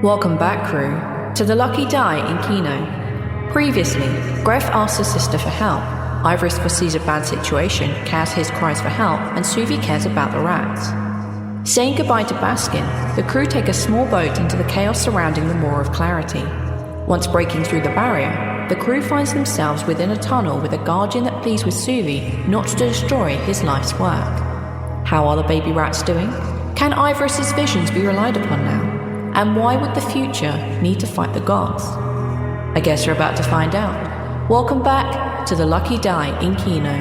Welcome back, crew, to the Lucky Die in Kino. Previously, Greff asks his sister for help, Ivoris foresees a bad situation, Kels hears cries for help, and Suvi cares about the rats. Saying goodbye to Baskin, the crew take a small boat into the chaos surrounding the Moor of Clarity. Once breaking through the barrier, the crew finds themselves within a tunnel with a guardian that pleads with Suvi not to destroy his life's work. How are the baby rats doing? Can Ivoris's visions be relied upon now? And why would the future need to fight the gods? I guess you're about to find out. Welcome back to the Lucky Die in Kino.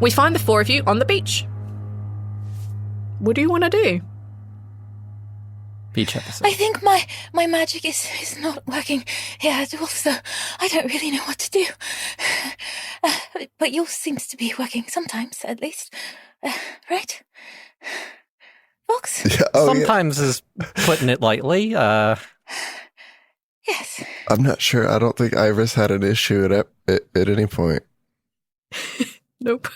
We find the four of you on the beach. What do you want to do? Beach episode. I think my magic is not working here at all, so I don't really know what to do. But yours seems to be working sometimes, at least. Right? Fox? Yeah, Sometimes is putting it lightly. Yes. I'm not sure. I don't think Ivoris had an issue at any point. Nope.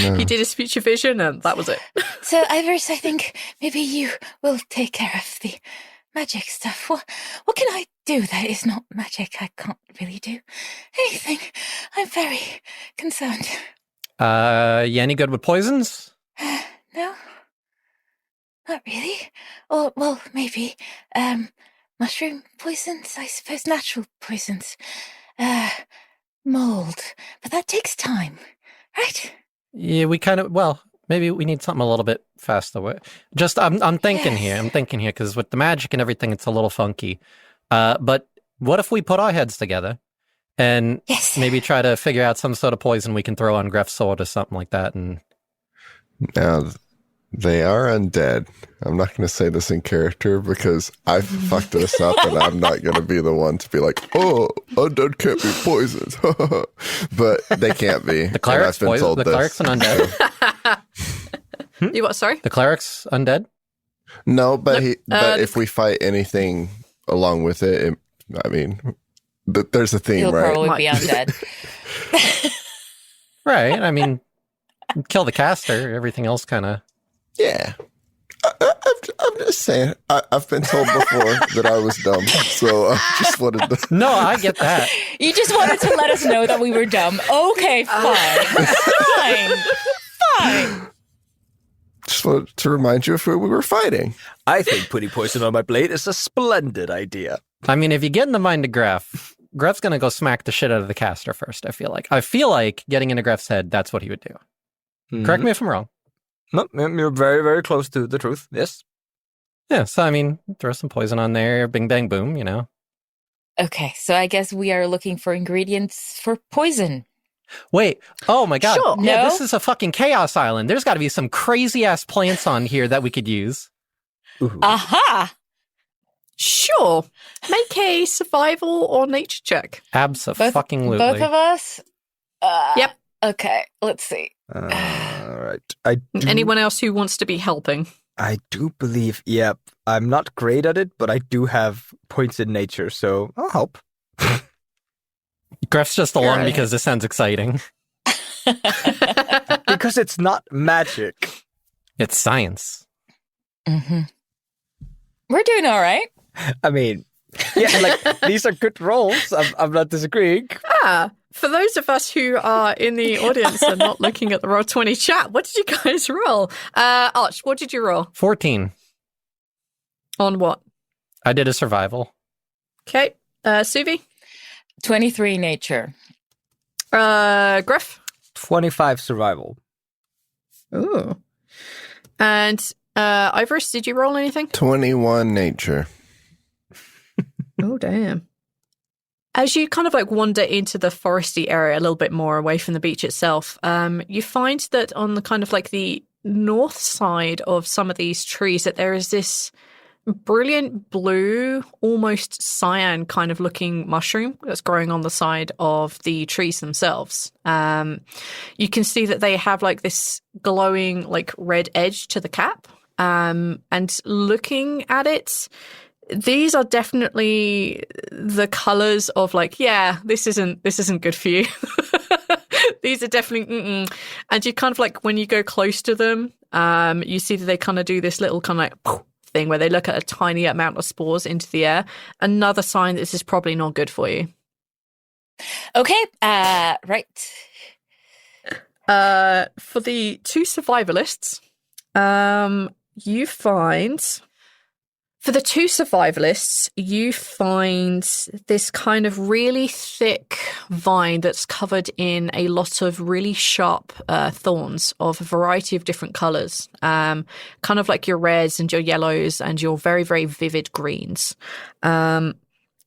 No. He did his future vision and that was it. So, Ivoris, I think maybe you will take care of the magic stuff. What can I do that is not magic? I can't really do anything. I'm very concerned. You any good with poisons? No? Not really. Or, well, maybe. Mushroom poisons, I suppose. Natural poisons. Mold. But that takes time. Right? Yeah, we kind of, well, maybe we need something a little bit faster. Just, I'm thinking here, because with the magic and everything, it's a little funky. But what if we put our heads together and maybe try to figure out some sort of poison we can throw on Greff's sword or something like that? And Now, they are undead. I'm not going to say this in character because I fucked this up and I'm not going to be the one to be like, oh, undead can't be poisoned. But they can't be. The cleric's poison. The cleric's an undead. You what, sorry? The cleric's undead? No, but but if we fight anything along with it, I mean, there's a theme, He'll right? probably be undead. Right. I mean, kill the caster. Everything else kind of. Yeah. I'm just saying. I've been told before that I was dumb, so I just wanted to. No, I get that. You just wanted to let us know that we were dumb. Okay, fine. Fine. Just wanted to remind you if we were fighting. I think putting poison on my blade is a splendid idea. I mean, if you get in the mind of Greff's going to go smack the shit out of the caster first, I feel like. I feel like getting into Greff's head, that's what he would do. Mm-hmm. Correct me if I'm wrong. No, you're very, very close to the truth. Yes. Yeah, so I mean, throw some poison on there, bing, bang, boom, you know. Okay, so I guess we are looking for ingredients for poison. Wait, oh my god. Sure. Yeah, No? this is a fucking chaos island. There's got to be some crazy-ass plants on here that we could use. Ooh. Aha! Sure. Make a survival or nature check. Abso-fucking-lutely. Both of us? Yep. Okay, let's see. All right. Anyone else who wants to be helping? I do believe, yep. I'm not great at it, but I do have points in nature, so I'll help. Greff's just along Sure. because this sounds exciting. Because it's not magic. It's science. Mm-hmm. We're doing all right. I mean, yeah, like, these are good rolls. I'm not disagreeing. For those of us who are in the audience and not looking at the Roll20 chat, what did you guys roll? Arch, what did you roll? 14. On what? I did a survival. Okay. Suvi? 23 nature. Greff? 25 survival. Ooh. And Ivoris, did you roll anything? 21 nature. Oh, damn. As you kind of like wander into the foresty area a little bit more away from the beach itself, you find that on the kind of like the north side of some of these trees that there is this brilliant blue, almost cyan kind of looking mushroom that's growing on the side of the trees themselves. You can see that they have like this glowing like red edge to the cap. And looking at it, these are definitely the colors of like, yeah, this isn't good for you. These are definitely, And you kind of like, when you go close to them, you see that they kind of do this little kind of like thing where they look at a tiny amount of spores into the air. Another sign that this is probably not good for you. Okay, right. For the two survivalists, you find this kind of really thick vine that's covered in a lot of really sharp thorns of a variety of different colors, kind of like your reds and your yellows and your very, very vivid greens.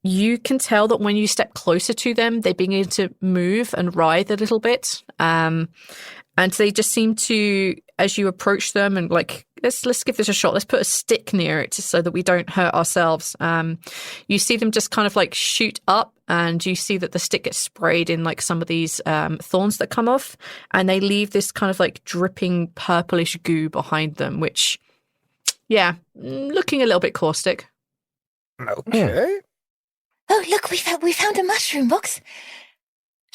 You can tell that when you step closer to them, they begin to move and writhe a little bit. And they just seem to, as you approach them and like, let's give this a shot. Let's put a stick near it so that we don't hurt ourselves. You see them just kind of like shoot up, and you see that the stick gets sprayed in like some of these thorns that come off, and they leave this kind of like dripping purplish goo behind them, which, yeah, looking a little bit caustic. Okay. Oh, look, we found a mushroom box.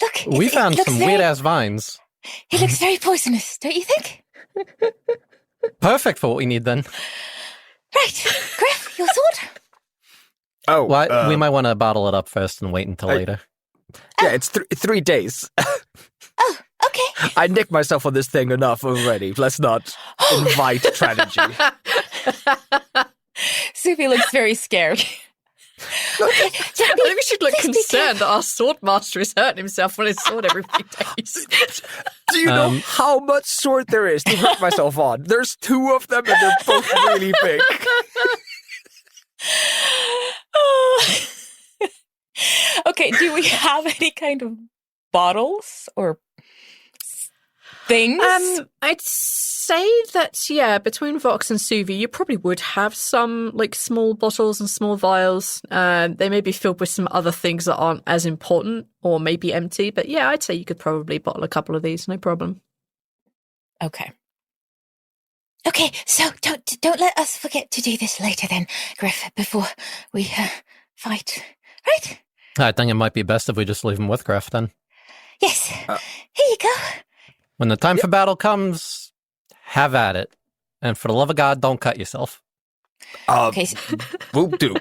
Look, We found looks some very- weird-ass vines. It looks very poisonous, don't you think? Perfect for what we need then. Right, Greff, your sword? Oh, Well, we might want to bottle it up first and wait until later. yeah, it's 3 days. Oh, okay. I nicked myself on this thing enough already. Let's not invite tragedy. Suvi looks very scared. I think we should look please be concerned that our sword master is hurting himself on his sword every few days. Do you know how much sword there is to hurt myself on? There's 2 of them and they're both really big. Okay, do we have any kind of bottles or things? I'd say that, yeah, between Vox and Suvi, you probably would have some like small bottles and small vials. They may be filled with some other things that aren't as important or maybe empty. But yeah, I'd say you could probably bottle a couple of these, no problem. Okay. Okay, so don't let us forget to do this later then, Greff, before we fight. Right? I think it might be best if we just leave him with Greff then. Yes. Here you go. When the time for battle comes, have at it. And for the love of God, don't cut yourself. Okay. Will do.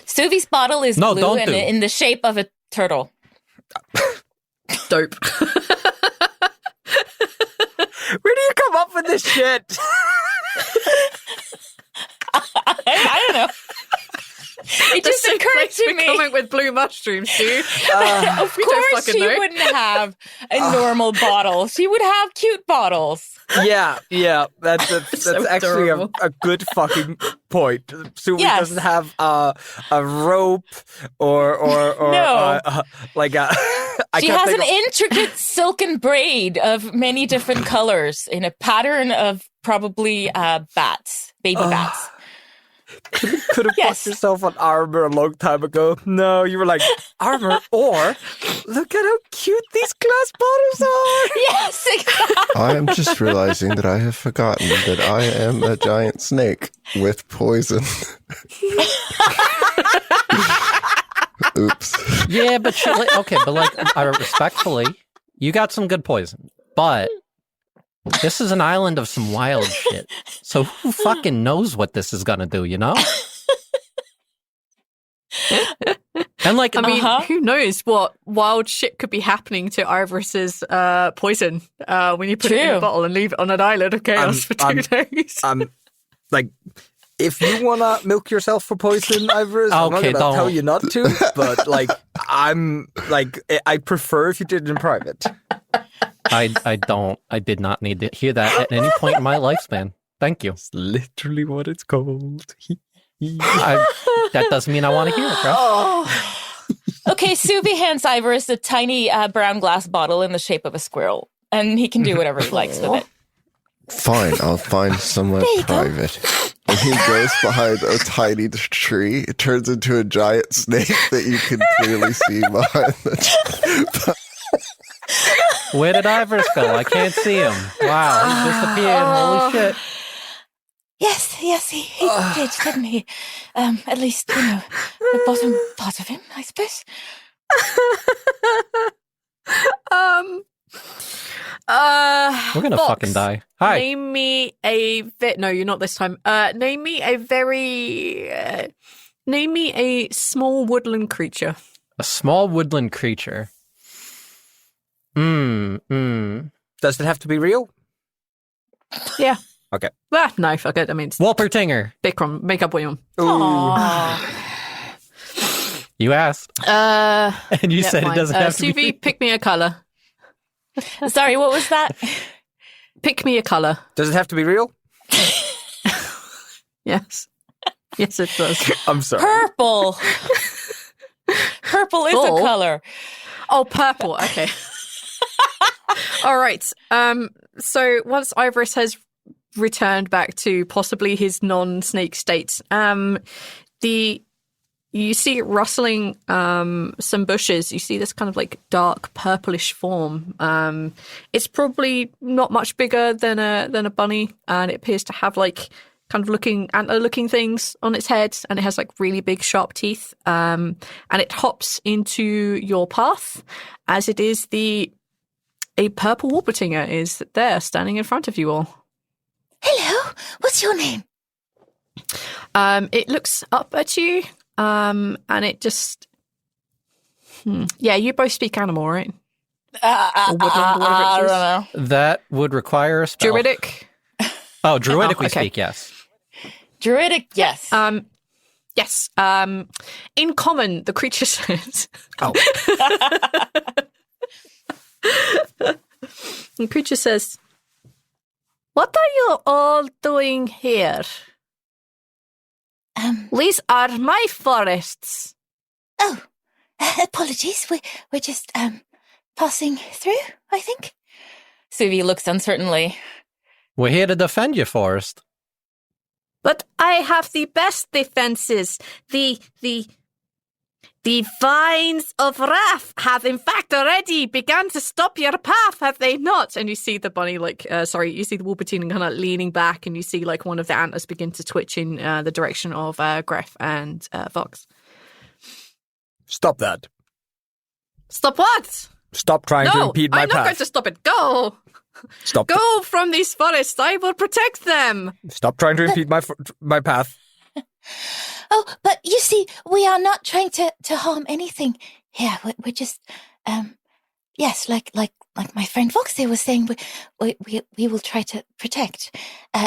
Suvi's bottle is No, blue don't and do. in the shape of a turtle. Dope. Where do you come up with this shit? I don't know. It just occurred to me. Comment with blue mushrooms, dude. Of We don't course, fucking she know. wouldn't have a normal bottle. She would have cute bottles. Yeah. That's So actually adorable. a good fucking point. Suvi Yes. doesn't have a rope or No. like a. I She can't has think an intricate silken braid of many different colors in a pattern of probably bats, baby bats. Could have Yes. fucked yourself on armor a long time ago. No, you were like, armor or look at how cute these glass bottles are. Yes, exactly. I am just realizing that I have forgotten that I am a giant snake with poison. Oops. Yeah, but I respectfully, you got some good poison, but this is an island of some wild shit. So who fucking knows what this is gonna do, you know? And like, I mean, who knows what wild shit could be happening to Ivoris's poison when you put it in True. a bottle and leave it on an island of chaos for 2 days. Like, If you want to milk yourself for poison, Ivoris, I'm not Okay, going to tell don't. you not to, but, like, I prefer if you did it in private. I did not need to hear that at any point in my lifespan. Thank you. It's literally what it's called. That doesn't mean I want to hear it, bro. Okay, Suvi hands Ivoris a tiny brown glass bottle in the shape of a squirrel, and he can do whatever he likes with it. Fine, I'll find somewhere There you go. private. And he goes behind a tiny tree. It turns into a giant snake that you can clearly see behind the tree. Where did Ivoris go? I can't see him. Wow, he disappeared. Holy shit. Yes, he did, didn't he? At least, the bottom part of him, I suppose. We're gonna Fox, fucking die. Hi. Name me a no, you're not this time. Name me a small woodland creature. A small woodland creature. Does it have to be real? Yeah. Okay. No, fuck it. I mean, it's Wolpertinger. Bikram. Make up what you want. You asked. And you Yeah, said fine. it doesn't have to Suvi, be. pick me a color. Sorry, what was that? Pick me a color. Does it have to be real? Yes. Yes, it does. I'm sorry. Purple. Purple is a color. Oh, purple. Okay. All right. So once Ivoris has returned back to possibly his non-snake state, you see rustling some bushes. You see this kind of like dark purplish form. It's probably not much bigger than a bunny, and it appears to have like kind of antler-looking things on its head, and it has like really big sharp teeth. And it hops into your path, as it is a purple Wolpertinger is there standing in front of you all. Hello, what's your name? It looks up at you, and it just... Yeah, you both speak animal, right? Or woodland, whatever it is. I don't know. That would require a spell. Druidic? Oh, druidic Oh, we okay. speak, yes. Druidic, yes. Yes. In common, the creature says... Oh. The creature says, "What are you all doing here? These are my forests." Oh, apologies. We're just passing through, I think. Suvi looks uncertainly. We're here to defend your forest. But I have the best defenses. The vines of wrath have in fact already begun to stop your path, have they not? And you see the bunny, you see the Wolpertinger kind of leaning back, and you see like one of the antlers begin to twitch in the direction of Greff and Fox. Stop that. Stop what? Stop trying to No, impede my I'm not path. going to stop it. Go! Stop. Go from these forests. I will protect them. Stop trying to impede my path. Oh, but you see, we are not trying to harm anything here. We're just, yes, like my friend Foxy was saying, we will try to protect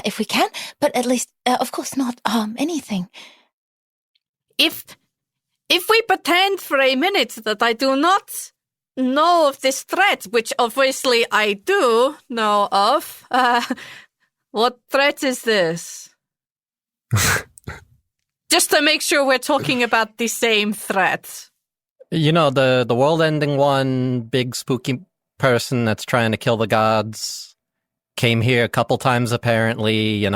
if we can, but at least, of course, not harm anything. If we pretend for a minute that I do not know of this threat, which obviously I do know of, what threat is this? Just to make sure we're talking about the same threat. You know, the world-ending one, big spooky person that's trying to kill the gods, came here a couple times apparently,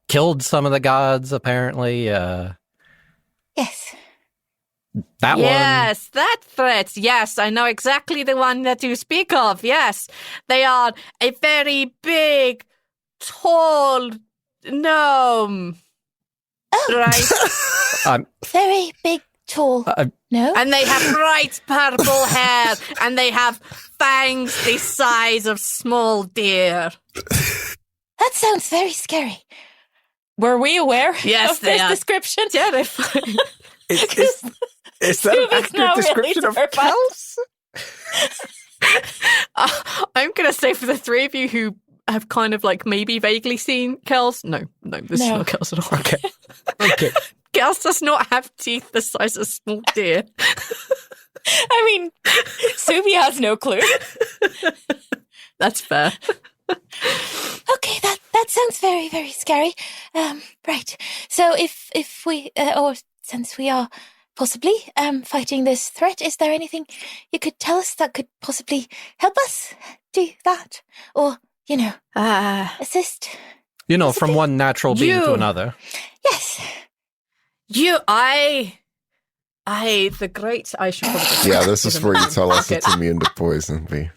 killed some of the gods apparently. Yes. That one. Yes, that threat. Yes, I know exactly the one that you speak of. Yes, they are a very big, tall gnome. Oh. Right. Very big, tall. No? And they have bright purple hair, and they have fangs the size of small deer. That sounds very scary. Were we aware Yes, of they this are. description? Terrifying. Is that an Suvi's now accurate description really of Kels? I'm going to say for the three of you who have kind of like maybe vaguely seen Kels. No, this is not Kels at all. Okay. Kels does not have teeth the size of small deer. I mean, Suvi has no clue. That's fair. Okay, that sounds very, very scary. Right. So if we, or since we are possibly fighting this threat, is there anything you could tell us that could possibly help us do that? Or, assist? From one natural being to another. Yes. The great, I should probably... Yeah, this is where you tell us it's immune to poison, V.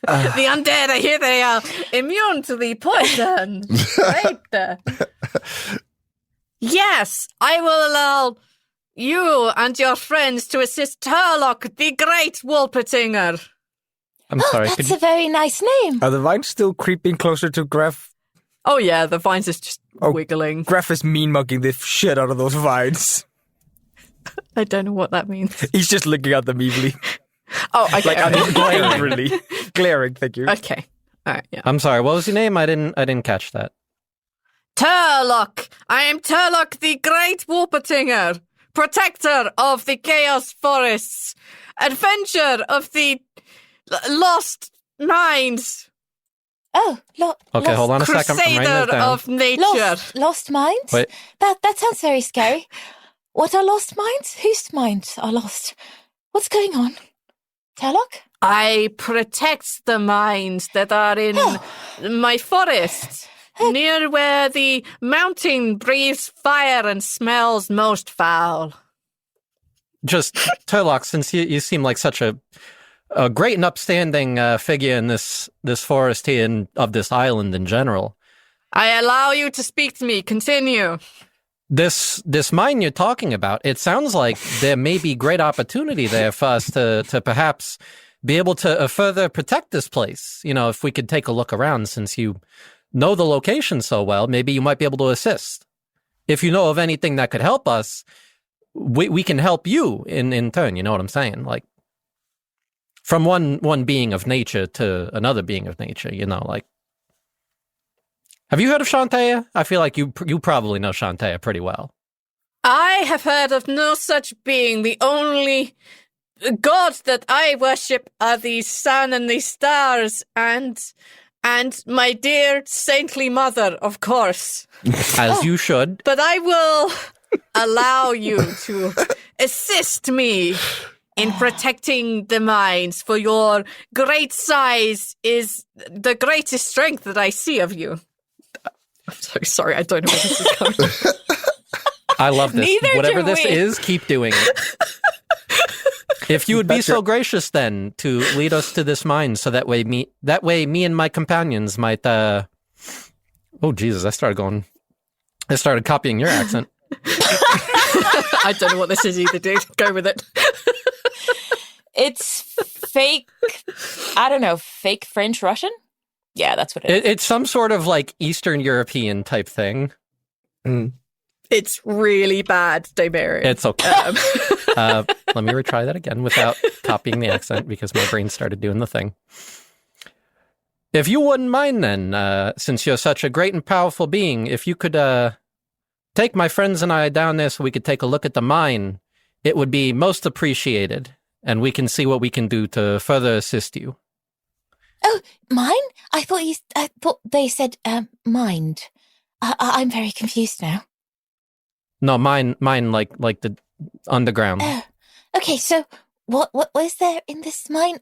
The undead, I hear they are immune to the poison. Right. Yes, I will allow you and your friends to assist Turlock the Great Wolpertinger. I'm sorry. That's a very nice name. Are the vines still creeping closer to Greff? Oh yeah, the vines is just wiggling. Greff is mean-mugging the shit out of those vines. I don't know what that means. He's just looking at them evilly. Oh, okay. Glaring. Glaring, thank you. Okay. All right, yeah. I'm sorry. What was your name? I didn't catch that. Turlock! I am Turlock the Great Wolpertinger, protector of the Chaos Forests, adventurer of the lost mines. Oh, okay, hold on a second. I'm writing this Crusader down. of nature. Lost mines? Wait. That sounds very scary. What are lost mines? Whose mines are lost? What's going on? Turlock? I protect the mines that are in my forest, near where the mountain breathes fire and smells most foul. Just, Turlock, since you seem like such a great and upstanding figure in this forest here and of this island in general. I allow you to speak to me. Continue. This mine you're talking about, it sounds like there may be great opportunity there for us to perhaps be able to further protect this place. If we could take a look around, since you know the location so well, maybe you might be able to assist. If you know of anything that could help us, we can help you in turn. You know what I'm saying? Like, from one being of nature to another being of nature, like. Have you heard of Shantae? I feel like you probably know Shantae pretty well. I have heard of no such being. The only gods that I worship are the sun and the stars and my dear saintly mother, of course. As you should. But I will allow you to assist me in protecting the mines, for your great size is the greatest strength that I see of you. I'm so sorry, I don't know where this is going. I love this. Neither Whatever do this we. is, keep doing it. If you would be so gracious then to lead us to this mine, so that way me and my companions might oh Jesus, I started copying your accent. I don't know what this is either, dude. Go with it. It's fake, I don't know, fake French Russian? Yeah, that's what it is. It's some sort of like Eastern European type thing. It's really bad, Daenerys. It's okay. Let me retry that again without copying the accent, because my brain started doing the thing. If you wouldn't mind then, since you're such a great and powerful being, if you could take my friends and I down there so we could take a look at the mine, it would be most appreciated, and we can see what we can do to further assist you. Oh, mine? I thought they said mind. I'm very confused now. No, mine like the underground. Okay, so what is there in this mine?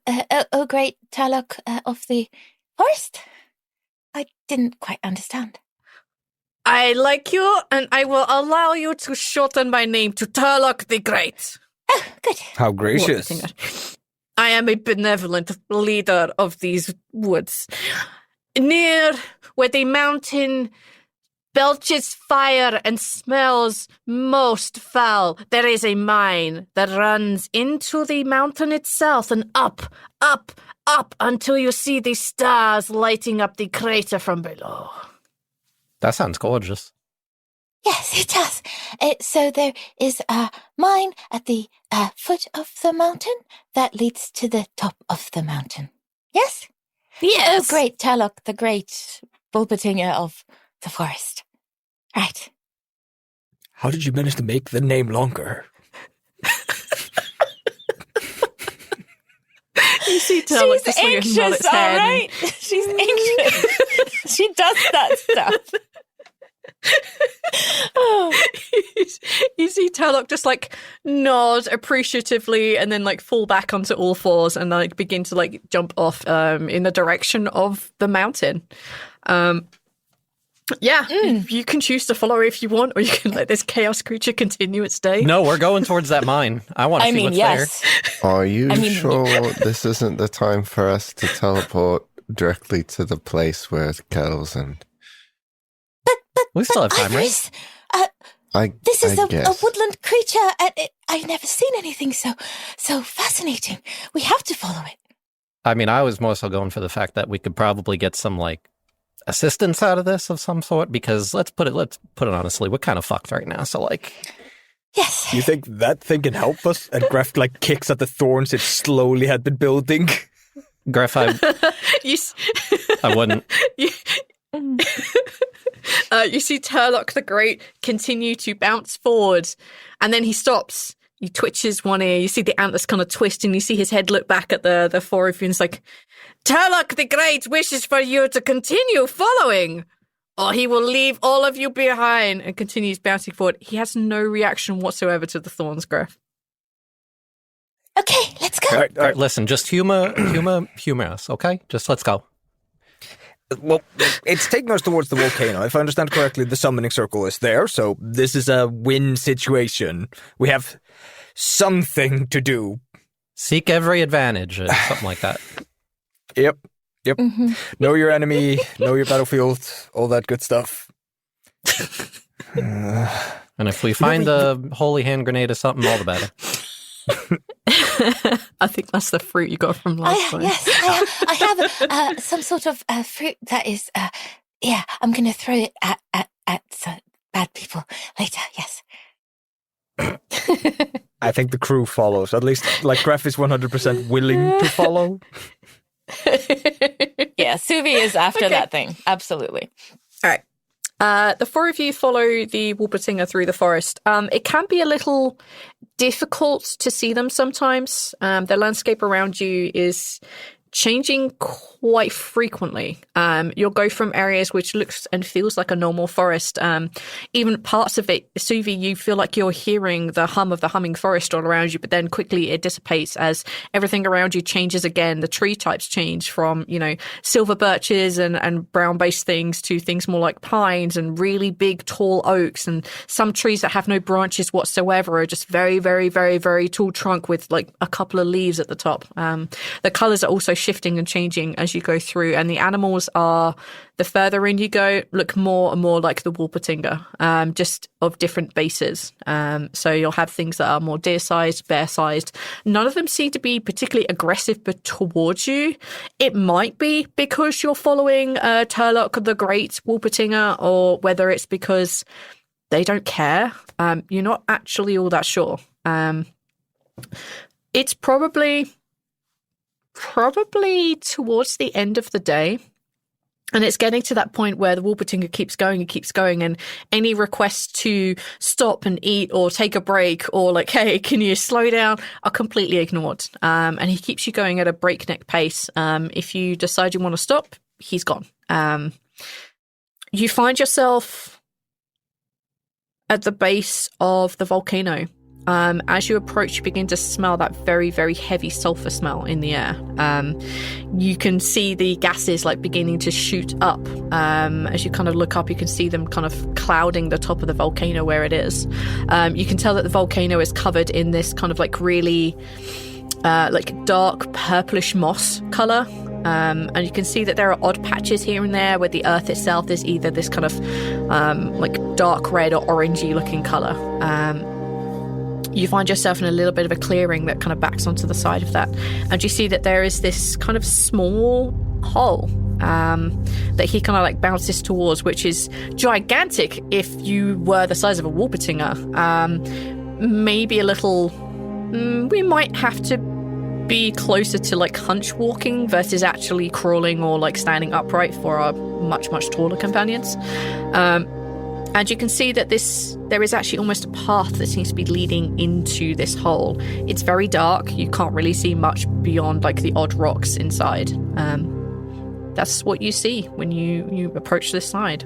Oh, great Turlock of the forest? I didn't quite understand. I like you, and I will allow you to shorten my name to Turlock the Great. Oh, good. How gracious. I am a benevolent leader of these woods. Near where the mountain belches fire and smells most foul, there is a mine that runs into the mountain itself and up until you see the stars lighting up the crater from below. That sounds gorgeous. Yes, it does. So there is a mine at the foot of the mountain that leads to the top of the mountain. Yes? Yes. Oh, great, Turlock the Great, Bulbatinger of the forest. Right. How did you manage to make the name longer? You see Turlock She's just like anxious, nod its all head. right? She's anxious. She does that stuff. Oh. You see Turlock just like nod appreciatively and then like fall back onto all fours and like begin to like jump off in the direction of the mountain. You can choose to follow if you want, or you can let this chaos creature continue its day. No, we're going towards that mine. I want to see what's there. Are you sure this isn't the time for us to teleport directly to the place where the Kels and... We still have time, Ivoris, right? This is I a guess. woodland creature, and I've never seen anything so fascinating. We have to follow it. I mean, I was more so going for the fact that we could probably get some, like, assistance out of this of some sort, because let's put it honestly, we're kind of fucked right now, so, like... Yes. You think that thing can help us? And Greff, like, kicks at the thorns it slowly had been building. Greff, I wouldn't. You see Turlock the Great continue to bounce forward, and then he stops. He twitches one ear. You see the antlers kind of twist, and you see his head look back at the four of you, and it's like, Turlock the Great wishes for you to continue following, or he will leave all of you behind, and continues bouncing forward. He has no reaction whatsoever to the thorns, Greff. Okay, let's go. All right. Listen, just humor us, okay? Just let's go. Well, it's taking us towards the volcano. If I understand correctly, the summoning circle is there, so this is a win situation. We have something to do. Seek every advantage, something like that. Yep. Mm-hmm. Know your enemy, know your battlefield, all that good stuff. And if we find the holy hand grenade or something, all the better. I think that's the fruit you got from last time. Yes, I have some sort of fruit that is, I'm going to throw it at bad people later, yes. I think the crew follows. At least, like, Greff is 100% willing to follow. Yeah, Suvi is after that thing. Absolutely. All right. The four of you follow the Wolpertinger through the forest. It can be a little difficult to see them sometimes. The landscape around you is changing quite frequently. You'll go from areas which looks and feels like a normal forest. Even parts of it, Suvi, you feel like you're hearing the hum of the humming forest all around you, but then quickly it dissipates as everything around you changes again. The tree types change from, silver birches and brown-based things to things more like pines and really big, tall oaks, and some trees that have no branches whatsoever are just very, very, very, very tall trunk with like a couple of leaves at the top. The colors are also shifting and changing as you go through, and the animals are, the further in you go, look more and more like the Wolpertinger, just of different bases. So you'll have things that are more deer-sized, bear-sized. None of them seem to be particularly aggressive but towards you. It might be because you're following Turlock the Great Wolpertinger, or whether it's because they don't care. You're not actually all that sure. It's probably towards the end of the day, and it's getting to that point where the Wolpertinger keeps going, and any requests to stop and eat or take a break or like, hey, can you slow down, are completely ignored. And he keeps you going at a breakneck pace. If you decide you want to stop, he's gone. You find yourself at the base of the volcano. As you approach, you begin to smell that very, very heavy sulfur smell in the air. You can see the gases like beginning to shoot up. As you kind of look up, you can see them kind of clouding the top of the volcano where it is. You can tell that the volcano is covered in this kind of like really like dark purplish moss color. And you can see that there are odd patches here and there where the earth itself is either this kind of like dark red or orangey looking color. You find yourself in a little bit of a clearing that kind of backs onto the side of that. And you see that there is this kind of small hole. The that he kind of like bounces towards, which is gigantic if you were the size of a Wolpertinger. Maybe a little... we might have to be closer to like hunch walking versus actually crawling or like standing upright for our much taller companions. And you can see that there is actually almost a path that seems to be leading into this hole. It's very dark. You can't really see much beyond like the odd rocks inside. That's what you see when you approach this side.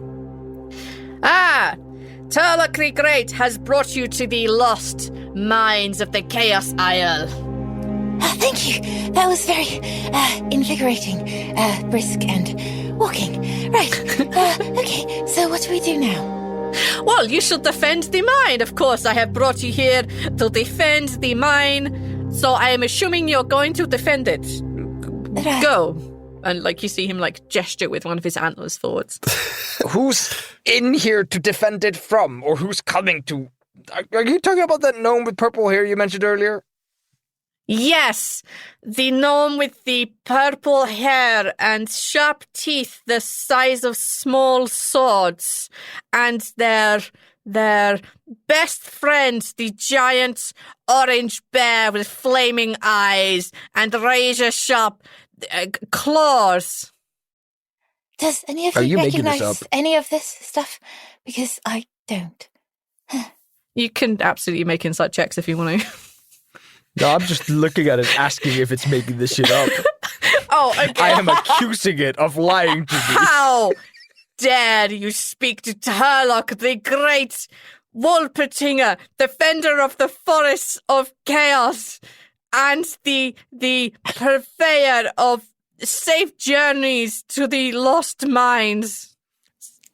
Turlock the Great has brought you to the lost mines of the Chaos Isle. Thank you. That was very invigorating, brisk and walking. Right. Okay, so what do we do now? Well, you should defend the mine. Of course, I have brought you here to defend the mine. So I am assuming you're going to defend it. Go. And like you see him like gesture with one of his antlers forwards. Who's in here to defend it from? Or who's coming to... Are you talking about that gnome with purple hair you mentioned earlier? Yes, the gnome with the purple hair and sharp teeth the size of small swords, and their best friend, the giant orange bear with flaming eyes and razor-sharp claws. Does any of Are you you making this recognize up? any of this stuff? Because I don't. You can absolutely make insight checks if you want to. No, I'm just looking at it, asking if it's making this shit up. Oh, okay. I am accusing it of lying to me. How dare you speak to Turlock the Great, Wolpertinger, defender of the forests of chaos, and the purveyor of safe journeys to the lost mines.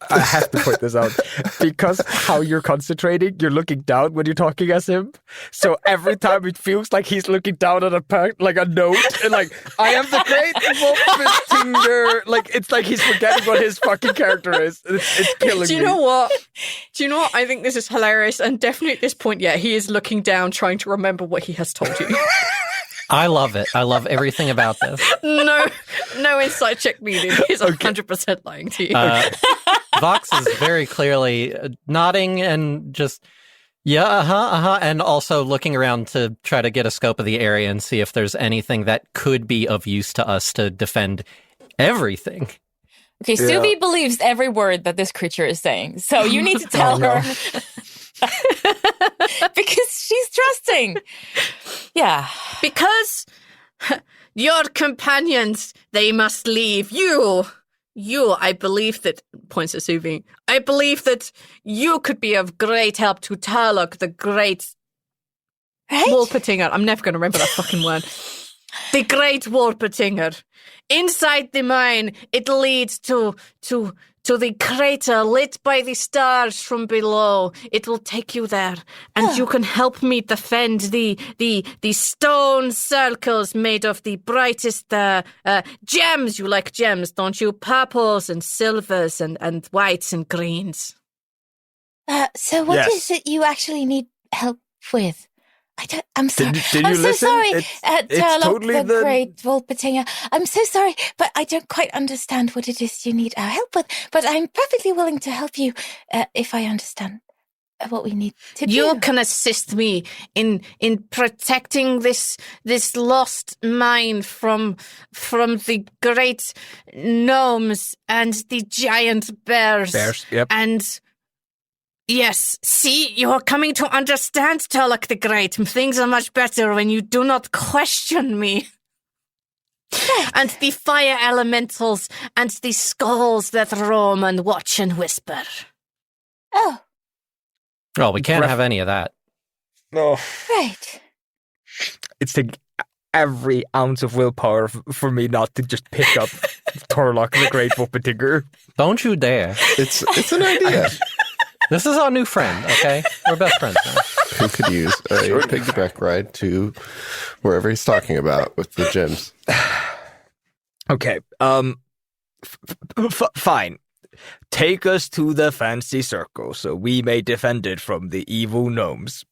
I have to point this out. Because how you're concentrating, you're looking down when you're talking as him. So every time it feels like he's looking down at a note, and like, I am the great Wolpertinger. Like, it's like he's forgetting what his fucking character is. It's killing me. Do you know what? I think this is hilarious, and definitely at this point, yeah, he is looking down, trying to remember what he has told you. I love it. I love everything about this. No insight check needed. He's 100% lying to you. Vox is very clearly nodding and just, and also looking around to try to get a scope of the area and see if there's anything that could be of use to us to defend everything. Okay, Suvi believes every word that this creature is saying, so you need to tell her. Because she's trusting. Yeah. Because your companions, they must leave. You, I believe that, points at Suvi, I believe that you could be of great help to Turlock the Great. Right? Wolpertinger. I'm never going to remember that fucking word. The Great Wolpertinger. Inside the mine, it leads to the crater lit by the stars from below. It will take you there, and you can help me defend the stone circles made of the brightest gems. You like gems, don't you? Purples and silvers and whites and greens. So what Yes. is it you actually need help with? I'm sorry. Did you I'm so listen? sorry, It's Turlock totally the Great Wolpertinger. I'm so sorry, but I don't quite understand what it is you need our help with. But I'm perfectly willing to help you if I understand what we need to do. You can assist me in protecting this lost mine from the great gnomes and the giant bears. Yep. And yes, see, you are coming to understand, Turlock the Great. Things are much better when you do not question me. And the fire elementals and the skulls that roam and watch and whisper. Oh, Well, we can't have any of that. No. right. It's taking every ounce of willpower for me not to just pick up Turlock the Great Wolpertinger. Don't you dare. It's an idea. This is our new friend, okay? We're best friends now. Who could use a piggyback ride to wherever he's talking about with the gems? Okay, fine. Take us to the fancy circle so we may defend it from the evil gnomes.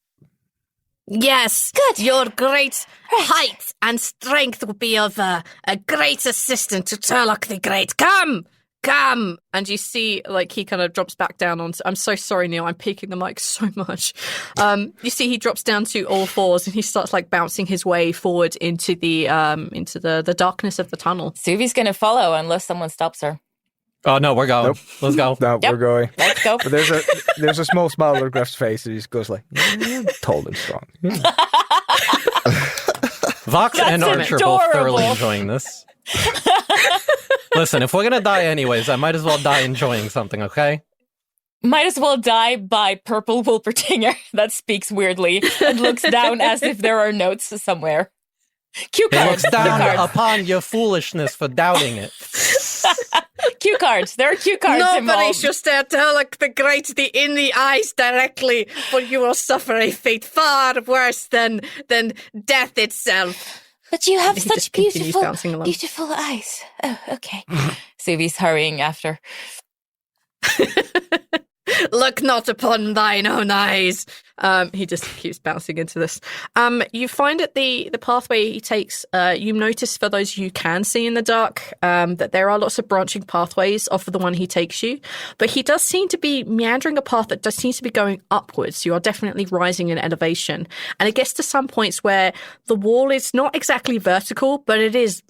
Yes, Good. Your great height and strength will be of a great assistance to Turlock the Great. Come, come! And you see, like, he kind of drops back down onto... I'm so sorry, Neil, I'm peeking the mic so much. You see he drops down to all fours and he starts, like, bouncing his way forward into the darkness of the tunnel. Suvi's going to follow unless someone stops her. Oh, no, we're going. Nope. Let's go. No, Yep. we're going. Let's go. But there's a small smile on Greff's face, and he just goes like, tall and strong. Vox and That's Archer both thoroughly adorable. enjoying this. Listen, if we're going to die anyways, I might as well die enjoying something, okay? Might as well die by Purple Wolpertinger that speaks weirdly and looks down as if there are notes somewhere. Cue He cards. looks down Cue cards. upon your foolishness for doubting it. Cue cards. There are cue cards Nobody involved. shall stare Turlock the Great in the eyes directly, for you will suffer a fate far worse than death itself. But you have He such just continues bouncing along. beautiful eyes. Oh, okay. Suvi's hurrying after. Look not upon thine own eyes. He just keeps bouncing into this. You find that the pathway he takes, you notice for those you can see in the dark, that there are lots of branching pathways off of the one he takes you. But he does seem to be meandering a path that does seem to be going upwards. You are definitely rising in elevation. And it gets to some points where the wall is not exactly vertical, but it is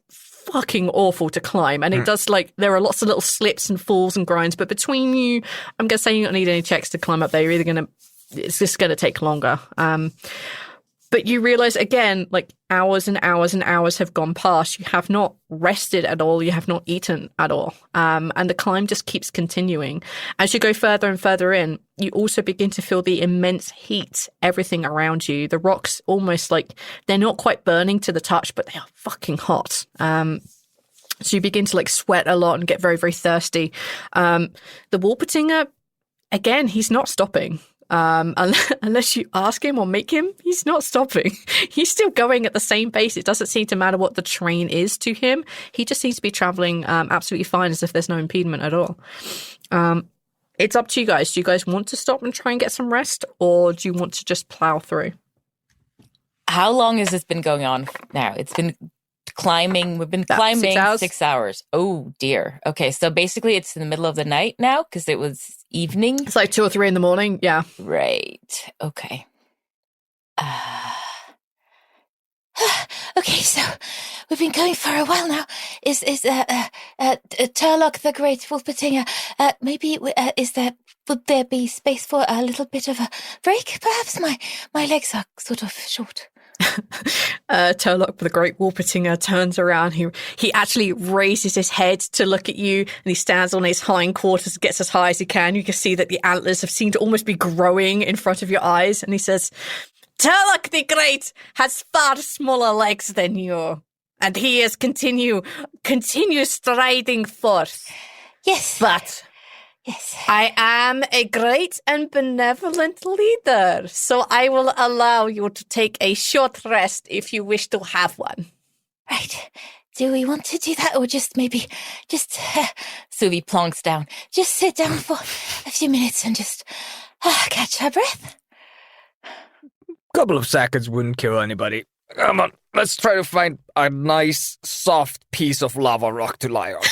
fucking awful to climb, and it does, like, there are lots of little slips and falls and grinds, but between you, I'm gonna say you don't need any checks to climb up there. You're either gonna, it's just gonna take longer. But you realize again, like, hours and hours and hours have gone past. You have not rested at all. You have not eaten at all. And the climb just keeps continuing. As you go further and further in, you also begin to feel the immense heat, everything around you. The rocks almost like they're not quite burning to the touch, but they are fucking hot. So you begin to, like, sweat a lot and get very, very thirsty. The Wolpertinger, again, he's not stopping. Unless you ask him or make him, he's not stopping. He's still going at the same pace. It doesn't seem to matter what the train is to him. He just seems to be traveling absolutely fine, as if there's no impediment at all. It's up to you guys. Do you guys want to stop and try and get some rest, or do you want to just plow through? How long has this been going on now? It's been climbing. We've been About climbing 6 hours. 6 hours. Oh, dear. Okay, so basically it's in the middle of the night now because it was evening. It's like 2 or 3 in the morning. Yeah. Right. Okay. Okay, so we've been going for a while now. Is Turlock the Great Wolpertinger? Maybe would there be space for a little bit of a break? Perhaps my legs are sort of short. Turlock the Great Wolpertinger turns around. He actually raises his head to look at you, and he stands on his hindquarters, gets as high as he can. You can see that the antlers have seemed to almost be growing in front of your eyes, and he says, Turlock the Great has far smaller legs than you, and he is continue striding forth. Yes. But Yes. I am a great and benevolent leader, so I will allow you to take a short rest if you wish to have one. Right. Do we want to do that, or just Suvi plonks down. just sit down for a few minutes and just catch our breath? Couple of seconds wouldn't kill anybody. Come on, let's try to find a nice, soft piece of lava rock to lie on.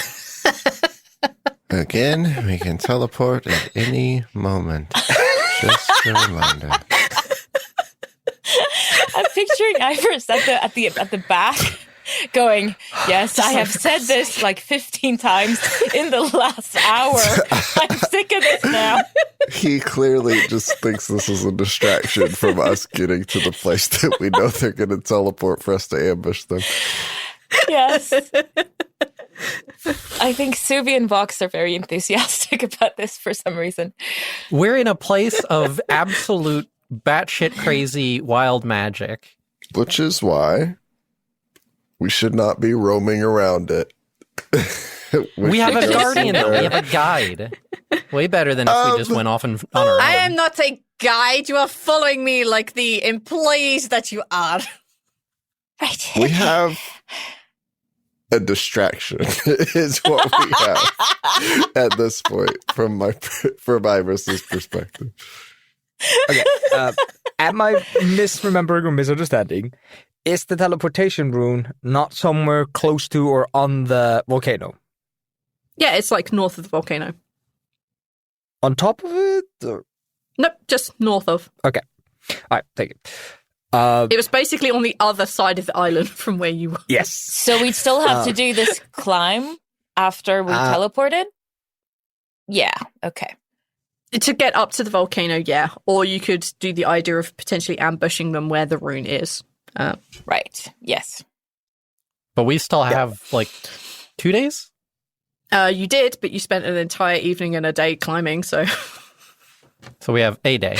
Again, we can teleport at any moment. Just a reminder. I'm picturing Ivoris at the back going, yes, I have said this like 15 times in the last hour. I'm sick of this now. He clearly just thinks this is a distraction from us getting to the place that we know they're going to teleport for us to ambush them. Yes. I think Suvi and Vox are very enthusiastic about this for some reason. We're in a place of absolute batshit crazy wild magic. Which is why we should not be roaming around it. We have a should go guardian, though. We somewhere. have a guide. Way better than if we just went off on our own. I am not a guide. You are following me like the employees that you are. Right. We have a distraction is what we have at this point from Ivoris's perspective. Okay. Am I misremembering or misunderstanding? Is the teleportation rune not somewhere close to or on the volcano? Yeah, it's like north of the volcano. On top of it? Or... Nope, just north of. Okay. All right, thank you. It was basically on the other side of the island from where you were. Yes. So we'd still have to do this climb after we teleported? Yeah, okay. To get up to the volcano, yeah. Or you could do the idea of potentially ambushing them where the rune is. Right, yes. But we still have, 2 days? You did, but you spent an entire evening and a day climbing, so... So we have a day.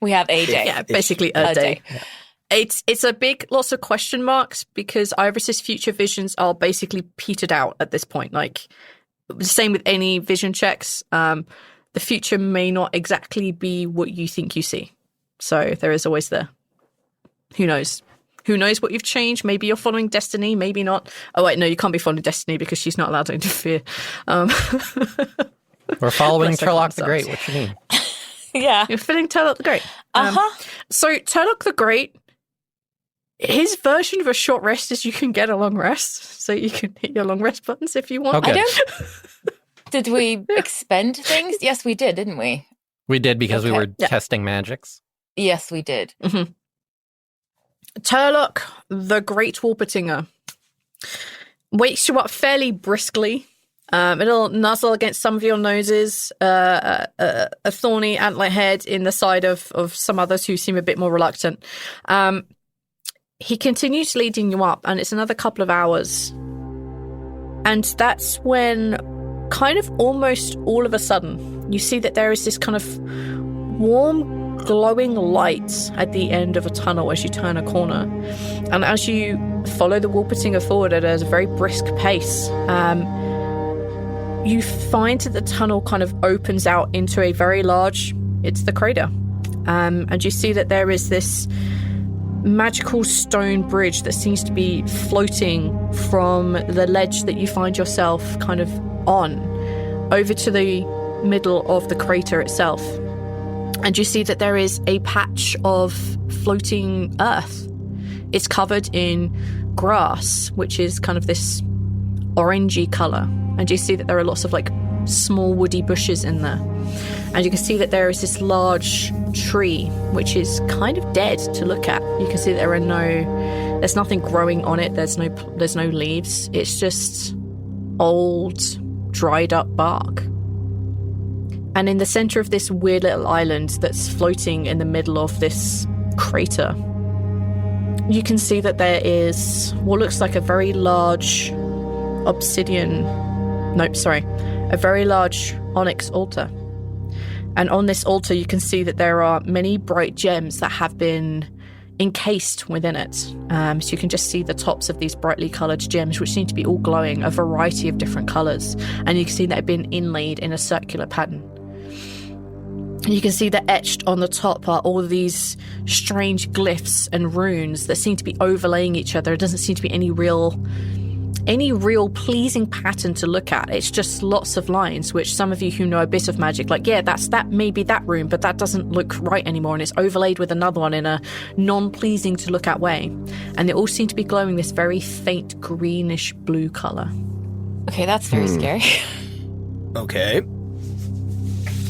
We have a day. Yeah, basically a day. Yeah. It's a big, lots of question marks because Ivoris's future visions are basically petered out at this point. Like, the same with any vision checks. The future may not exactly be what you think you see. So there is always the who knows. Who knows what you've changed? Maybe you're following destiny, maybe not. Oh, wait, no, you can't be following destiny because she's not allowed to interfere. We're following Turlock the Great. What you mean? Yeah. You're feeling Turlock the Great. Uh-huh. So Turlock the Great, his version of a short rest is you can get a long rest. So you can hit your long rest buttons if you want. Okay. I don't... Did we expend things? Yes, we did, didn't we? We did because we were Yeah. testing magics. Yes, we did. Mm-hmm. Turlock the Great Warpetinger wakes you up fairly briskly. It'll nuzzle against some of your noses, a thorny antler head in the side of some others who seem a bit more reluctant. He continues leading you up, and it's another couple of hours. And that's when, kind of almost all of a sudden, you see that there is this kind of warm, glowing light at the end of a tunnel as you turn a corner. And as you follow the Warpetinger forward at a very brisk pace, you find that the tunnel kind of opens out into a very large, it's the crater. And you see that there is this magical stone bridge that seems to be floating from the ledge that you find yourself kind of on over to the middle of the crater itself. And you see that there is a patch of floating earth. It's covered in grass, which is kind of this orangey colour. And you see that there are lots of small woody bushes in there. And you can see that there is this large tree, which is kind of dead to look at. You can see there's nothing growing on it. There's no leaves. It's just old, dried up bark. And in the center of this weird little island that's floating in the middle of this crater, you can see that there is what looks like a very large a very large onyx altar. And on this altar, you can see that there are many bright gems that have been encased within it. So you can just see the tops of these brightly coloured gems, which seem to be all glowing, a variety of different colours. And you can see that they've been inlaid in a circular pattern. You can see that etched on the top are all these strange glyphs and runes that seem to be overlaying each other. It doesn't seem to be any real pleasing pattern to look at. It's just lots of lines, which some of you who know a bit of magic, that maybe that rune, but that doesn't look right anymore, and it's overlaid with another one in a non-pleasing to look at way. And they all seem to be glowing this very faint greenish blue colour. Okay, that's very scary. Okay.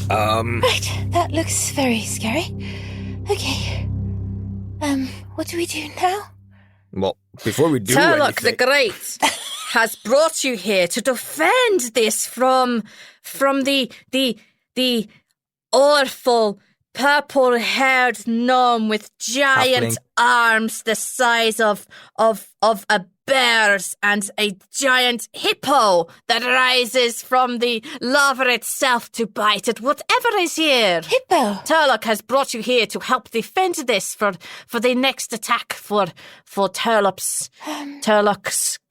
Right, that looks very scary. Okay. What do we do now? Well, before we do Turlock anything... the Great has brought you here to defend this from the awful purple-haired gnome with giant arms the size of a bear's and a giant hippo that rises from the lava itself to bite at whatever is here. Hippo. Turlock has brought you here to help defend this for the next attack for Turlock's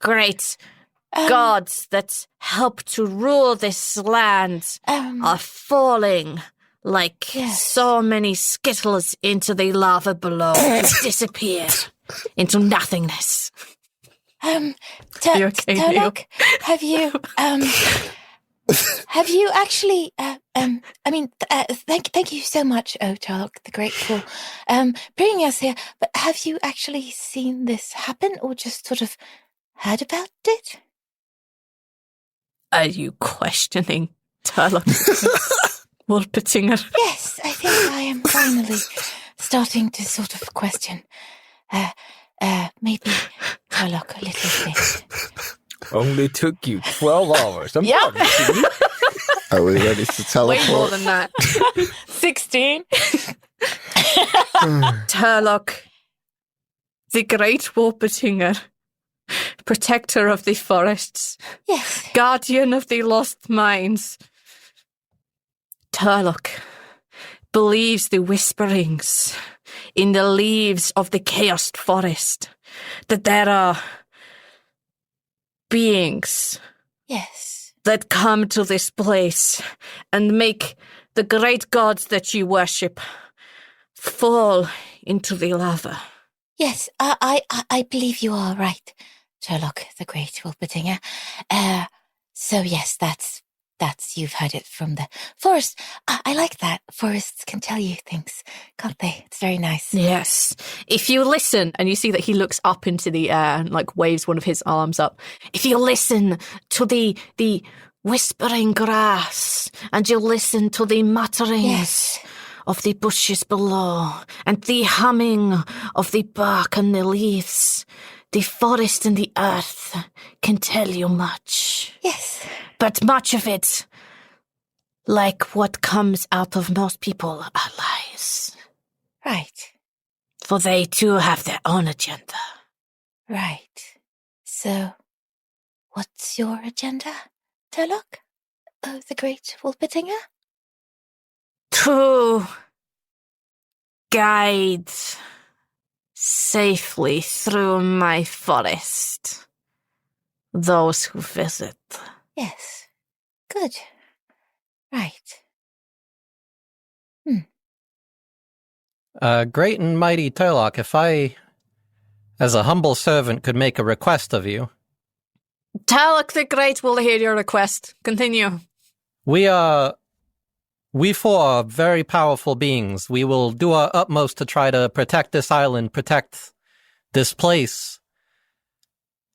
great gods that help to rule this land are falling like so many skittles into the lava below to disappear into nothingness. You okay, Neil? Turlock, have you actually, thank you so much, Turlock the Great, for bringing us here, but have you actually seen this happen or just sort of heard about it? Are you questioning Turlock Wolpertinger? Yes, I think I am finally starting to sort of question. Maybe Turlock a little bit. Only took you 12 hours. I'm Yeah. proud of you. Are we ready to teleport? Way more than that. 16. Turlock, the Great Wolpertinger, protector of the forests, Yes. guardian of the lost mines. Turlock believes the whisperings in the leaves of the chaosed forest, that there are beings Yes. that come to this place and make the great gods that you worship fall into the lava. Yes, I believe you are right, Turlock the Great Wolpertinger. So yes, that's you've heard it from the forest. I like that. Forests can tell you things, can't they? It's very nice. Yes. If you listen, and you see that he looks up into the air and like waves one of his arms up. If you listen to the whispering grass, and you listen to the mutterings Yes. of the bushes below, and the humming of the bark and the leaves, the forest and the earth can tell you much. Yes. But much of it, like what comes out of most people, are lies. Right. For they too have their own agenda. Right. So, what's your agenda, Turlock? The Great Wolpertinger? To guide safely through my forest those who visit. Yes. Good. Right. Great and mighty Turlock, if I, as a humble servant, could make a request of you. Turlock the Great will hear your request. Continue. We four are very powerful beings. We will do our utmost to try to protect this island, protect this place.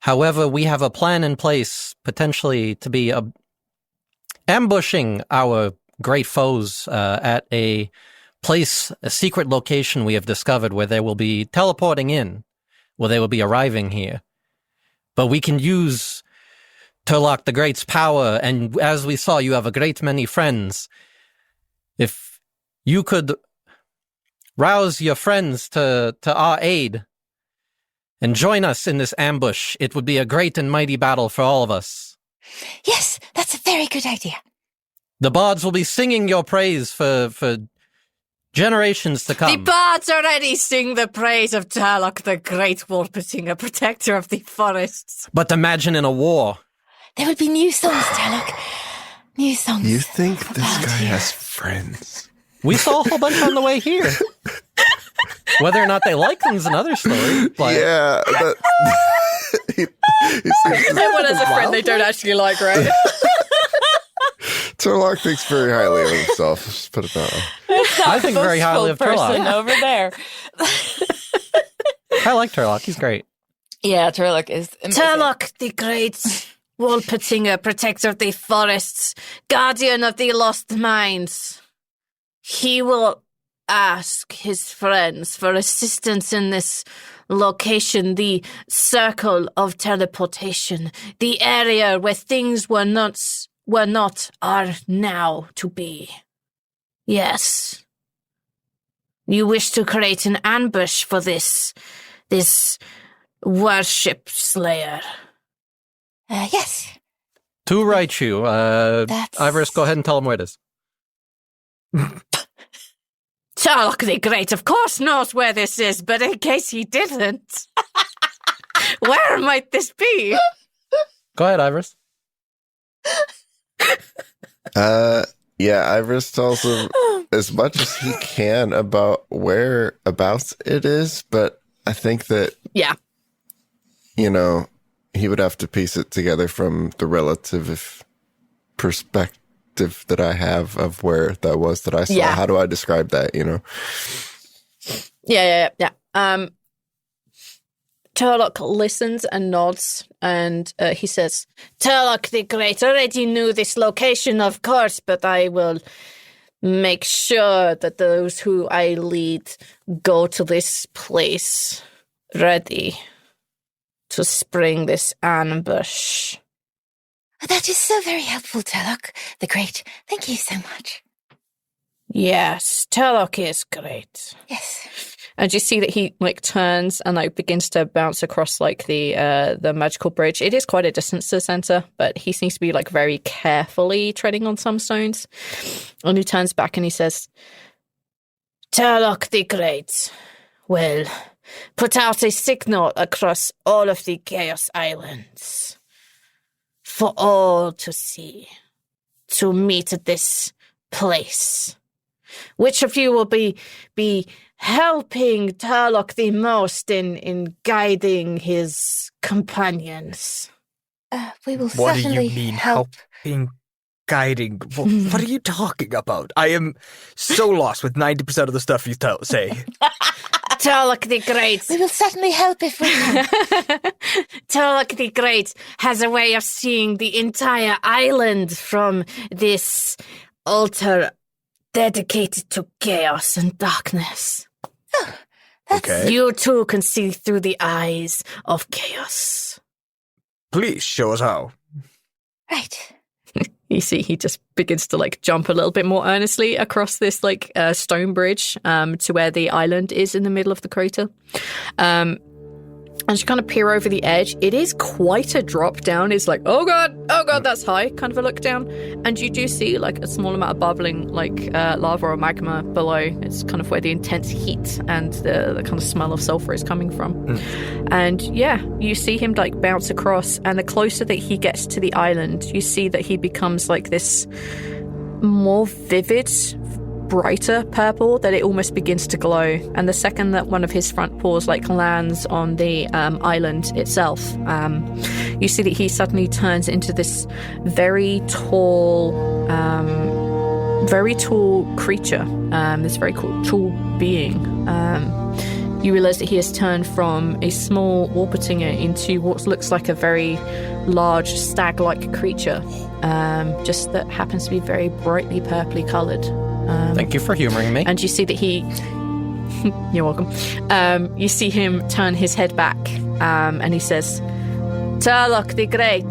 However, we have a plan in place, potentially to be ambushing our great foes at a place, a secret location we have discovered where they will be teleporting in, where they will be arriving here. But we can use Turlock the Great's power, and as we saw, you have a great many friends. If you could rouse your friends to our aid and join us in this ambush, it would be a great and mighty battle for all of us. Yes, that's a very good idea. The bards will be singing your praise for generations to come. The bards already sing the praise of Turlock the Great Wolpertinger, protector of the forests. But imagine in a war. There will be new songs, Turlock. New songs. You think this about guy you. has friends? We saw a whole bunch on the way here. Whether or not they like them is another story. But Yeah. He seems to- Everyone has a friend they don't actually like, right? Turlock thinks very highly of himself. Just put it that way. I think very highly of person Turlock. over there. I like Turlock. He's great. Yeah, Turlock is amazing. Turlock the Great Wolpertinger, protector of the forests, guardian of the lost mines. He will ask his friends for assistance in this location, the circle of teleportation, the area where things were not, are now to be. Yes. You wish to create an ambush for this worship slayer. Yes. To right you. Ivoris, go ahead and tell him where it is. Turlock the Great, of course, knows where this is, but in case he didn't, where might this be? Go ahead, Ivoris. Yeah, Ivoris tells him as much as he can about whereabouts it is, but I think that, Yeah. he would have to piece it together from the relative perspective that I have of where that was that I saw. Yeah. How do I describe that, Yeah. Turlock listens and nods, and he says, Turlock the Great already knew this location, of course, but I will make sure that those who I lead go to this place ready to spring this ambush. That is so very helpful, Turlock the Great. Thank you so much. Yes, Turlock is great. Yes. And you see that he turns and begins to bounce across the magical bridge. It is quite a distance to the center, but he seems to be very carefully treading on some stones. And he turns back and he says, Turlock the Great will put out a signal across all of the Chaos Islands for all to see, to meet at this place. Which of you will be helping Turlock the most in guiding his companions? We will What do certainly you mean, help. helping, guiding? What are you talking about? I am so lost with 90% of the stuff you say. Turlock the Great. We will certainly help if we can. Turlock the Great has a way of seeing the entire island from this altar dedicated to chaos and darkness. Oh, that's... Okay. You too can see through the eyes of chaos. Please show us how. Right. You see, he just begins to jump a little bit more earnestly across this stone bridge to where the island is in the middle of the crater. And you kind of peer over the edge. It is quite a drop down. It's oh god, that's high, kind of a look down. And you do see a small amount of bubbling lava or magma below. It's kind of where the intense heat and the kind of smell of sulfur is coming from. And yeah, you see him bounce across, and the closer that he gets to the island, you see that he becomes this more vivid, brighter purple, that it almost begins to glow. And the second that one of his front paws lands on the island itself, you see that he suddenly turns into this very tall creature, this very tall being. You realize that he has turned from a small Warpatinger into what looks like a very large stag-like creature, just that happens to be very brightly purpley coloured. Thank you for humoring me. And you see that he... You're welcome. You see him turn his head back, and he says, Turlock the Great,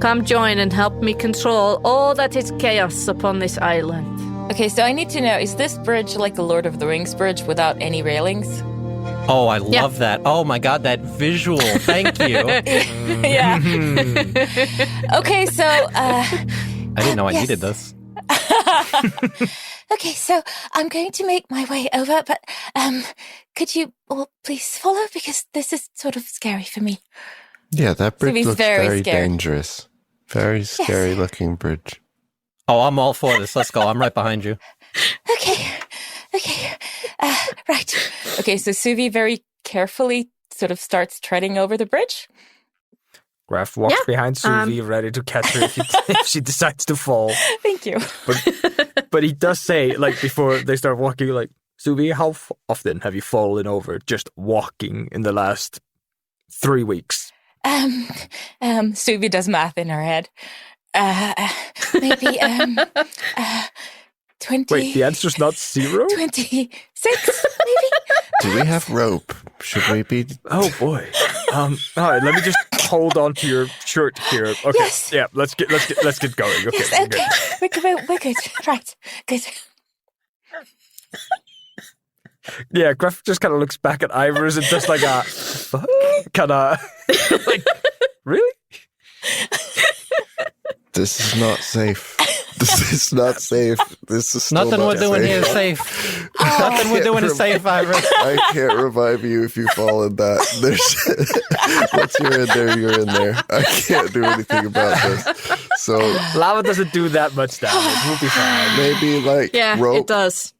come join and help me control all that is chaos upon this island. Okay, so I need to know, is this bridge like the Lord of the Rings bridge without any railings? Oh, I love that. Oh my god, that visual. Thank you. Yeah. Okay, so... I didn't know I needed this. Okay, so I'm going to make my way over, but could you all please follow? Because this is sort of scary for me. Yeah, that bridge Suvi's looks very very scared. dangerous. Very scary looking bridge. Oh, I'm all for this. Let's go. I'm right behind you. Okay, right. Okay, so Suvi very carefully sort of starts treading over the bridge. Greff walks behind Suvi, ready to catch her if she decides to fall. Thank you. But he does say, before they start walking, Suvi, how often have you fallen over just walking in the last 3 weeks? Suvi does math in her head. Maybe 20. Wait, the answer's not 0? 26, maybe? Do we have rope? Should we be... Oh boy. All right, let me just hold on to your shirt here. Okay. Yes. Yeah, let's get going. Okay. Yes, okay. We're good. Right, good. Yeah, Greff just kind of looks back at Ivoris and just fuck? Kind of, really? This is not safe. This is not safe. This is still Nothing not we're doing safe. here is safe. Nothing we're doing is safe, Ivoris. I can't revive you if you fall in that. Once you're in there, you're in there. I can't do anything about this. So Lava doesn't do that much damage. We'll be fine. maybe Yeah, rope. it does.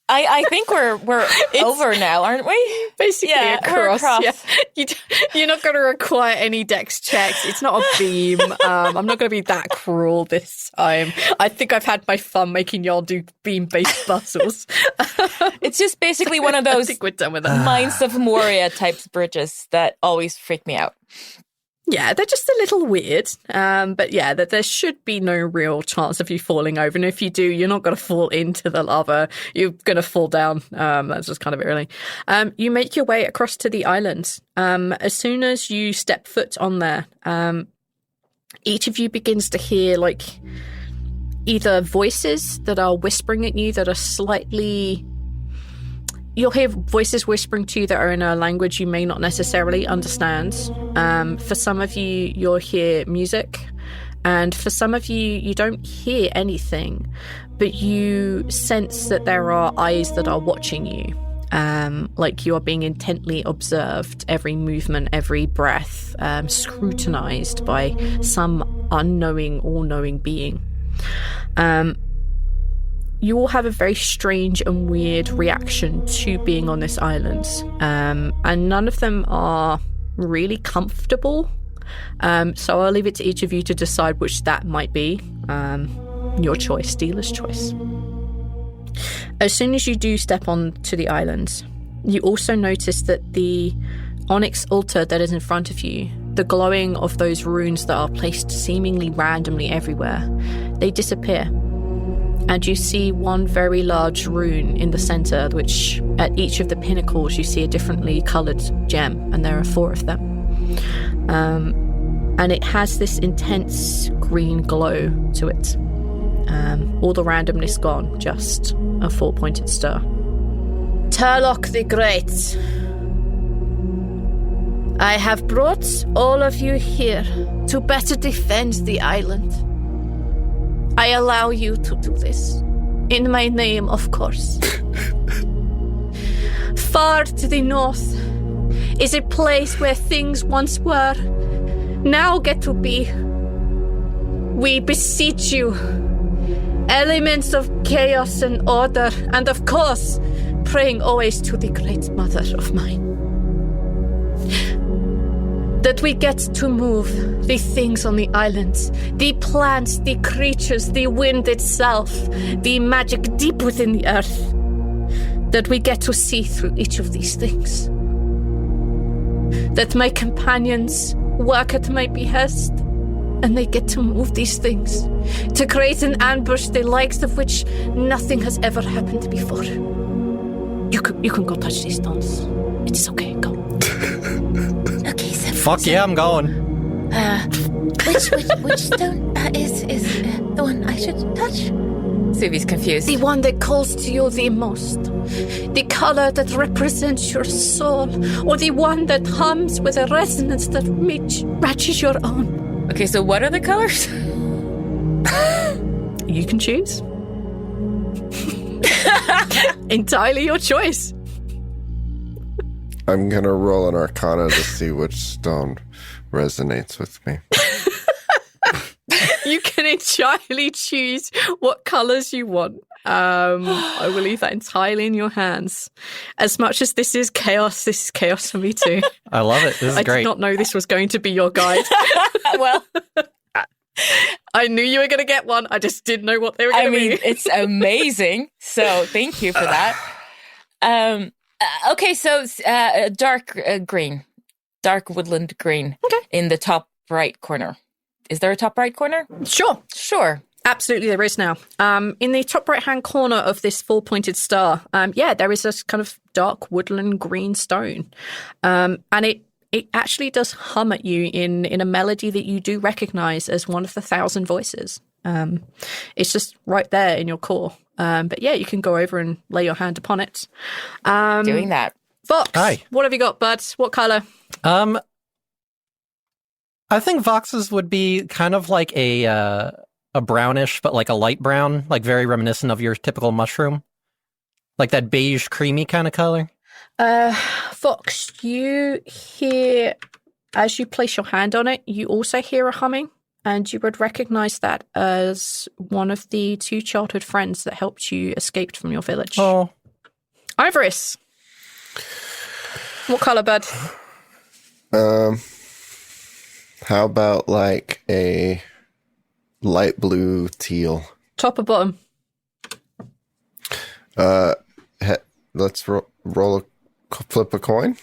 I think we're over now, aren't we? Basically, Yeah, we're across. across. Yeah. You're not going to require any dex checks. It's not a beam. I'm not going to be that cruel this time. I think I've had my fun making y'all do beam-based puzzles. It's just basically one of I those think we're done with that. Mines of Moria types bridges that always freak me out. Yeah, they're just a little weird. But yeah, that there should be no real chance of you falling over. And if you do, you're not going to fall into the lava. You're going to fall down. That's just kind of early. You make your way across to the island. As soon as you step foot on there, each of you begins to hear like either voices that are whispering at you that are slightly... You'll hear voices whispering to you that are in a language you may not necessarily understand. For some of you, you'll hear music. And for some of you, you don't hear anything. But you sense that there are eyes that are watching you. Like you are being intently observed. Every movement, every breath, scrutinized by some unknowing, all-knowing being. You all have a very strange and weird reaction to being on this island. And none of them are really comfortable. So I'll leave it to each of you to decide which that might be. Your choice, dealer's choice. As soon as you do step onto the island, you also notice that the onyx altar that is in front of you, the glowing of those runes that are placed seemingly randomly everywhere, they disappear. And you see one very large rune in the center, which at each of the pinnacles you see a differently colored gem, and there are 4 of them. And it has this intense green glow to it. All the randomness gone, just a 4-pointed star. Turlock the Great, I have brought all of you here to better defend the island. I allow you to do this. In my name, of course. Far to the north is a place where things once were, now get to be. We beseech you, elements of chaos and order, and of course, praying always to the Great Mother of mine, that we get to move the things on the islands, the plants, the creatures, the wind itself, the magic deep within the earth, that we get to see through each of these things. That my companions work at my behest, and they get to move these things, to create an ambush the likes of which nothing has ever happened before. You can go touch these stones. It's okay, go. Okay, so Fuck yeah, I'm going. which stone is the one I should touch? Suvi's confused. The one that calls to you the most. The color that represents your soul. Or the one that hums with a resonance that matches your own. Okay, so what are the colors? You can choose. Entirely your choice. I'm going to roll an arcana to see which stone resonates with me. You can entirely choose what colors you want. I will leave that entirely in your hands. As much as this is chaos for me too. I love it. This is I great. did not know this was going to be your guide. Well, I knew you were going to get one. I just didn't know what they were going to be. it's amazing. So thank you for that. Okay, so dark green, dark woodland green in the top right corner. Is there a top right corner? Sure. Absolutely, there is now. In the top right-hand corner of this 4-pointed star, there is this kind of dark woodland green stone. And it actually does hum at you in a melody that you do recognize as one of the 1,000 voices. It's just right there in your core. But yeah, you can go over and lay your hand upon it. Doing that. Vox, Hi. what have you got, bud? What color? I think Vox's would be kind of like a brownish, but like a light brown, like very reminiscent of your typical mushroom. Like that beige, creamy kind of color. Vox, you hear, as you place your hand on it, you also hear a humming, and you would recognize that as one of the 2 childhood friends that helped you escape from your village. Oh, Ivoris. What color, bud? How about like a light blue teal? Top or bottom? Let's flip a coin.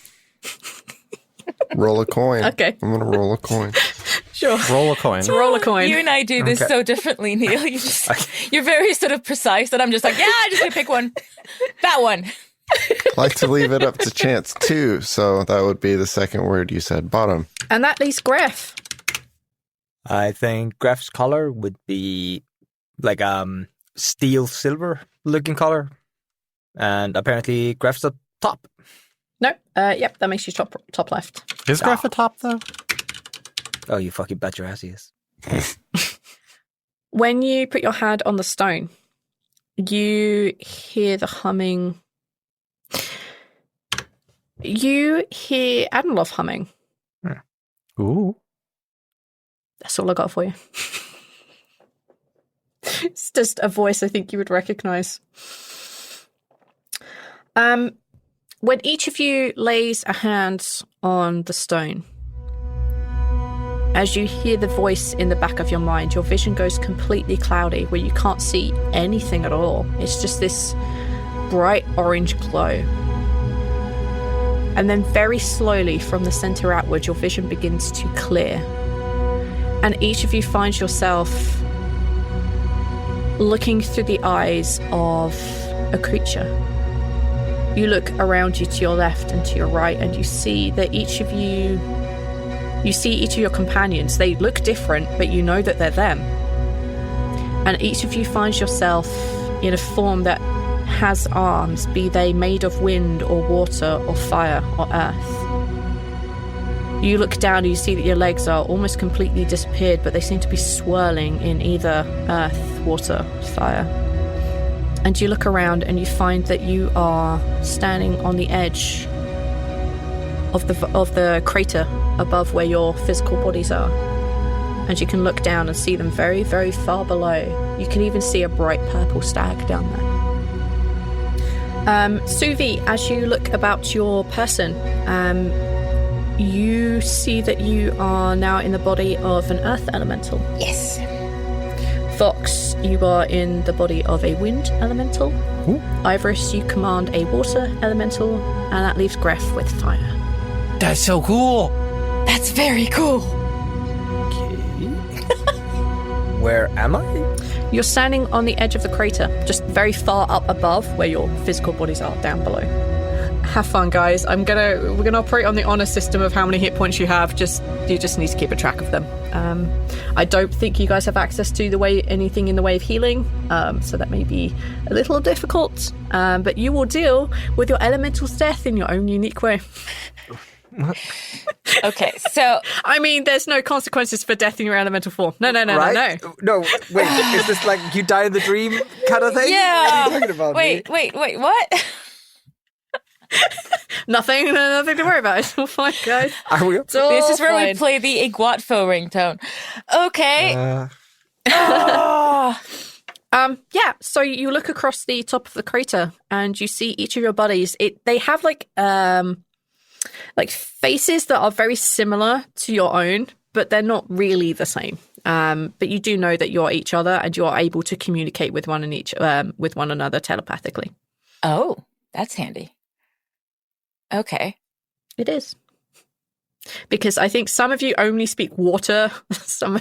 Roll a coin. Okay. I'm gonna roll a coin. Sure. Roll a coin. It's a roll a coin. You and I do this so differently, Neil. You're very sort of precise, and I'm just like, yeah, I'm just gonna pick one. That one. I like to leave it up to chance too, so that would be the second word you said, bottom. And that leaves Greff. I think Greff's color would be like steel silver looking color, and apparently Greff's the top. No. Yep, that makes you top left. Is Greff a top, though? Oh, you fucking bet your ass he is. When you put your hand on the stone, you hear the humming. You hear Adenloth humming. Ooh. That's all I got for you. It's just a voice I think you would recognize. When each of you lays a hand on the stone, as you hear the voice in the back of your mind, your vision goes completely cloudy where you can't see anything at all. It's just this bright orange glow. And then very slowly from the center outward, your vision begins to clear. And each of you finds yourself looking through the eyes of a creature. You look around you to your left and to your right, and you see that each of your companions. They look different, but you know that they're them. And each of you finds yourself in a form that has arms, be they made of wind or water or fire or earth. You look down and you see that your legs are almost completely disappeared, but they seem to be swirling in either earth, water, fire. And you look around and you find that you are standing on the edge of the crater above where your physical bodies are. And you can look down and see them very, very far below. You can even see a bright purple stag down there. Suvi, as you look about your person, you see that you are now in the body of an earth elemental. Yes. Fox, you are in the body of a wind elemental. Ooh. Ivoris, you command a water elemental, and that leaves Greff with fire. That's so cool. That's very cool. Where am I? You're standing on the edge of the crater, just very far up above where your physical bodies are, down below. Have fun, guys. We're gonna operate on the honor system of how many hit points you have. You just need to keep a track of them. I don't think you guys have access to anything in the way of healing, so that may be a little difficult. But you will deal with your elemental's death in your own unique way. Okay, so I mean, there's no consequences for death in your elemental form. No. Right? No, wait, is this like you die in the dream kind of thing? yeah. What are you talking about? Wait, what? Nothing to worry about. It's all fine, guys. Are we? It's all This is where fine. we play the Iguatfo ringtone. Okay. Yeah, so you look across the top of the crater and you see each of your bodies. They have like faces that are very similar to your own, but they're not really the same. But you do know that you're each other and you are able to communicate with one another telepathically. Oh, that's handy. Okay. It is. Because I think some of you only speak water.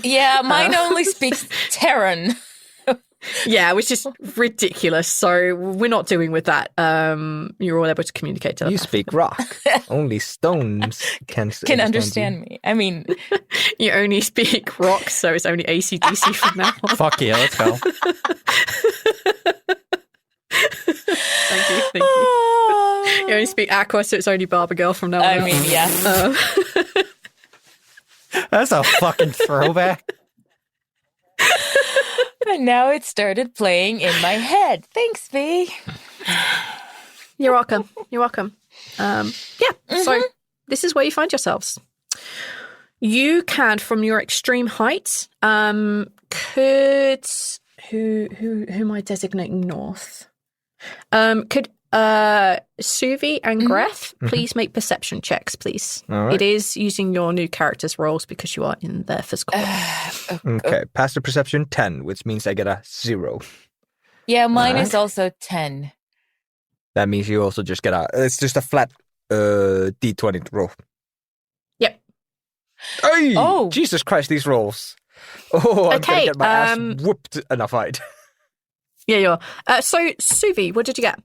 Yeah, mine only speaks Terran. Yeah, which is ridiculous. So we're not doing with that. You're all able to communicate You telepathically. speak rock. Only stones can Understand me. I mean, You only speak rock, so it's only AC/DC from now on. Fuck yeah, let's go. Thank you. You only speak aqua, so it's only Barber Girl from now on. I mean, yeah. That's a fucking throwback. And now it started playing in my head. Thanks, V. You're welcome. So this is where you find yourselves. You can, from your extreme height, who am I designating north? Could Suvi and Greff, please make perception checks, please. All right. It is using your new character's roles because you are in their physical. Okay, pass the perception 10, which means I get a 0. Yeah, mine Alright. is also 10. That means you also just get it's just a flat D20 roll. Yep. Hey! Oh. Jesus Christ, these rolls. Oh, I'm Okay, gonna get my ass whooped in a fight. Yeah, you are. So, Suvi, what did you get?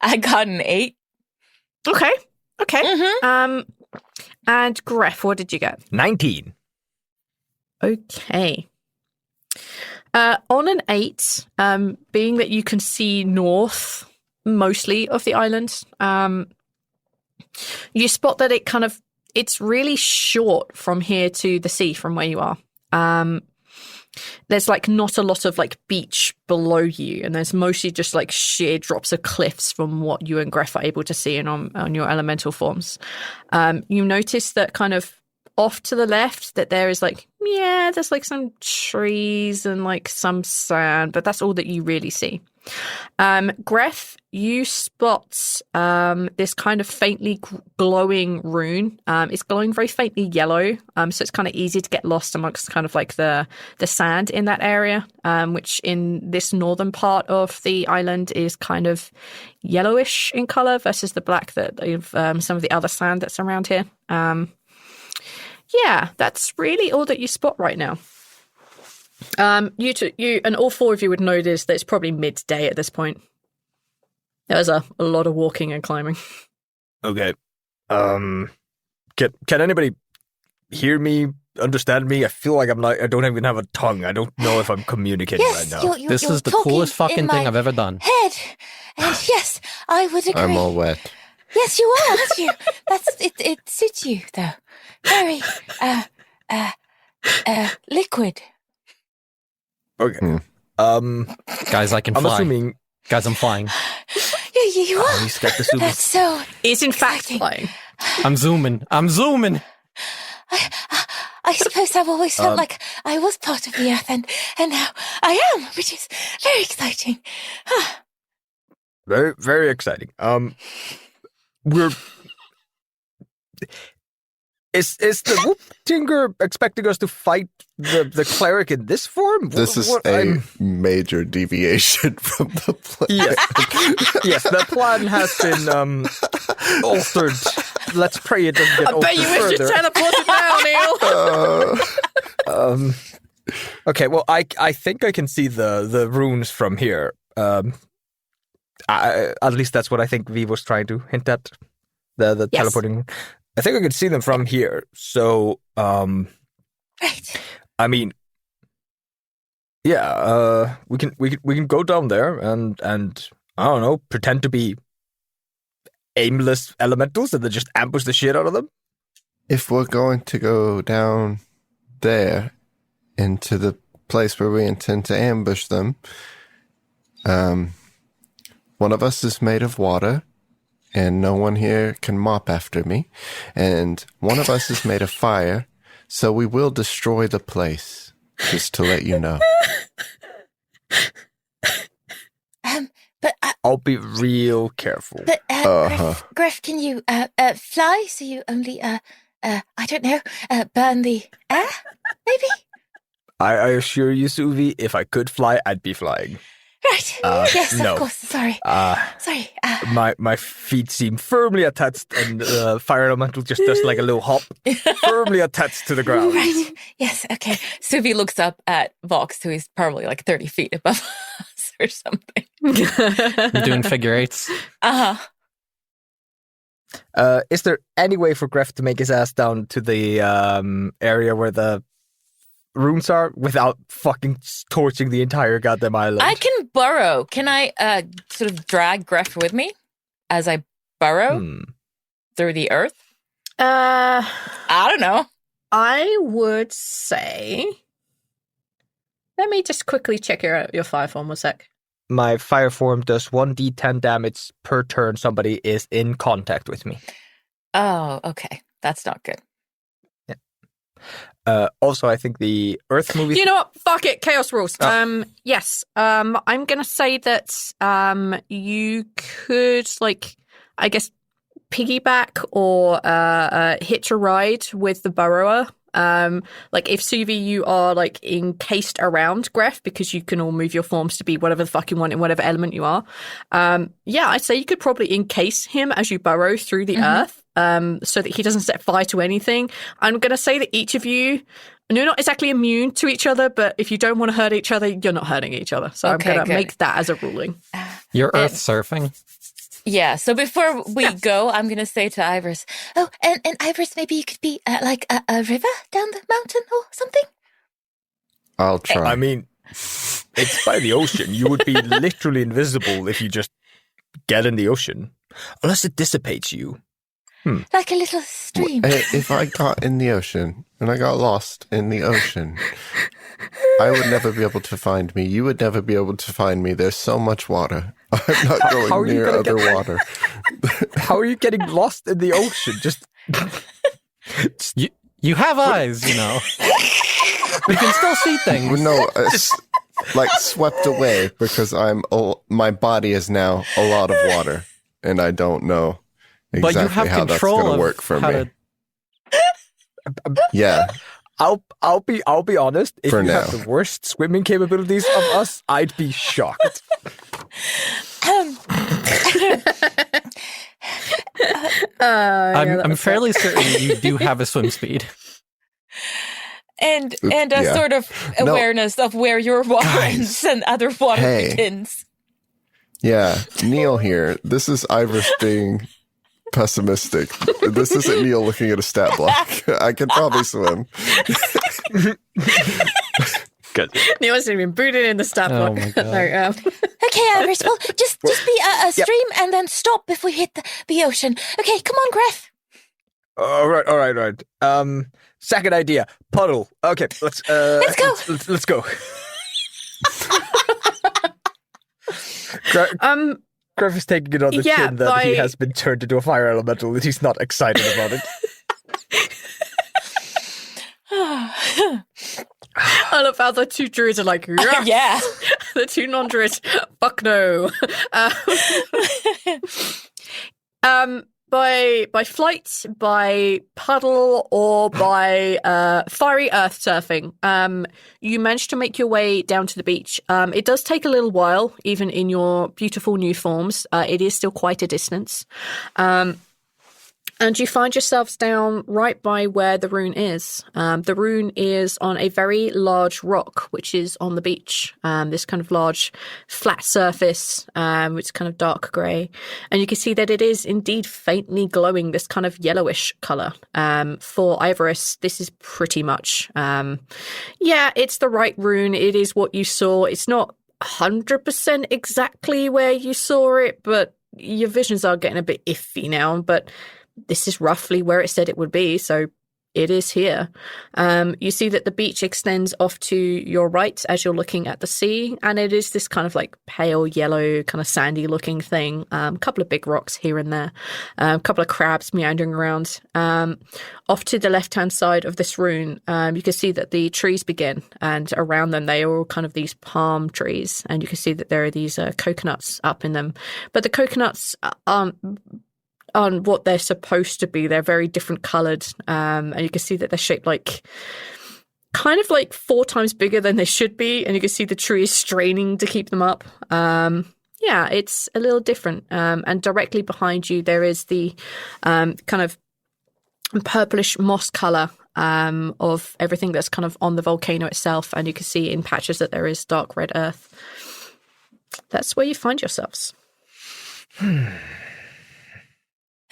I got an 8. Okay. Mhm. And Greff, what did you get? 19. Okay. On an 8, being that you can see north mostly of the island, you spot that it's really short from here to the sea from where you are. There's like not a lot of like beach below you, and there's mostly just like sheer drops of cliffs from what you and Greff are able to see on your elemental forms. You notice that kind of off to the left that there is there's like some trees and like some sand, but that's all that you really see. Greff, you spot this kind of faintly glowing rune. It's glowing very faintly yellow, so it's kind of easy to get lost amongst kind of like the sand in that area, which in this northern part of the island is kind of yellowish in color versus the black that some of the other sand that's around here. Yeah, that's really all that you spot right now. You and all four of you would notice that it's probably midday at this point. There's a lot of walking and climbing. Okay. Can anybody hear me, understand me? I feel like I don't even have a tongue. I don't know if I'm communicating right now. This is the coolest fucking thing I've ever done. Head. And yes, I would agree. I'm all wet. Yes, you are, aren't you? It suits you though. Very liquid. Okay. Guys, I can I'm fly. assuming Guys, I'm flying. Yeah, you are. he's got the suit. That's so It's in fact exciting. flying. I'm zooming. I suppose I've always felt like I was part of the earth, and now I am, which is very exciting. Very, very exciting. We're. Is the Whoop Tinger expecting us to fight the cleric in this form? This is a major deviation from the plan. Yes, the plan has been altered. Let's pray it doesn't get altered Bet you wish you further. teleported now, Neil. Okay, well, I think I can see the runes from here. At least that's what I think V was trying to hint at. The Yes. teleporting. I think I can see them from here. So, Right. I mean, yeah, we can go down there and I don't know, pretend to be aimless elementals and then just ambush the shit out of them. If we're going to go down there into the place where we intend to ambush them, one of us is made of water, and no one here can mop after me, and one of us is made of fire, so we will destroy the place, just to let you know. But I'll be real careful. Greff, can you fly? So you only I don't know, burn the air, maybe? I assure you, Suvi, if I could fly, I'd be flying. Right. Yes, no. of course. Sorry. Sorry. My feet seem firmly attached, and fire elemental just does like a little hop, firmly attached to the ground. Right. Yes. Okay. Suvi looks up at Vox, who is probably like 30 feet above us or something. I'm doing figure eights. Uh-huh. Is there any way for Greff to make his ass down to the area where the runes are without fucking torching the entire goddamn island? I can burrow. Can I sort of drag Greff with me as I burrow through the earth? I don't know. I would say. Let me just quickly check your fire form 1 sec. My fire form does 1d10 damage per turn somebody is in contact with me. Oh, okay. That's not good. Also, I think the Earth movie. You know what? Fuck it. Chaos rules. Yes. I'm gonna say that you could I guess piggyback or hitch a ride with the burrower. If Suvi, you are encased around Greff because you can all move your forms to be whatever the fuck you want in whatever element you are. I'd say you could probably encase him as you burrow through the earth, so that he doesn't set fire to anything. I'm going to say that each of you're not exactly immune to each other, but if you don't want to hurt each other, you're not hurting each other. So I'm going to make that as a ruling. You're earth surfing? Yeah, so before we go, I'm going to say to Ivoris, oh, and Ivoris, maybe you could be a river down the mountain or something? I'll try. I mean, it's by the ocean. You would be literally invisible if you just get in the ocean. Unless it dissipates you. Like a little stream. If I got in the ocean and I got lost in the ocean, I would never be able to find me. You would never be able to find me. There's so much water. I'm not going near other water. How are you getting lost in the ocean? Just You have eyes, you know. You can still see things. No, it's swept away because my body is now a lot of water, and I don't know exactly but you have how that's control going to of work for how me. to- Yeah. I'll be honest. If For you now. have the worst swimming capabilities of us, I'd be shocked. I'm fairly certain you do have a swim speed. And a Yeah. sort of awareness of where your water Guys. ends and other water Hey. begins. Yeah, Neil here. This is Ivoris being pessimistic. This isn't Neil looking at a stat block. I could probably swim. Good. Neil hasn't even booted in the stat Oh block. my God. No, Okay, Ivoris, well, just be a stream and then stop if we hit the ocean. Okay, come on, Greff. All right. Second idea, puddle. Okay, let's go. Let's go. Greff is taking it on the chin that he has been turned into a fire elemental and he's not excited about it. I love how the two druids are like, yes! Yeah. The two non-druids, fuck no. By flight, by paddle, or by fiery earth surfing, you manage to make your way down to the beach. It does take a little while, even in your beautiful new forms. It is still quite a distance. And you find yourselves down right by where the rune is. The rune is on a very large rock, which is on the beach. This kind of large flat surface, which is kind of dark grey. And you can see that it is indeed faintly glowing this kind of yellowish colour. For Ivoris, this is pretty much, it's the right rune. It is what you saw. It's not 100% exactly where you saw it, but your visions are getting a bit iffy now. But this is roughly where it said it would be, so it is here. You see that the beach extends off to your right as you're looking at the sea, and it is this kind of pale yellow, kind of sandy looking thing. A couple of big rocks here and there, a couple of crabs meandering around. Off to the left-hand side of this rune, you can see that the trees begin, and around them they are all kind of these palm trees, and you can see that there are these coconuts up in them. But the coconuts aren't on what they're supposed to be. They're very different coloured, and you can see that they're shaped kind of 4 times bigger than they should be, and you can see the tree is straining to keep them up. It's a little different. And directly behind you there is the kind of purplish moss colour of everything that's kind of on the volcano itself, and you can see in patches that there is dark red earth. That's where you find yourselves.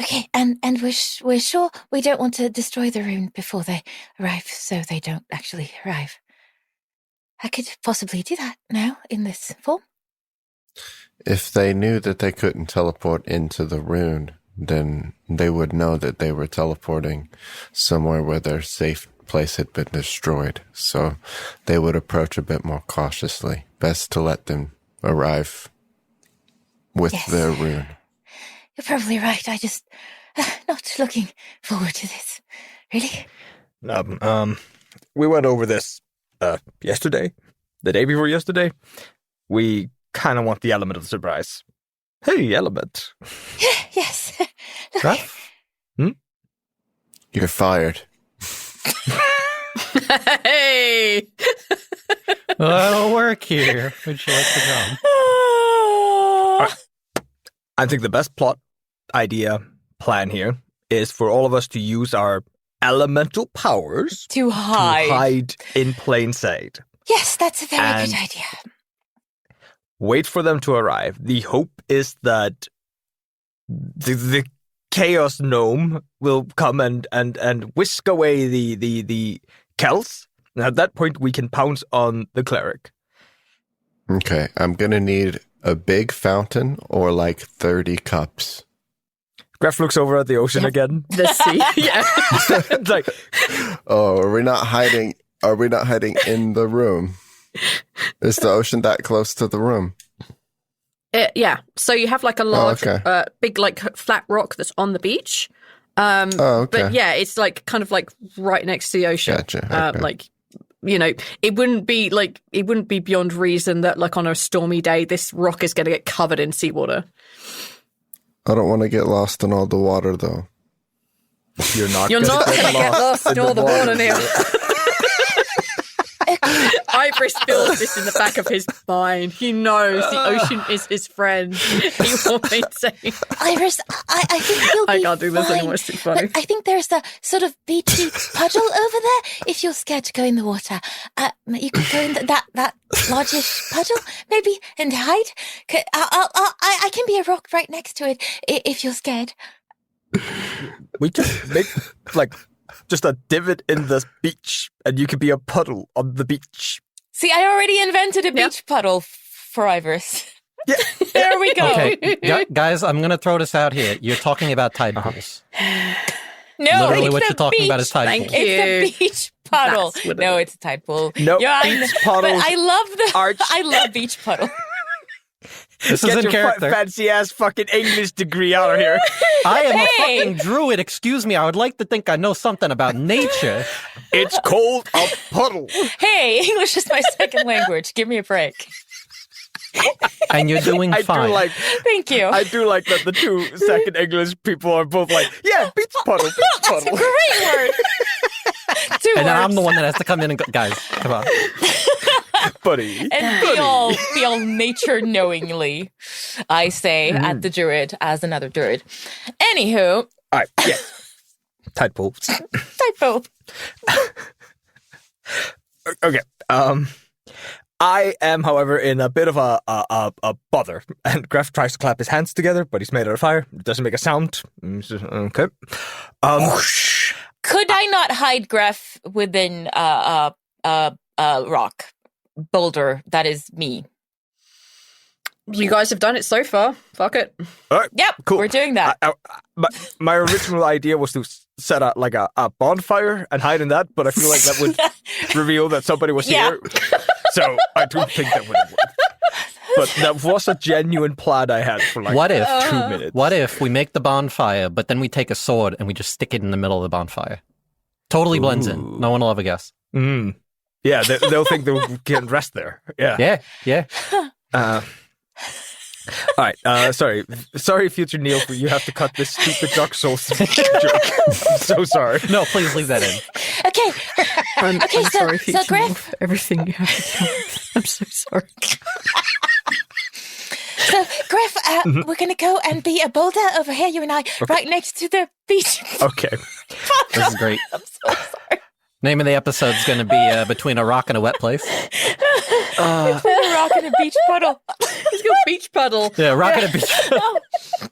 Okay, and we're sure we don't want to destroy the rune before they arrive, so they don't actually arrive. I could possibly do that now in this form. If they knew that they couldn't teleport into the rune, then they would know that they were teleporting somewhere where their safe place had been destroyed. So they would approach a bit more cautiously. Best to let them arrive with their rune. You're probably right. I just not looking forward to this. Really? we went over this yesterday, the day before yesterday. We kind of want the element of surprise. Hey, element. Yes. Greff? You're fired. Hey! That'll work here. Would you like to come? I think the best plan here is for all of us to use our elemental powers To hide. in plain sight. Yes, that's a very And- good idea. Wait for them to arrive. The hope is that the chaos gnome will come and whisk away the Kels. And at that point, we can pounce on the cleric. Okay, I'm going to need a big fountain or like 30 cups. Greff looks over at the ocean again. The sea. Yeah. It's like, Oh, are we not hiding? Are we not hiding in the room? Is the ocean that close to the room? Yeah. So you have like a large, okay. big, like flat rock that's on the beach. Oh, okay. But yeah, it's like kind of like right next to the ocean. Gotcha. Okay. Like, you know, it wouldn't be beyond reason that like on a stormy day, this rock is going to get covered in seawater. I don't want to get lost in all the water, though. you're not You're not going to get lost in all the water, Neil. Ivoris feels this in the back of his mind. He knows the ocean is his friend. He will maintain. Iris, I think you'll be I can't do this fine. anymore. It's too funny. But I think there's a sort of beachy puddle over there. If you're scared to go in the water, you could go in that largish puddle, maybe, and hide. I can be a rock right next to it if you're scared. We just make like just a divot in the beach, and you could be a puddle on the beach. See, I already invented a beach puddle for Ivoris. Yeah. There we go. Okay, guys, I'm going to throw this out here. You're talking about tide pools. No, Literally it's what the you're talking about is beach. tide Thank pools. you. It's the beach puddle. That's what it No, is. it's a tide pool. No, Yeah, beach but puddles. I love Arch. I love beach puddle. This is Get in your character. fancy ass fucking English degree out of here. I am Hey! a fucking druid. Excuse me. I would like to think I know something about nature. It's called a puddle. Hey, English is my second language. Give me a break. And you're doing I fine. do like. Thank you. I do like that the two second English people are both like, yeah, beach puddle, beach That's a puddle. great word. Two and then I'm words. the one that has to come in and go, guys, come on. Buddy. And be all nature knowingly, I say at the druid as another druid. Anywho, All right, yeah. Tide pool. typo. Okay. I am, however, in a bit of a bother. And Greff tries to clap his hands together, but he's made out of fire. It doesn't make a sound. Okay. Could I not hide Greff within a rock boulder that is me? You guys have done it so far. Fuck it. All right. Yep, Cool. we're doing that. My original idea was to set a bonfire and hide in that, but I feel like that would reveal that somebody was Yeah. here. So I don't think that would work. But that was a genuine plan I had for like What if? 2 minutes. What if we make the bonfire, but then we take a sword and we just stick it in the middle of the bonfire? Totally blends in. No one will ever guess. Mm. Yeah, they'll think they can rest there. Yeah. Yeah. All right. Sorry, future Neil, but you have to cut this stupid Dark Souls joke. I'm so sorry. No, please leave that in. Okay, I'm sorry, so Future Greff- Neil, for everything you have to tell me. I'm so sorry. so Greff, we're gonna go and be a boulder over here, you and I, right next to the beach. Okay. This is great. I'm so sorry. Name of the episode is going to be Between a Rock and a Wet Place. Between a rock and a beach puddle. Let's go beach puddle. Yeah, Rock and a Beach.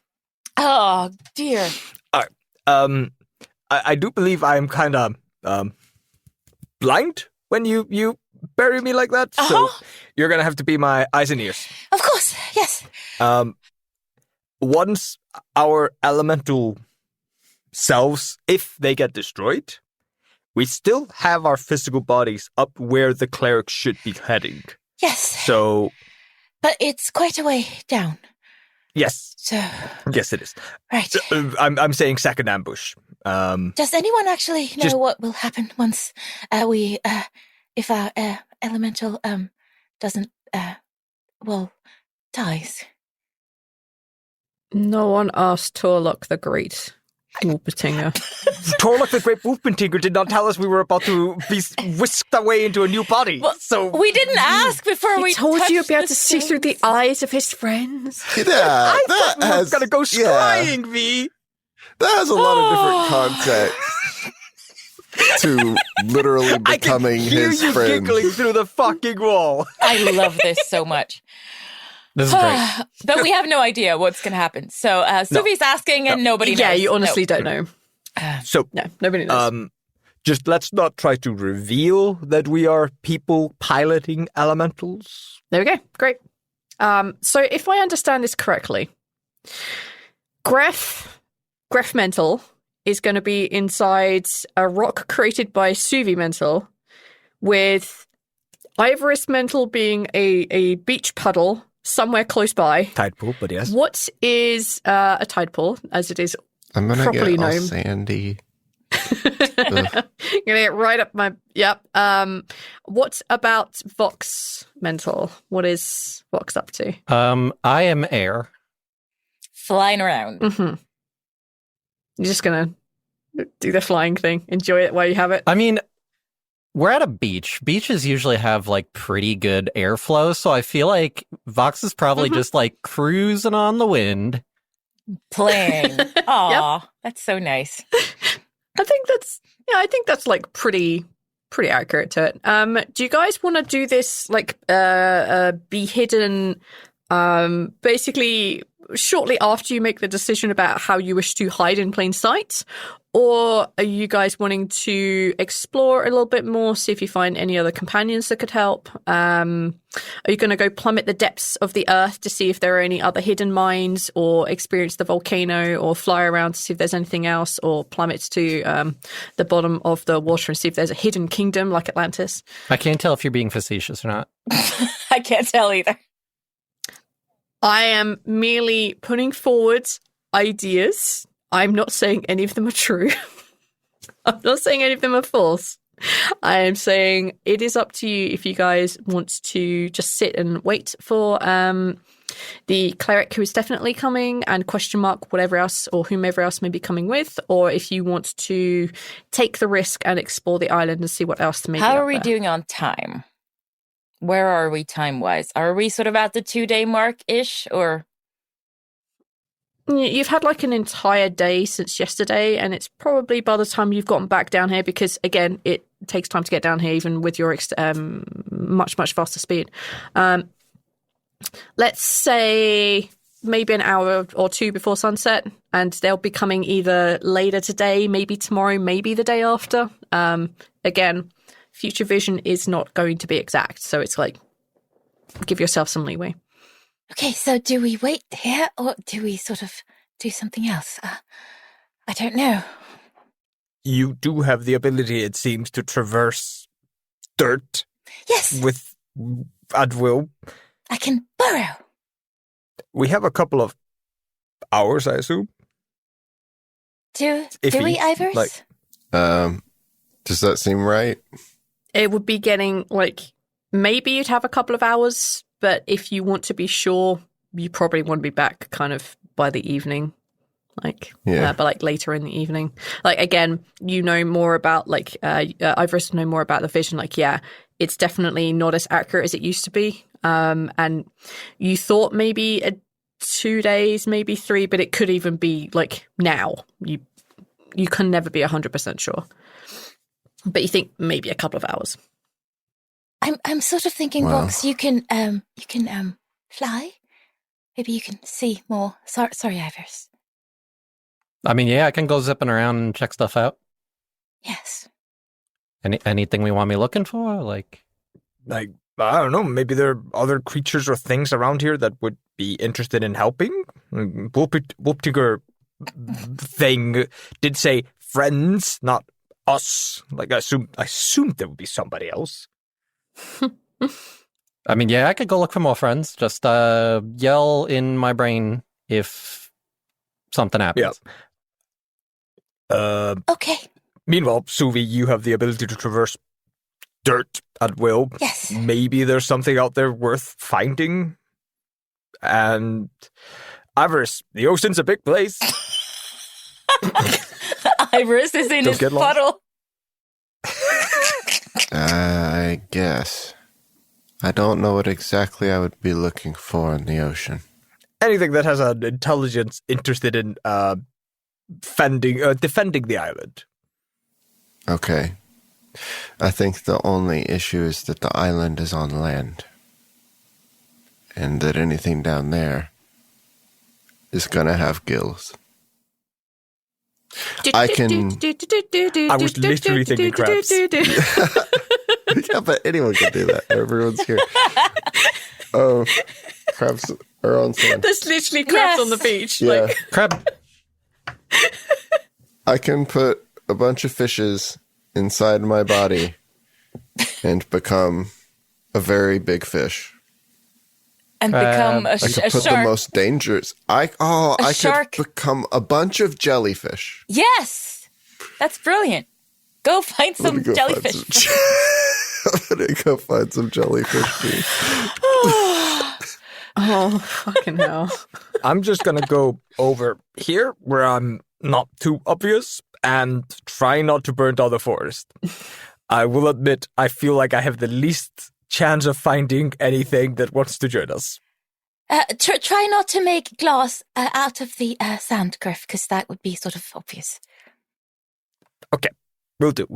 Oh dear. All right. I do believe I am kind of blind when you bury me like that. So you're gonna have to be my eyes and ears. Of course, yes. Once our elemental selves, if they get destroyed, we still have our physical bodies up where the cleric should be heading. Yes. So, But it's quite a way down. yes. So, Yes, it is. right. I'm saying second ambush. Does anyone actually know what will happen once if our elemental doesn't dies? No one asked Turlock the Great. Whoopatinger. Turlock the Great Wolfentinger did not tell us we were about to be whisked away into a new body. Well, so we didn't ask before we told you you'd be able to touched see through the eyes of his friends. Yeah, I that thought we were has gonna go scrying, V. That has a lot of different context to literally becoming I can hear his you friend. giggling through the fucking wall. I love this so much. This is great. But we have no idea what's going to happen. So Suvi's asking and nobody knows. Yeah, you honestly don't know. So, No, nobody knows. just let's not try to reveal that we are people piloting elementals. There we go. Great. So if I understand this correctly, Greff Mental is going to be inside a rock created by Suvi Mental, with Ivoris Mental being a beach puddle somewhere close by. Tide pool, but yes. What is a tide pool, as it is I'm gonna properly get all known? sandy. Gonna get right up my What about Vox Mental? What is Vox up to? I am air. Flying around. Mm-hmm. You're just gonna do the flying thing. Enjoy it while you have it. I mean, we're at a beach. Beaches usually have like pretty good airflow, so I feel like Vox is probably just like cruising on the wind. Playing. Aw, that's so nice. I think that's like pretty accurate to it. Do you guys want to do this like be hidden basically shortly after you make the decision about how you wish to hide in plain sight? Or are you guys wanting to explore a little bit more, see if you find any other companions that could help? Are you going to go plummet the depths of the earth to see if there are any other hidden mines, or experience the volcano, or fly around to see if there's anything else, or plummet to the bottom of the water and see if there's a hidden kingdom like Atlantis? I can't tell if you're being facetious or not. I can't tell either. I am merely putting forward ideas. I'm not saying any of them are true. I'm not saying any of them are false. I am saying it is up to you if you guys want to just sit and wait for the cleric who is definitely coming and question mark whatever else or whomever else may be coming with, or if you want to take the risk and explore the island and see what else may be How up are we there. doing on time? Where are we time-wise? Are we sort of at the 2-day mark-ish, or... You've had like an entire day since yesterday, and it's probably by the time you've gotten back down here, because again, it takes time to get down here, even with your much faster speed. Let's say maybe an hour or two before sunset, and they'll be coming either later today, maybe tomorrow, maybe the day after. Again, future vision is not going to be exact, so it's like give yourself some leeway. Okay, so do we wait here, or do we sort of do something else? I don't know. You do have the ability, it seems, to traverse dirt. Yes. At will. I can burrow. We have a couple of hours, I assume. Do Iffy, we, Ivoris? like- Does that seem right? It would be getting like maybe you'd have a couple of hours, but if you want to be sure, you probably want to be back kind of by the evening, like but like later in the evening. Like again, you know more about like Ivoris know more about the vision. Like it's definitely not as accurate as it used to be. And you thought maybe 2 days, maybe 3, but it could even be like now. You can never be 100% sure. But you think maybe a couple of hours. I'm sort of thinking, Wow. Vox, you can fly. Maybe you can see more. Sorry, Ivoris. I mean, yeah, I can go zipping around and check stuff out. Yes. Anything we want me looking for? Like, I don't know, maybe there are other creatures or things around here that would be interested in helping. Whooptiger thing did say friends, not us. Like I assumed there would be somebody else. I mean, yeah, I could go look for more friends. Just yell in my brain if something happens. Yeah. Okay. Meanwhile, Suvi, you have the ability to traverse dirt at will. Yes. Maybe there's something out there worth finding. And Ivoris, the ocean's a big place. Ivoris is in Don't his get lost. puddle. I guess. I don't know what exactly I would be looking for in the ocean. Anything that has an intelligence interested in defending the island. Okay. I think the only issue is that the island is on land. And that anything down there is gonna have gills. I can... I was literally thinking crabs. Yeah, but anyone can do that. Everyone's here. Oh, crabs are on sand. There's literally crabs on the beach. Yeah. Like, Crab. I can put a bunch of fishes inside my body and become a very big fish. And become a I could put the shark. most dangerous. I shark. could become a bunch of jellyfish. Yes! That's brilliant. Go find Let some me go jellyfish. Find some, I'm gonna go find some jellyfish. Dude. oh, fucking hell. I'm just gonna go over here where I'm not too obvious and try not to burn down the forest. I will admit I feel like I have the least chance of finding anything that wants to join us. Try not to make glass out of the sand, Greff, because that would be sort of obvious. Okay, we'll do.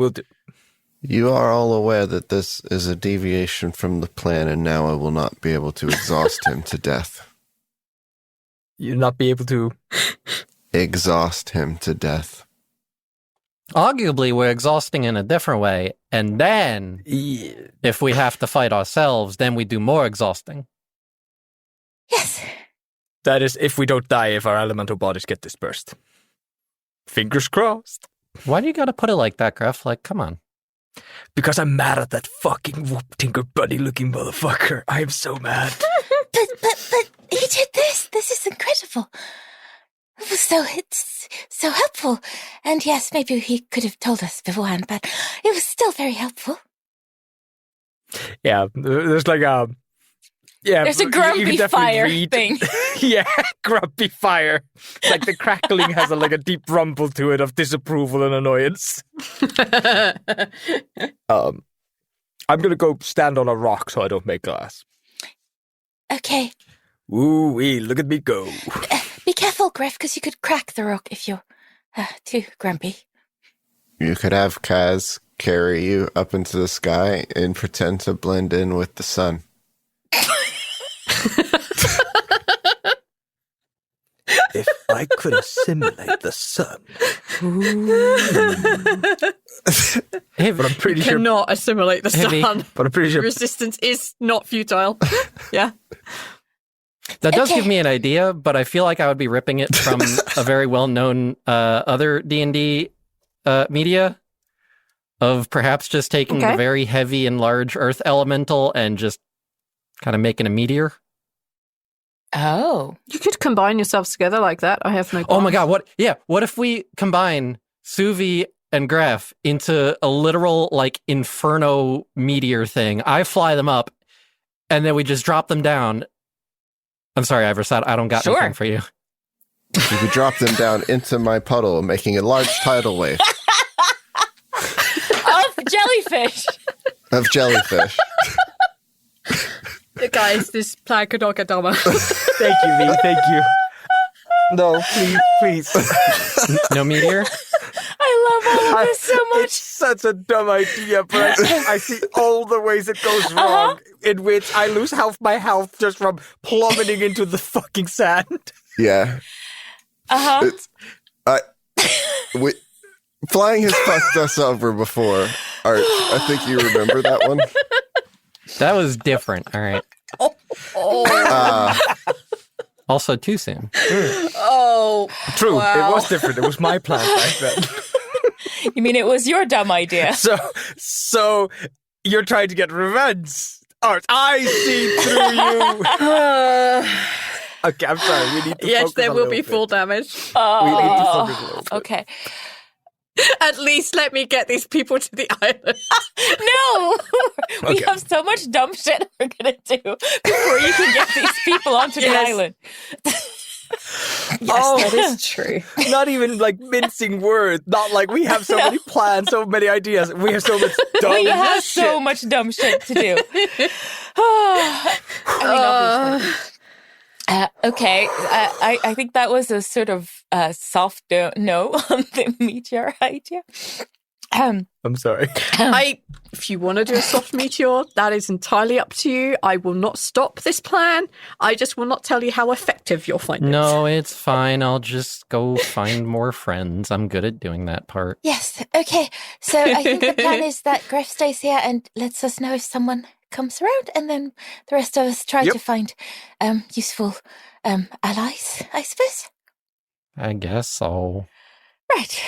You are all aware that this is a deviation from the plan, and now I will not be able to exhaust him to death. You'll not be able to... Exhaust him to death. Arguably, we're exhausting in a different way, and then, if we have to fight ourselves, then we do more exhausting. Yes. That is, if we don't die, if our elemental bodies get dispersed. Fingers crossed. Why do you gotta put it like that, Greff? Like, come on. Because I'm mad at that fucking Whoop Tinker Bunny looking motherfucker. I am so mad. But he did this. This is incredible. It's so helpful. And yes, maybe he could have told us beforehand, but it was still very helpful. Yeah, there's like a... Yeah, There's a you grumpy can definitely fire read- thing. Yeah, grumpy fire. Like the crackling has a deep rumble to it of disapproval and annoyance. I'm gonna go stand on a rock so I don't make glass. Okay. Ooh-wee, look at me go. Be careful, Greff, because you could crack the rock if you're too grumpy. You could have Kaz carry you up into the sky and pretend to blend in with the sun. If I could assimilate the sun. But I'm pretty sure. Cannot assimilate the Heavy. sun. But I'm pretty sure. Resistance is not futile. Yeah. That does Okay. give me an idea, but I feel like I would be ripping it from a very well-known other D&D media of perhaps just taking the very heavy and large earth elemental and just kind of making a meteor. Oh. You could combine yourselves together like that. I have no Oh my qualms. god, what if we combine Suvi and Greff into a literal inferno meteor thing? I fly them up and then we just drop them down. I'm sorry, Ivoris, I don't got Sure. anything for you. You could drop them down into my puddle, making a large tidal wave Of jellyfish. of jellyfish. Guys, this plan could not get dumber. Thank you, V. Thank you. No, please. No meteor? I love all of this so It's much. such a dumb idea, but I see all the ways it goes wrong, in which I lose half my health just from plummeting into the fucking sand. Yeah. Uh-huh. Flying has fucked us over before. Art, I think you remember that one. That was different, all right. Also too soon. Oh. True, Wow. it was different. It was my plan back then. You mean it was your dumb idea? So you're trying to get revenge. Art, I see through you. Okay, I'm sorry. We need to Yes, focus there a will little be bit. full damage. We need to focus a little bit. Okay. At least let me get these people to the island. No! We Okay. have so much dumb shit we're gonna do before you can get these people onto the Yes. island. Yes, that is true. Not even like mincing words. Not like we have so many plans, so many ideas. We have so much dumb We have shit. so much dumb shit to do. Obviously. Okay, I think that was a sort of soft no on the meteor idea. I'm sorry. If you want to do a soft meteor, that is entirely up to you. I will not stop this plan. I just will not tell you how effective you'll find it. No, it's fine. I'll just go find more friends. I'm good at doing that part. Yes, okay. So I think the plan is that Greff stays here and lets us know if someone comes around, and then the rest of us try Yep. to find useful allies, I suppose. I guess so. Right.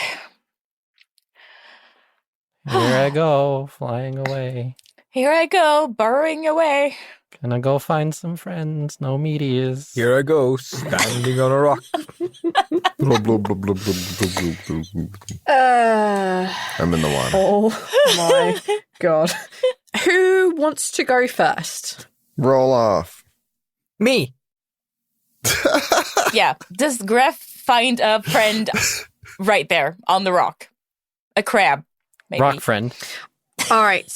Here I go, flying away. Here I go, burrowing away. Gonna go find some friends. No meteors. Here I go, standing on a rock. Blub, blub, blub, blub, blub, blub, blub, blub, blub. I'm in the water. Oh my god. Who wants to go first? Roll off. Me. Yeah, does Greff find a friend right there on the rock? A crab, maybe. Rock friend. All right.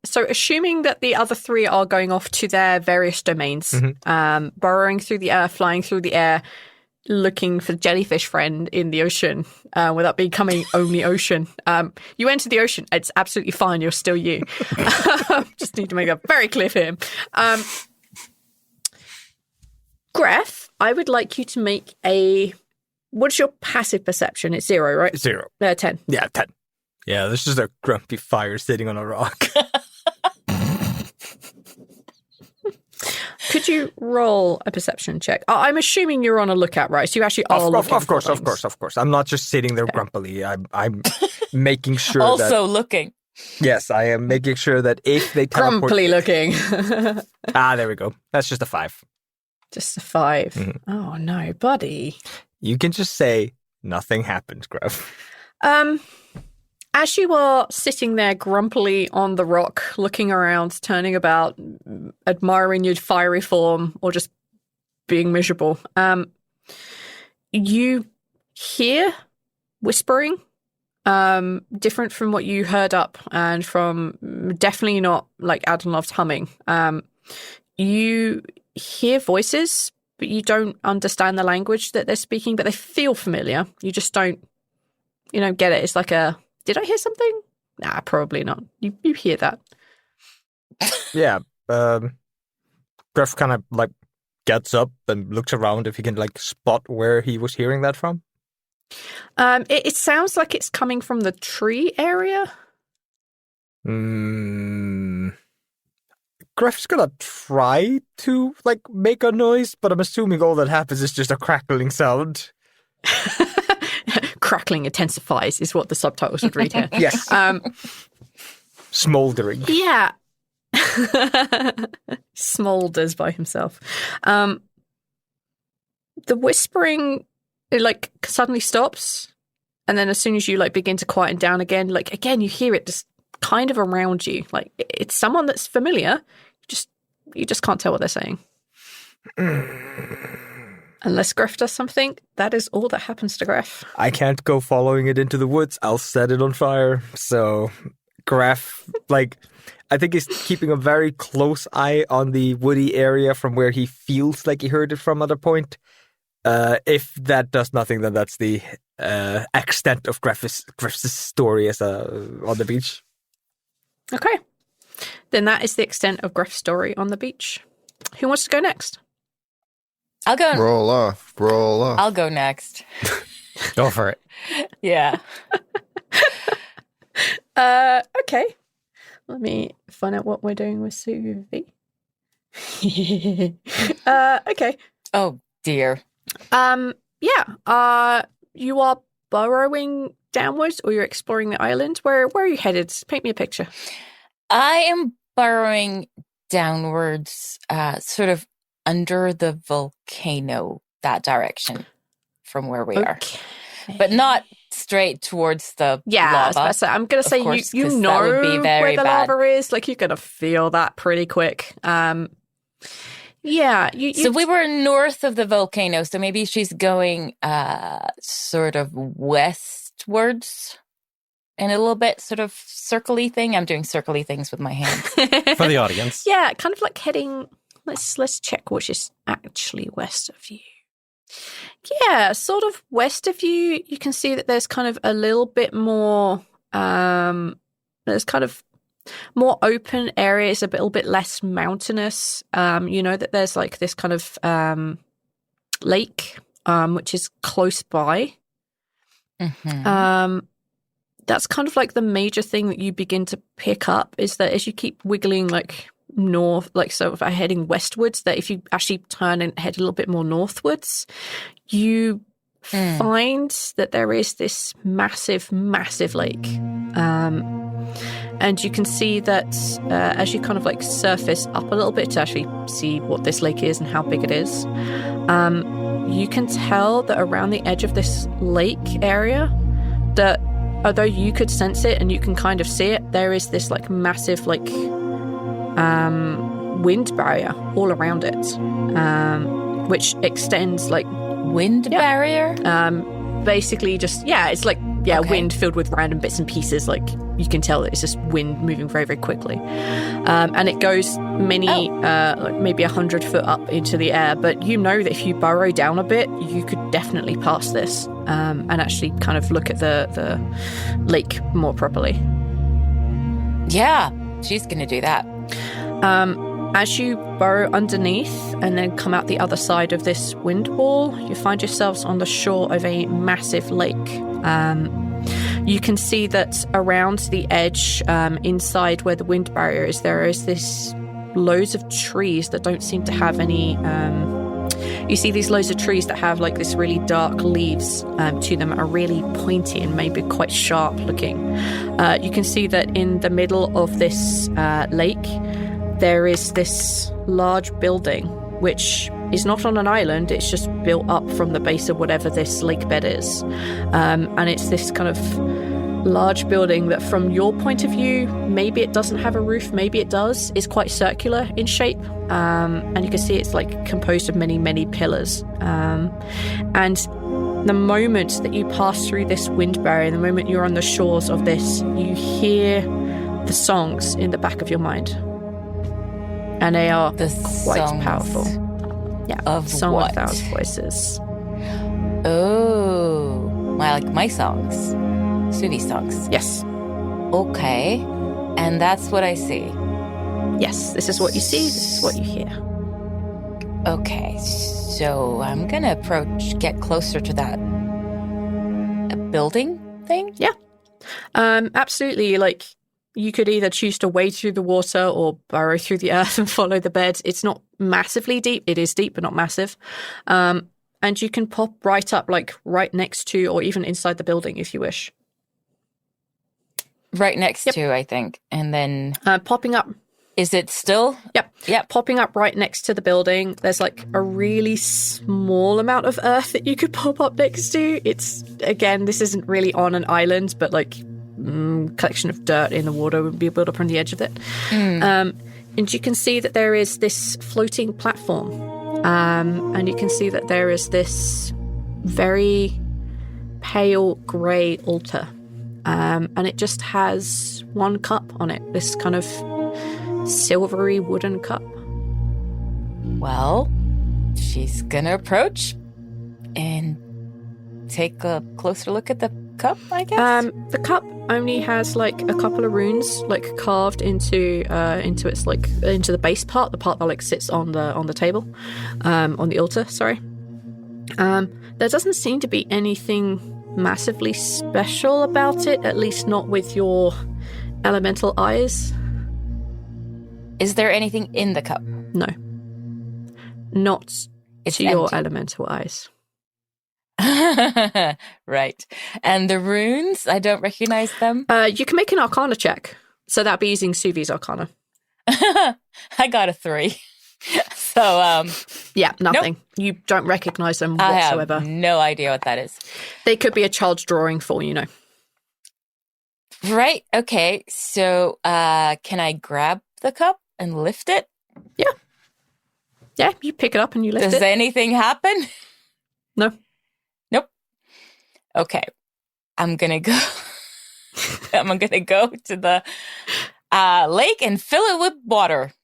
So, assuming that the other three are going off to their various domains, burrowing through the air, flying through the air, looking for jellyfish friend in the ocean, without becoming only ocean. You enter the ocean. It's absolutely fine. You're still you. Just need to make that very clear for him. Greff, I would like you to make a... What's your passive perception? It's 0, right? 0. 10. Yeah, 10. Yeah, there's just a grumpy fire sitting on a rock. Could you roll a perception check? I'm assuming you're on a lookout, right? So you actually are looking Of course. I'm not just sitting there grumpily. I'm making sure Also looking. Yes, I am making sure that if they teleport... Grumpily looking. there we go. That's just a 5. Just a 5. Mm-hmm. Oh, no, buddy. You can just say, nothing happened, Greff. As you are sitting there grumpily on the rock, looking around, turning about, admiring your fiery form, or just being miserable, you hear whispering, different from what you heard up, and from definitely not like Adenlov's humming. You hear voices, but you don't understand the language that they're speaking, but they feel familiar. You just don't, get it. It's like a... Did I hear something? Nah, probably not. You hear that. Yeah. Greff kind of like gets up and looks around if he can like spot where he was hearing that from. It sounds like it's coming from the tree area. Greff's gonna try to like make a noise, but I'm assuming all that happens is just a crackling sound. Crackling intensifies is what the subtitles would read here. Yes. Smoldering. Yeah. Smolders by himself. The whispering, it like suddenly stops, and then as soon as you like begin to quieten down again, like again you hear it just kind of around you. Like it's someone that's familiar. You just can't tell what they're saying. Unless Greff does something, that is all that happens to Greff. I can't go following it into the woods. I'll set it on fire. So Greff, like, I think he's keeping a very close eye on the woody area from where he feels like he heard it from at a point. If that does nothing, then that's the extent of Greff's story as on the beach. Okay. Then that is the extent of Greff's story on the beach. Who wants to go next? I'll go. Roll off. I'll go next. Go for it. Yeah. Okay. Let me find out what we're doing with Suvi. Okay. Oh dear. Yeah. You are burrowing downwards, or you're exploring the island. Where are you headed? Paint me a picture. I am burrowing downwards, sort of under the volcano, that direction from where we are. But not straight towards the Yeah, lava. I'm going to say course, you 'cause know that would be very where the bad. lava is. Like, you're going to feel that pretty quick. Yeah. So we were north of the volcano, so maybe she's going sort of westwards in a little bit, sort of circle-y thing. I'm doing circle-y things with my hands. For the audience. Yeah, kind of like heading. Let's check which is actually west of you. Yeah, sort of west of you. You can see that there's kind of a little bit more. There's kind of more open areas, a little bit less mountainous. You know that there's like this kind of lake, which is close by. Mm-hmm. That's kind of like the major thing that you begin to pick up is that as you keep wiggling like north, like sort of heading westwards, that if you actually turn and head a little bit more northwards, you find that there is this massive lake. And you can see that as you kind of like surface up a little bit to actually see what this lake is and how big it is, you can tell that around the edge of this lake area, that although you could sense it and you can kind of see it, there is this like massive like wind barrier all around it, which extends like Wind barrier? basically just it's like wind filled with random bits and pieces. Like you can tell that it's just wind moving very, very quickly, and it goes many like maybe 100 foot up into the air. But you know that if you burrow down a bit, you could definitely pass this and actually kind of look at the lake more properly. Yeah, she's gonna do that. As you burrow underneath and then come out the other side of this wind wall, you find yourselves on the shore of a massive lake. You can see that around the edge, inside where the wind barrier is, there is this loads of trees that don't seem to have any... you see these loads of trees that have like this really dark leaves to them, are really pointy and maybe quite sharp looking. You can see that in the middle of this lake, there is this large building, which is not on an island. It's just built up from the base of whatever this lake bed is. And it's this kind of large building that from your point of view, maybe it doesn't have a roof, maybe it does. It's quite circular in shape. And you can see it's like composed of many, many pillars. And the moment that you pass through this wind barrier, the moment you're on the shores of this, you hear the songs in the back of your mind. And they are quite powerful. Yeah, Of Song what? of Thousand Voices. Oh, like my songs. Suvi songs. Yes. Okay. And that's what I see. Yes, this is what you see, this is what you hear. Okay, so I'm gonna get closer to that building thing? Yeah. Absolutely. Like, you could either choose to wade through the water or burrow through the earth and follow the bed. It's not massively deep. It is deep, but not massive. And you can pop right up, like right next to, or even inside the building if you wish. Right next to, I think. And then... popping up. Is it still? Yep. Popping up right next to the building. There's like a really small amount of earth that you could pop up next to. It's, again, this isn't really on an island, but like... collection of dirt in the water would be built up on the edge of it. And you can see that there is this floating platform. And you can see that there is this very pale grey altar. And it just has one cup on it, this kind of silvery wooden cup. Well, she's gonna approach and take a closer look at the cup, I guess. The cup only has like a couple of runes like carved into its like into the base part, the part that like sits on the table, on the altar. Sorry. There doesn't seem to be anything massively special about it, at least not with your elemental eyes. Is there anything in the cup? No, not It's to your empty. elemental eyes. Right. And the runes, I don't recognize them. You can make an Arcana check, so that'd be using Suvi's Arcana. I got a 3. So, Yeah, nothing. You don't recognize them I whatsoever. have no idea what that is. They could be a child's drawing for all you know. Right. Okay. So, can I grab the cup and lift it? Yeah, you pick it up and you lift Does it. anything happen? No. Nope. Okay. I'm gonna go. I'm gonna go to the lake and fill it with water.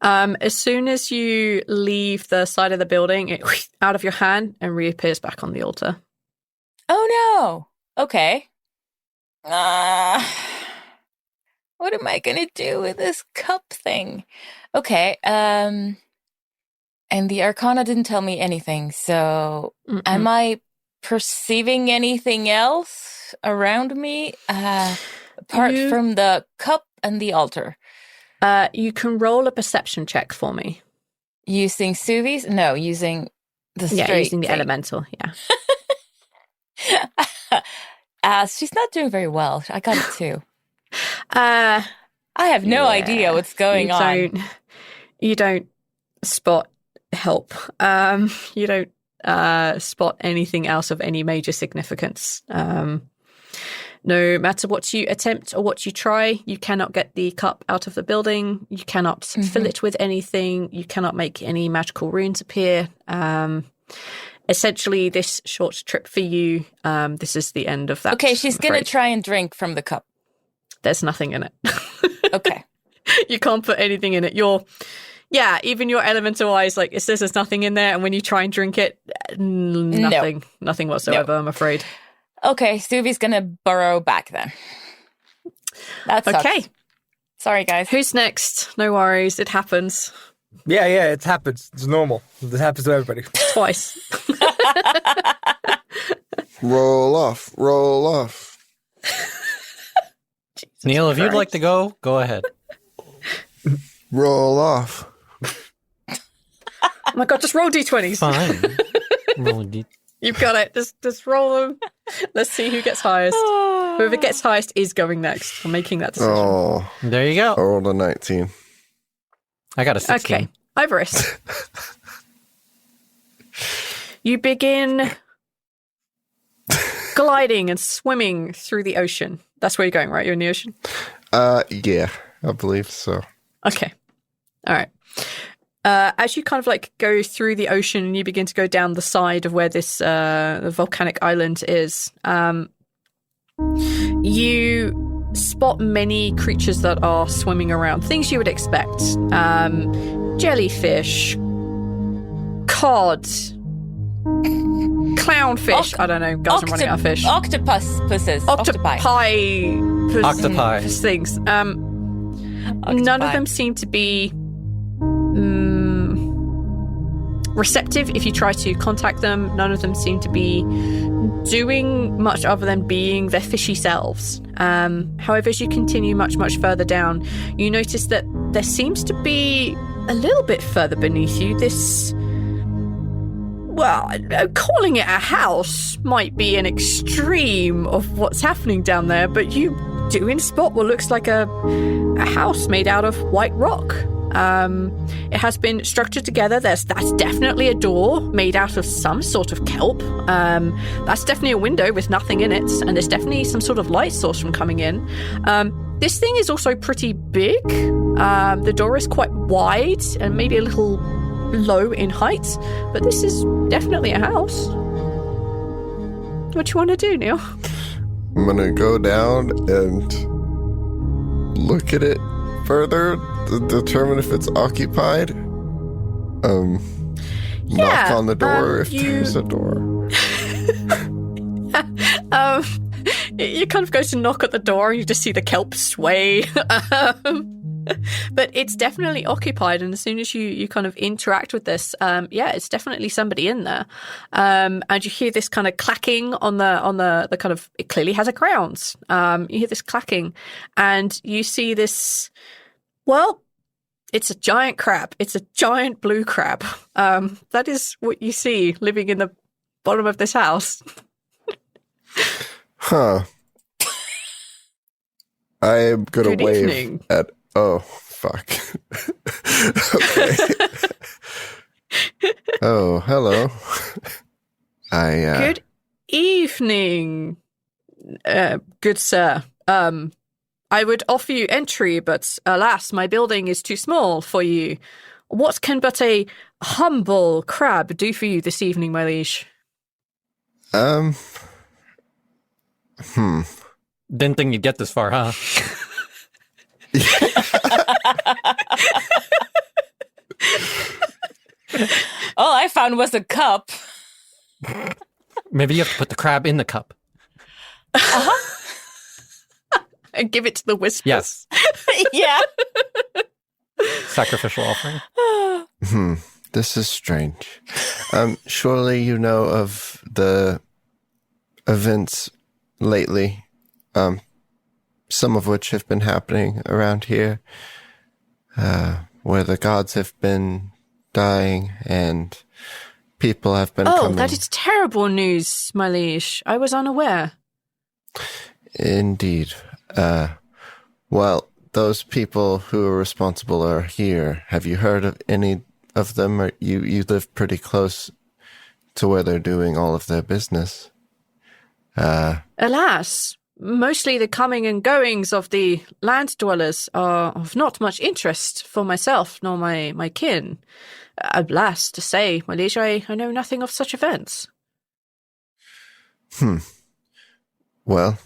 As soon as you leave the side of the building, it out of your hand and reappears back on the altar. Oh no. Okay. What am I gonna do with this cup thing? Okay. And the Arcana didn't tell me anything. So, am I perceiving anything else around me apart from the cup and the altar? You can roll a perception check for me. Using Suvi's? No, using the straight using the thing. elemental. She's not doing very well. I got it too. I have no idea what's going on. You don't spot help. You don't spot anything else of any major significance. No matter what you attempt or what you try, you cannot get the cup out of the building. You cannot fill it with anything. You cannot make any magical runes appear. Essentially, this short trip for you, this is the end of that. Okay, she's going to try and drink from the cup. There's nothing in it. Okay. You can't put anything in it. Even your elemental eyes, like, it says there's nothing in there, and when you try and drink it, nothing whatsoever, I'm afraid. Okay, Suvi's gonna burrow back then. That's okay. Sorry, guys. Who's next? No worries, it happens. Yeah, it happens. It's normal. This happens to everybody. Twice. Roll off. Neil, if you'd like to go ahead. Roll off. Oh my god, just roll d20s. Fine. Roll a d. You've got it. Just roll them. Let's see who gets highest. Whoever gets highest is going next. I'm making that decision. Oh, There you go. I rolled a 19. I got a 16. Okay, Ivoris. You begin gliding and swimming through the ocean. That's where you're going, right? You're in the ocean? Yeah, I believe so. Okay. All right. As you kind of like go through the ocean and you begin to go down the side of where this the volcanic island is, you spot many creatures that are swimming around. Things you would expect. Jellyfish, cod, clownfish. I don't know. Guys, I'm running out of fish. Octopuses. Octopi. Octopi. Things. None of them seem to be receptive if you try to contact them. None of them seem to be doing much other than being their fishy selves. However, as you continue much, much further down, you notice that there seems to be a little bit further beneath you this, well, calling it a house might be an extreme of what's happening down there, but you do spot what looks like a house made out of white rock. It has been structured together. That's definitely a door made out of some sort of kelp. That's definitely a window with nothing in it, and there's definitely some sort of light source from coming in. This thing is also pretty big. The door is quite wide and maybe a little low in height, but this is definitely a house. What do you want to do, Neil? I'm going to go down and look at it further to determine if it's occupied. Knock on the door if there's a door. You kind of go to knock at the door and you just see the kelp sway. But it's definitely occupied, and as soon as you kind of interact with this, it's definitely somebody in there. And you hear this kind of clacking on the kind of, it clearly has a grounds. You hear this clacking, and you see this, well, it's a giant crab. It's a giant blue crab. That is what you see living in the bottom of this house. Huh. I am going to wave evening. at... Oh, fuck. Okay. Oh, hello. Good evening, good sir. I would offer you entry, but alas, my building is too small for you. What can but a humble crab do for you this evening, my liege? Didn't think you'd get this far, huh? All I found was a cup. Maybe you have to put the crab in the cup. And give it to the whisper. Yes. Yeah. Sacrificial offering. This is strange. Surely you know of the events lately, some of which have been happening around here, where the gods have been dying and people have been coming. Oh, that is terrible news, my liege. I was unaware. Indeed. Well, those people who are responsible are here. Have you heard of any of them? Or you live pretty close to where they're doing all of their business. Alas, mostly the coming and goings of the land dwellers are of not much interest for myself nor my kin. Alas to say, my liege, I know nothing of such events. Well,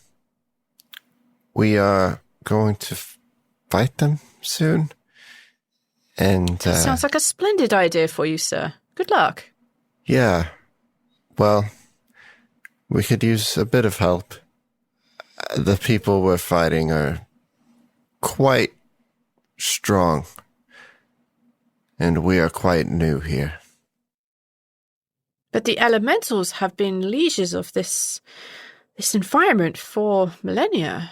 we are going to fight them soon. And Sounds like a splendid idea for you, sir. Good luck. yeah, well, we could use a bit of help. The people we're fighting are quite strong, and we are quite new here. But the elementals have been lieges of this environment for millennia.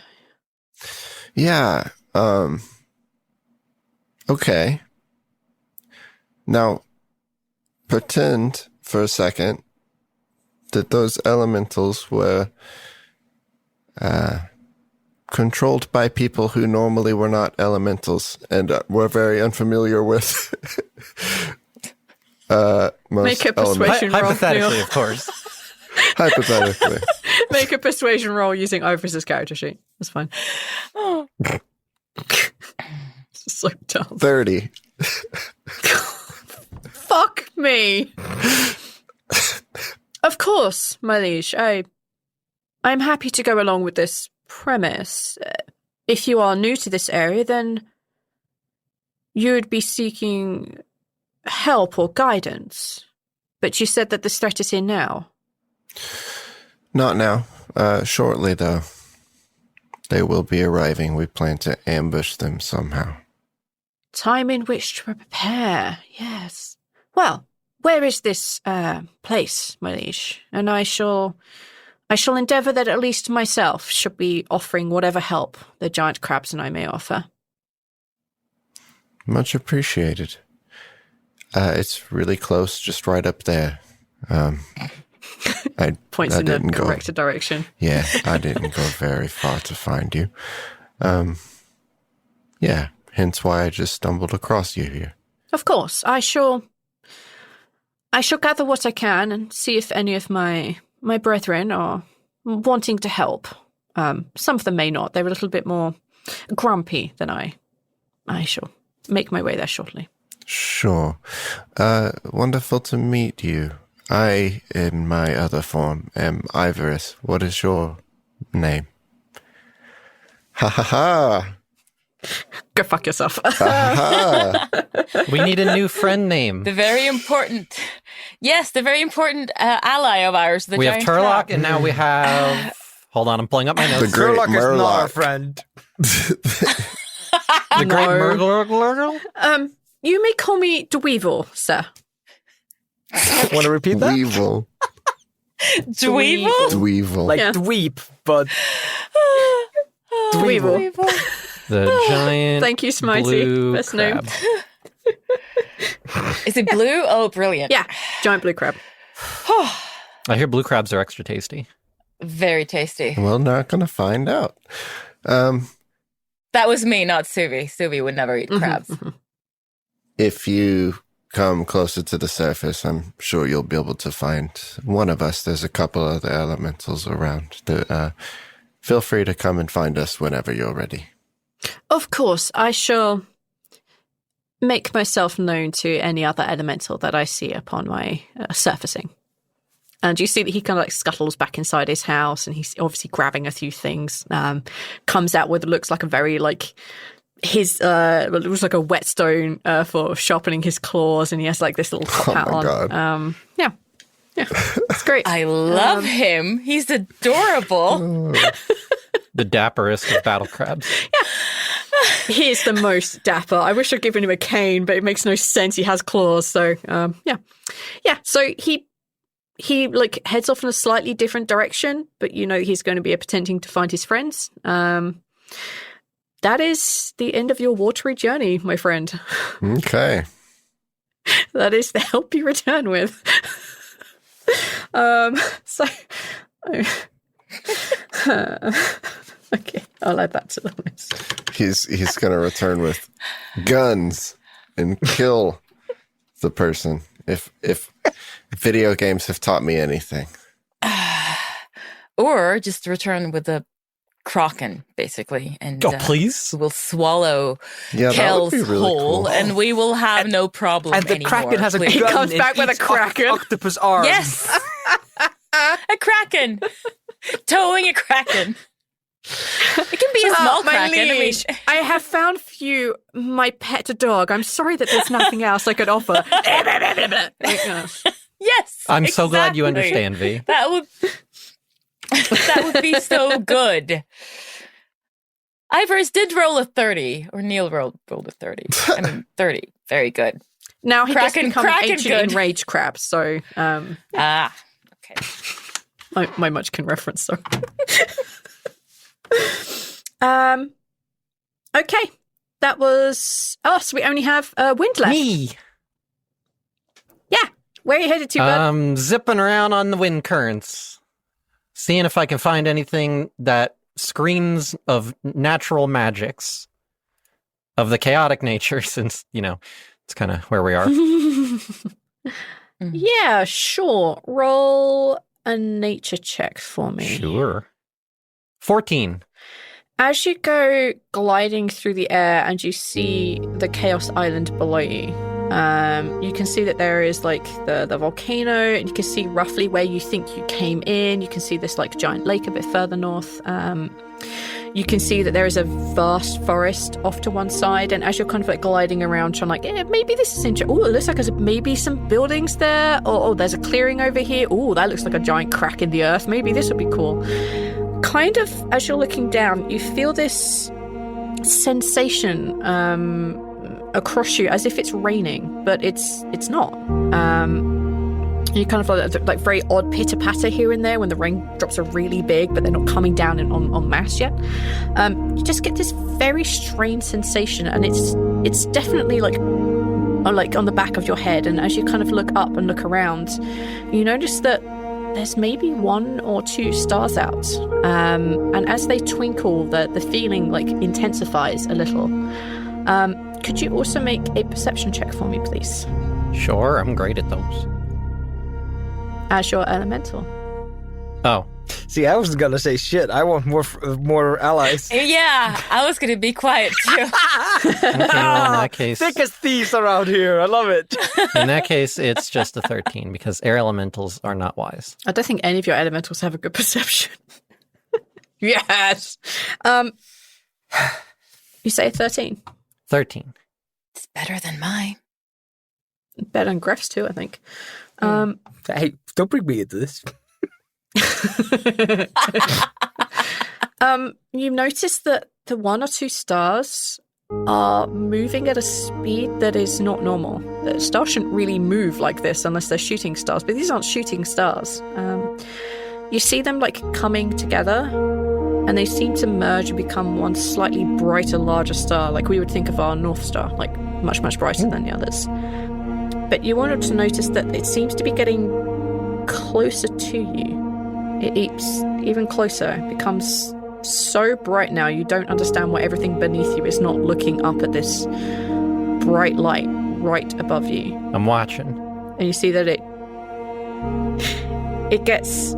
Yeah, okay. Now, pretend for a second that those elementals were controlled by people who normally were not elementals and were very unfamiliar with most Make a persuasion roll. Hypothetically, Neil. of course. Hypothetically. Make a persuasion roll using Ivoris's character sheet. That's fine. It's so dumb. 30. Fuck me. Of course, my liege. I'm happy to go along with this premise. If you are new to this area, then you would be seeking help or guidance. But you said that this threat is here now. Not now. Shortly, though. They will be arriving. We plan to ambush them somehow. Time in which to prepare, yes. Well, where is this place, my liege? And I shall endeavour that at least myself should be offering whatever help the giant crabs and I may offer. Much appreciated. It's really close, just right up there. Points in the correct direction. Yeah, I didn't go very far to find you. Yeah, hence why I just stumbled across you here. Of course, I shall gather what I can and see if any of my brethren are wanting to help. Some of them may not. They're a little bit more grumpy than I. I shall make my way there shortly. Sure. Wonderful to meet you. I, in my other form, am Ivoris. What is your name? Ha ha ha! Go fuck yourself. We need a new friend name. The very important ally of ours. The We have giant Turlock, crab. and now we have... Hold on, I'm pulling up my notes. The great Turlock is not our Murloc. friend. The great Murgle? You may call me Dweevil, sir. Want to repeat that? Weevil. Dweevil? Dweevil. Like Yeah. dweep, but Dweevil. The giant Thank you, Smitey. blue Best name. crab. Is it blue? Oh, brilliant. Yeah, giant blue crab. I hear blue crabs are extra tasty. Very tasty. Well, not gonna find out. That was me, not Suvi. Suvi would never eat crabs. If you come closer to the surface, I'm sure you'll be able to find one of us. There's a couple other elementals around. Feel free to come and find us whenever you're ready. Of course, I shall make myself known to any other elemental that I see upon my surfacing. And you see that he kind of like scuttles back inside his house, and he's obviously grabbing a few things. Comes out with looks like a very like his it looks like a whetstone for sharpening his claws, and he has like this little top hat on. God. Yeah, it's great. I love him. He's adorable. The dapperest of battle crabs. He is the most dapper. I wish I'd given him a cane, but it makes no sense. He has claws, so yeah. So he like heads off in a slightly different direction, but you know he's going to be attempting to find his friends. That is the end of your watery journey, my friend. Okay. That is the help you return with. So okay, I'll add that to the list. He's going to return with guns and kill the person. If video games have taught me anything. Or just return with a kraken, basically. And please. we'll swallow Yeah, that would Kels be really whole, cool. and we will have no problem And the anymore. kraken has a gun. please. He comes in back with a each kraken. octopus arm. Yes! A kraken! Towing a kraken. It can be a small my kraken. I mean, liege, I have found for you my pet dog. I'm sorry that there's nothing else I could offer. yes! I'm so glad you exactly. understand, V. That would be so good. Ivoris did roll a 30, or Neil rolled a 30. I mean, 30. Very good. Now he gets Kraken- become kraken ancient good. enraged crab, so Okay. my much can reference, so. Okay. That was us. We only have wind left. Me. Yeah. Where are you headed to, bud? Zipping around on the wind currents, seeing if I can find anything that screams of natural magics of the chaotic nature, since, you know, it's kind of where we are. Yeah, sure. Roll a nature check for me. Sure. 14. As you go gliding through the air and you see the Chaos Island below you, you can see that there is like the volcano, and you can see roughly where you think you came in. You can see this like giant lake a bit further north. You can see that there is a vast forest off to one side, and as you're kind of like gliding around trying like, maybe this is interesting. Oh, it looks like there's maybe some buildings there. Oh, there's a clearing over here. Oh, that looks like a giant crack in the earth. Maybe this would be cool. Kind of, as you're looking down, you feel this sensation across you as if it's raining, but it's not. You kind of like very odd pitter-patter here and there when the raindrops are really big, but they're not coming down en masse yet. You just get this very strange sensation, and it's definitely like on the back of your head. And as you kind of look up and look around, you notice that there's maybe 1 or 2 stars out. And as they twinkle, the feeling like intensifies a little. Could you also make a perception check for me, please? Sure, I'm great at those. As your elemental. Oh. See, I was gonna say shit. I want more allies. Yeah, I was going to be quiet too. Okay, well, in that case, Thick as thieves around here. I love it. in that case, it's just a 13 because air elementals are not wise. I don't think any of your elementals have a good perception. Yes. You say 13. 13. It's better than mine. Better than Greff's too, I think. Hey, don't bring me into this. You notice that the 1 or 2 stars are moving at a speed that is not normal. The stars shouldn't really move like this unless they're shooting stars, but these aren't shooting stars. You see them like coming together, and they seem to merge and become one slightly brighter, larger star, like we would think of our North Star, like much, much brighter than the others. But you wanted to notice that it seems to be getting closer to you. It's even closer. It becomes so bright now you don't understand why everything beneath you is not looking up at this bright light. right above you. I'm watching. And you see that it gets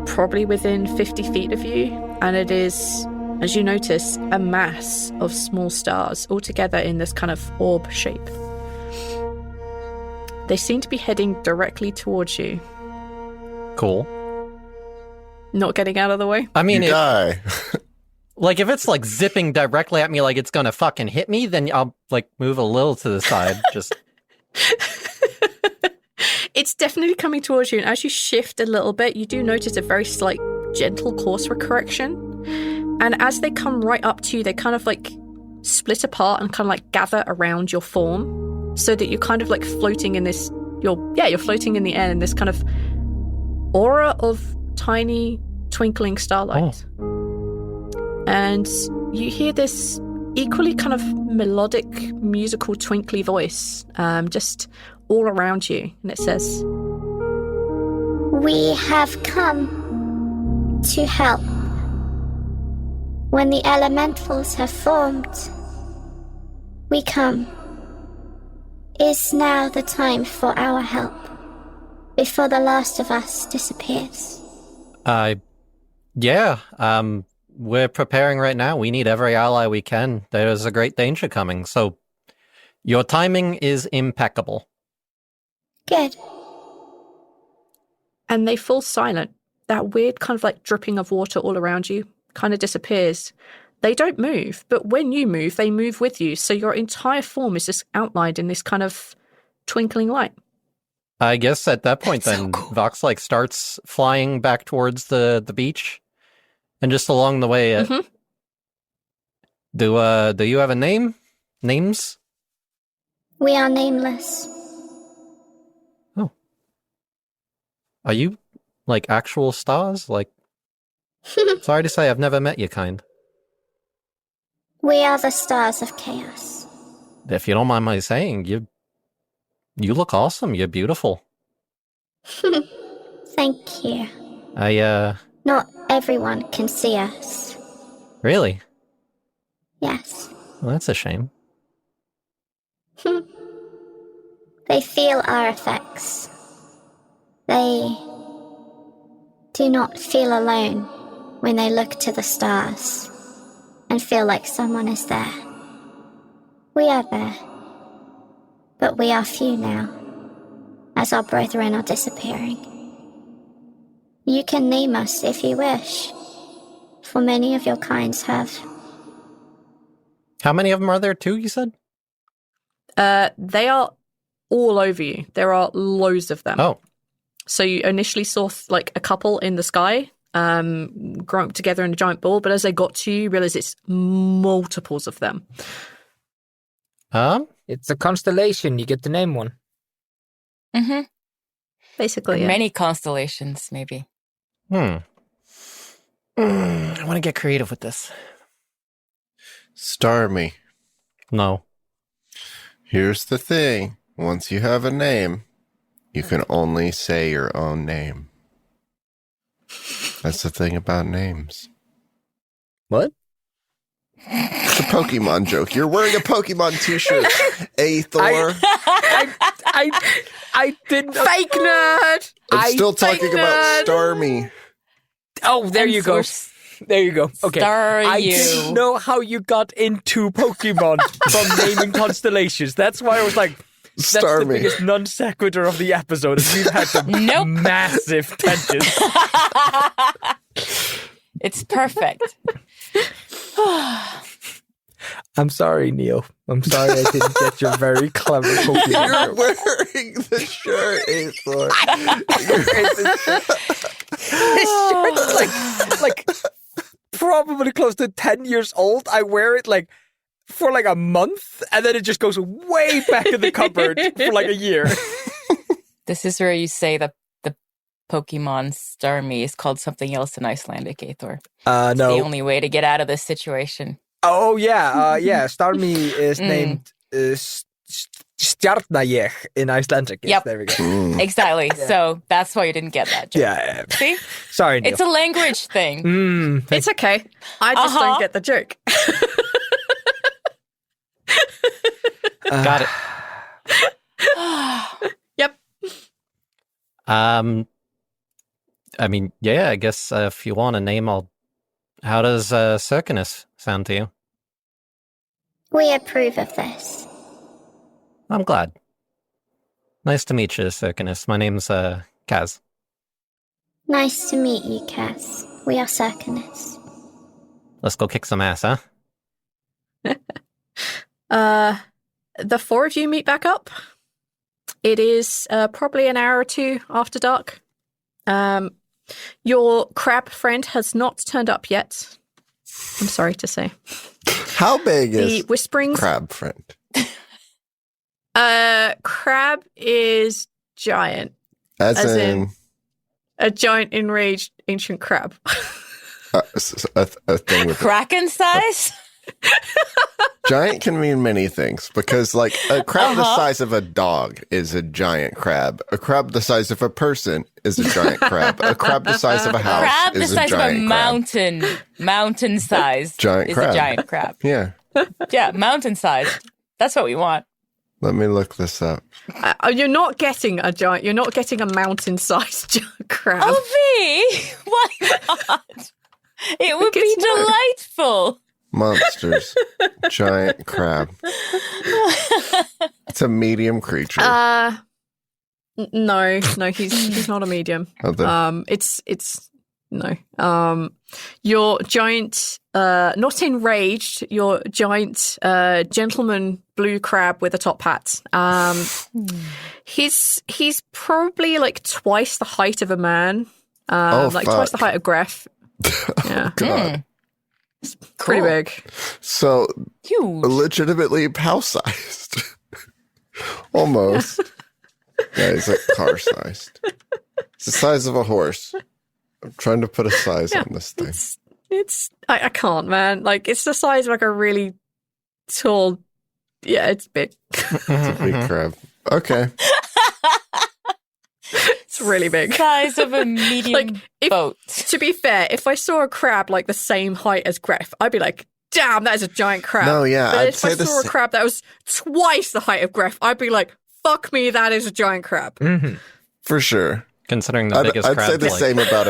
probably within 50 feet of you, and it is, as you notice, a mass of small stars all together in this kind of orb shape. They seem to be heading directly towards you. Cool. Not getting out of the way? I mean, You die. like, if it's, like, zipping directly at me like it's gonna fucking hit me, then I'll, like, move a little to the side. Just... It's definitely coming towards you, and as you shift a little bit, you do notice a very slight, gentle course correction. And as they come right up to you, they kind of, like, split apart and kind of, like, gather around your form, so that you're kind of, like, floating in this... You're floating in the air in this kind of aura of tiny, twinkling starlight. Oh. And you hear this equally kind of melodic, musical, twinkly voice just all around you. And it says, "We have come to help. When the elementals have formed, we come. Is now the time for our help, before the last of us disappears." Yeah, we're preparing right now. We need every ally we can. There's a great danger coming, so your timing is impeccable. Good. And they fall silent. That weird kind of like dripping of water all around you kind of disappears. They don't move, but when you move, they move with you, so your entire form is just outlined in this kind of twinkling light. I guess at that point, That's then, so cool. Vox, like, starts flying back towards the beach, and just along the way, do you have a name? Names? We are nameless. Oh. Are you, like, actual stars? Like, sorry to say, I've never met your kind. We are the stars of chaos. If you don't mind my saying, you look awesome. You're beautiful. Thank you. Not everyone can see us. Really? Yes. Well, that's a shame. They feel our effects. They do not feel alone when they look to the stars and feel like someone is there. We are there, but we are few now, as our brethren are disappearing. You can name us if you wish, for many of your kinds have. How many of them are there too, you said? They are all over you. There are loads of them. Oh. So you initially saw like a couple in the sky, growing up together in a giant ball, but as they got to you, you realize it's multiples of them. It's a constellation. You get to name one. Mm-hmm. Basically, yeah. Many constellations, maybe. I want to get creative with this. Star me. No. Here's the thing. Once you have a name, you can only say your own name. That's the thing about names. What? It's a Pokemon joke. You're wearing a Pokemon t-shirt. Thor. I didn't. Fake nerd! I'm still talking about Starmie. Oh, there you go. There you go. Okay. I you. didn't know how you got into Pokemon from naming constellations. That's why I was like, that's the biggest non sequitur of the episode. And we've had some massive tangents. It's perfect. I'm sorry, Neil. I'm sorry I didn't get your very clever Pokemon. You're wearing the shirt, Thor. This shirt's like probably close to 10 years old. I wear it like for like a month, and then it just goes way back in the cupboard for like a year. This is where you say that the Pokemon Starmie is called something else in Icelandic, Aethor. No. The only way to get out of this situation. Oh, yeah. Starmie is named Stjarnajeg in Icelandic. Yes, Yep. there we go. Exactly. Yeah. So that's why you didn't get that joke. Yeah. See? Sorry, Neil. It's a language thing. It's okay. I just don't get the joke. Got it. Yep. I mean, yeah, I guess if you want a name, How does Circinus sound to you? We approve of this. I'm glad. Nice to meet you, Circinus. My name's Kaz. Nice to meet you, Cass. We are Circinus. Let's go kick some ass, huh? The four of you meet back up. It is probably an hour or two after dark. Your crab friend has not turned up yet. I'm sorry to say. How big The is whisperings. crab friend? Crab is giant. As As in in- A giant enraged ancient crab. a thing with Kraken size? giant can mean many things because, like, a crab the size of a dog is a giant crab. A crab the size of a person is a giant crab. A crab the size of a house Crab the is a size of a giant crab. mountain size Giant is crab. a giant crab. Yeah. Yeah, mountain size. That's what we want. Let me look this up. You're not getting a giant. You're not getting a mountain-sized giant crab. Oh, why not? It would be It's not. delightful. Monsters. Giant crab. It's a medium creature. No, he's not a medium. Oh, then- It's no. Your giant, not enraged. Your giant, gentleman blue crab with a top hat. He's probably like twice the height of a man. Like twice the fuck. height of Greff. Yeah, God. pretty Cool. big. So, Huge. legitimately house-sized. Almost. Yeah, he's like car-sized. It's the size of a horse. I'm trying to put a size on this thing. It's I can't, man. Like it's the size of like a really tall. Yeah, it's big. It's a big crab. Okay. It's really big. Size of a medium Like, if- boat. To be fair, if I saw a crab like the same height as Greff, I'd be like, damn, that is a giant crab. No, yeah, But I'd if say I the saw a sa- crab that was twice the height of Greff, I'd be like, fuck me, that is a giant crab. Mm-hmm. For sure. Considering the I'd biggest crab. say the like, same about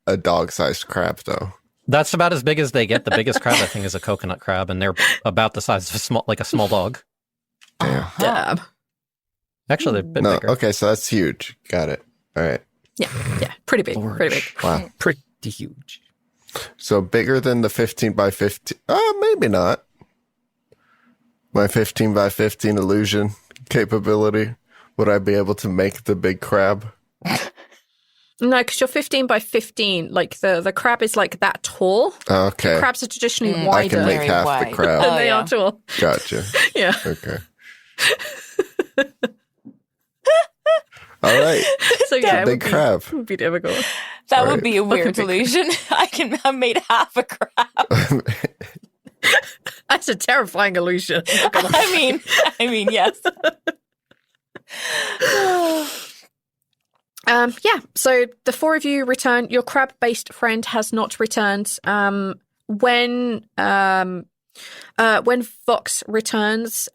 a dog-sized crab, though. That's about as big as they get. The biggest crab, I think, is a coconut crab, and they're about the size of a small dog. Damn. Damn. Actually, they're a bit No, bigger. okay, so that's huge. Got it. All right. Yeah, pretty big. Pretty big. Wow. Pretty huge. So bigger than the 15 by 15. Maybe not. My 15 by 15 illusion capability. Would I be able to make the big crab? No, because you're 15 by 15. Like the crab is like that tall. Okay. Crabs are traditionally I wider can make Very half the wide. crab. than Oh, they yeah. are tall. Gotcha. Yeah. Okay. All right. So yeah, it Big would crab. be, would be difficult. That Right. would be a weird big. illusion. I made half a crab. That's a terrifying illusion. I mean, yes. Yeah, so the four of you return. Your crab-based friend has not returned. When Vox returns,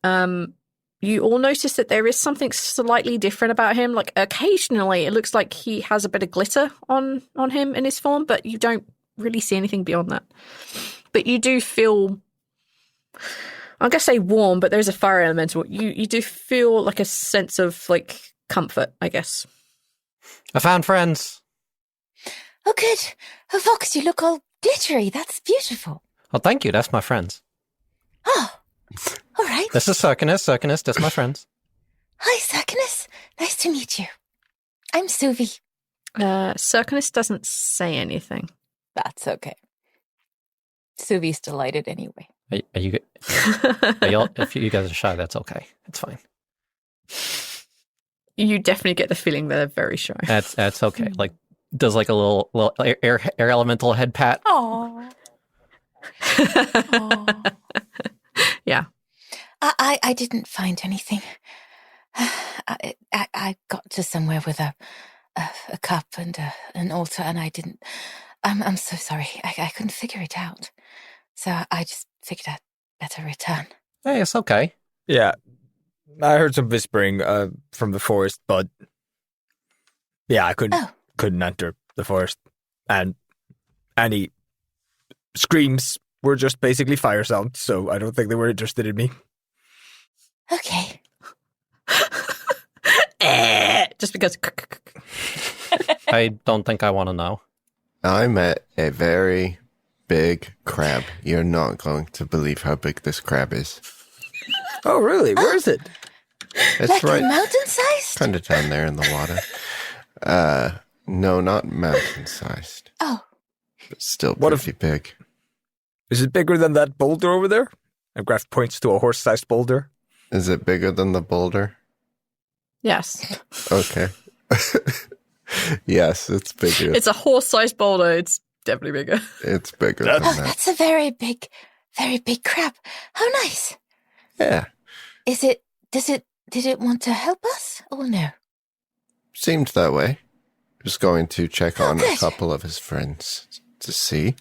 you all notice that there is something slightly different about him. Like occasionally, it looks like he has a bit of glitter on him in his form, but you don't really see anything beyond that. But you do feel, I'm gonna say warm, but there's a fire elemental. You do feel like a sense of like comfort, I guess. I found friends. Oh, good. Oh, Vox, you look all glittery. That's beautiful. Well, thank you. That's my friends. Oh, all right. This is Circinus. Circinus, that's my friends. Hi, Circinus. Nice to meet you. I'm Suvi. Circinus doesn't say anything. That's okay. Suvi's delighted anyway. Are you? Are y'all, if you guys are shy, that's okay. It's fine. You definitely get the feeling they're very shy. That's okay. Like does like a little air elemental head pat. Aww. Yeah. I didn't find anything. I got to somewhere with a cup and an altar, and I didn't. I'm so sorry. I couldn't figure it out. So I just figured I'd better return. Hey, it's okay. Yeah. I heard some whispering from the forest, but yeah, I couldn't enter the forest, and any screams were just basically fire sounds, so I don't think they were interested in me. Okay. Just because. I don't think I want to know. I met a very big crab. You're not going to believe how big this crab is. Oh, really? Where is it? It's Like right, a mountain-sized? kind of down there in the water. No, not mountain-sized, Oh, but still What pretty big. Is it bigger than that boulder over there? And Greff points to a horse-sized boulder. Is it bigger than the boulder? Yes. Okay. Yes, it's bigger. It's a horse-sized boulder. It's definitely bigger. It's bigger That's- than oh, that. that's a very big crab. How nice. Yeah, Did it want to help us or no? seemed that way. Just going to check Oh, on a good. couple of his friends to see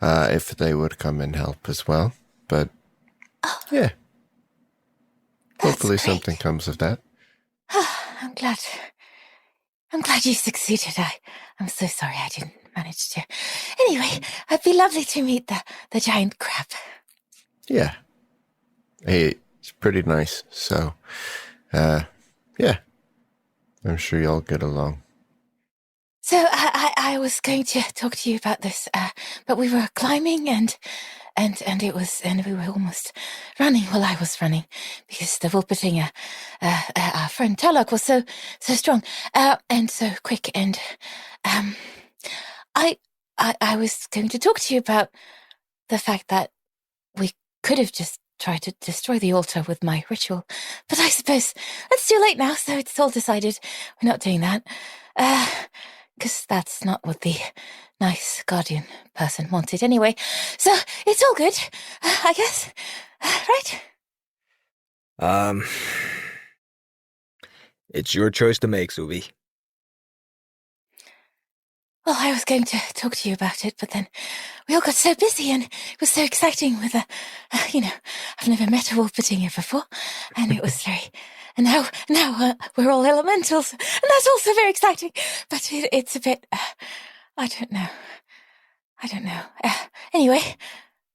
if they would come and help as well. But yeah, That's hopefully great. something comes of that. I'm glad you succeeded. I'm so sorry I didn't manage to. Anyway, it'd be lovely to meet the giant crab. Yeah, hey, it's pretty nice. So, yeah, I'm sure y'all get along. So I was going to talk to you about this, but we were climbing and we were almost running. Well, I was running because the Wolperting, our friend Turlock was so strong, and so quick. And, I was going to talk to you about the fact that we could have just tried to destroy the altar with my ritual, but I suppose it's too late now, so it's all decided. We're not doing that. Because that's not what the nice guardian person wanted anyway. So it's all good, I guess. Right? It's your choice to make, Suvi. Well, I was going to talk to you about it, but then we all got so busy and it was so exciting with I've never met a Wolpertinger before, and it was very... And now we're all elementals, and that's also very exciting. But it's a bit, I don't know. Anyway,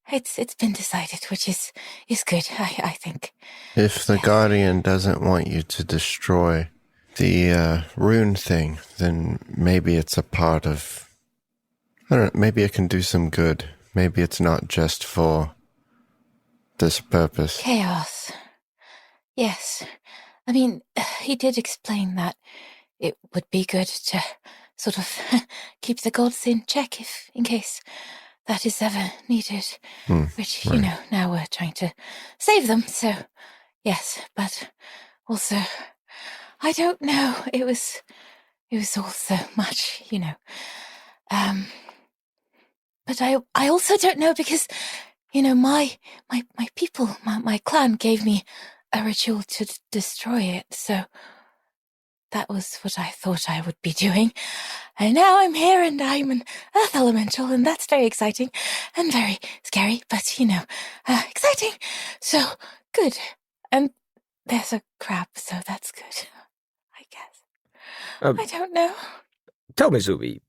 it's been decided, which is good, I think. If the Guardian doesn't want you to destroy the rune thing, then maybe it's a part of... I don't know, maybe it can do some good. Maybe it's not just for this purpose. Chaos. Yes. I mean, he did explain that it would be good to sort of keep the gods in check in case that is ever needed. Which, right. now we're trying to save them, so yes, but also, I don't know, it was all so much, but I also don't know because, my people, my clan gave me a ritual to destroy it, so that was what I thought I would be doing. And now I'm here and I'm an earth elemental, and that's very exciting and very scary, but, exciting. So, good. And there's a crab, so that's good, I guess. I don't know. Tell me, Suvi,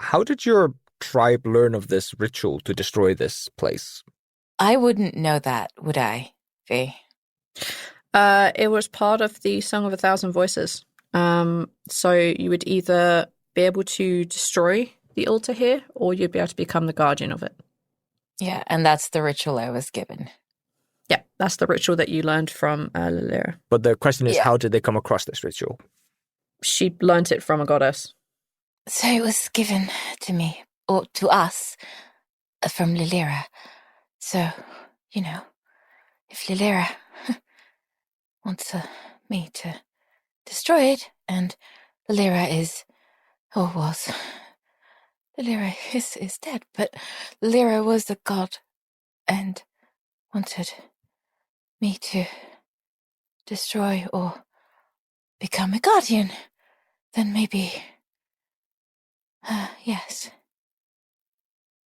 how did your tribe learn of this ritual to destroy this place? I wouldn't know that, would I, Faye? It was part of the Song of a Thousand Voices. So you would either be able to destroy the altar here, or you'd be able to become the guardian of it. Yeah, and that's the ritual I was given. Yeah, that's the ritual that you learned from Lilira. But the question is, Yeah. how did they come across this ritual? She learnt it from a goddess. So it was given to me, or to us, from Lilira. So, if Lilira wants me to destroy it, and Lilira is, or was, Lilira is dead, but Lilira was the god and wanted me to destroy or become a guardian, then maybe, yes.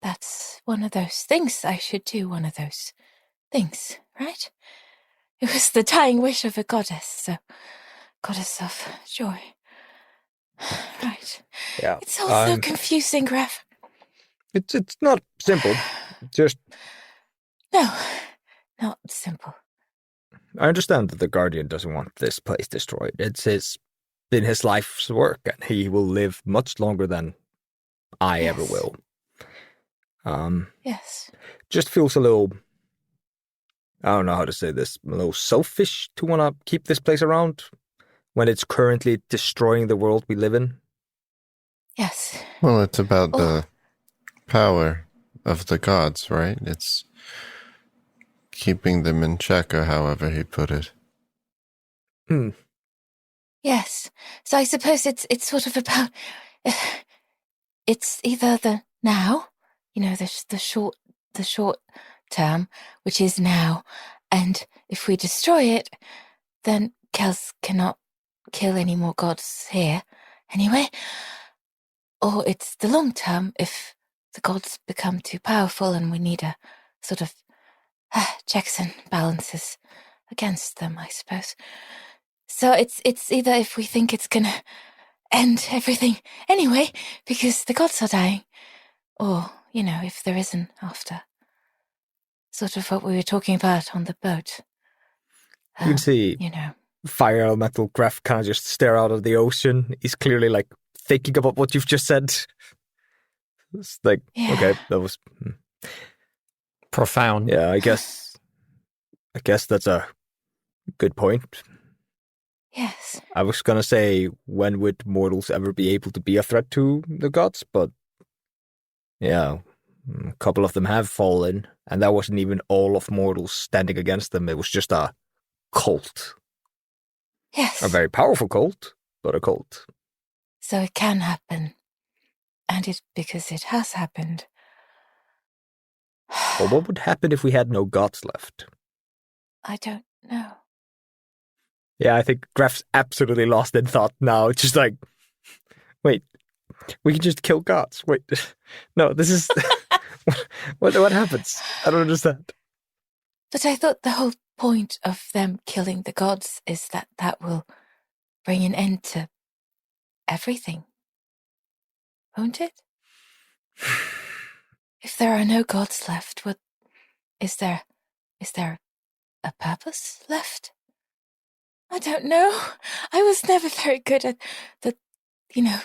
That's one of those things. I should do one of those things, right? It was the dying wish of a goddess, so goddess of joy. Right. Yeah. It's all so confusing, Greff. It's not simple. Just No, not simple. I understand that the Guardian doesn't want this place destroyed. It's been his life's work, and he will live much longer than I ever will. Yes. Just feels a little, I don't know how to say this, a little selfish to want to keep this place around when it's currently destroying the world we live in. Yes. Well, it's about the power of the gods, right? It's keeping them in check, or however he put it. Yes. So I suppose it's sort of about, it's either the now, the short term, which is now, and if we destroy it, then Kels cannot kill any more gods here anyway. Or it's the long term, if the gods become too powerful and we need a sort of checks and balances against them, I suppose. So it's either if we think it's gonna end everything anyway because the gods are dying, or if there isn't after. Sort of what we were talking about on the boat. You can see fire elemental Greff kind of just stare out of the ocean. He's clearly like thinking about what you've just said. It's like, okay, that was profound. Yeah, I guess that's a good point. Yes. I was gonna say, when would mortals ever be able to be a threat to the gods? But yeah, a couple of them have fallen, and that wasn't even all of mortals standing against them. It was just a cult. Yes. A very powerful cult, but a cult. So it can happen. And because it has happened. Well, what would happen if we had no gods left? I don't know. Yeah, I think Greff's absolutely lost in thought now. It's just like, wait, we can just kill gods. Wait, no, this is... what happens? I don't understand. But I thought the whole point of them killing the gods is that will bring an end to everything. Won't it? If there are no gods left, what is there a purpose left? I don't know. I was never very good at the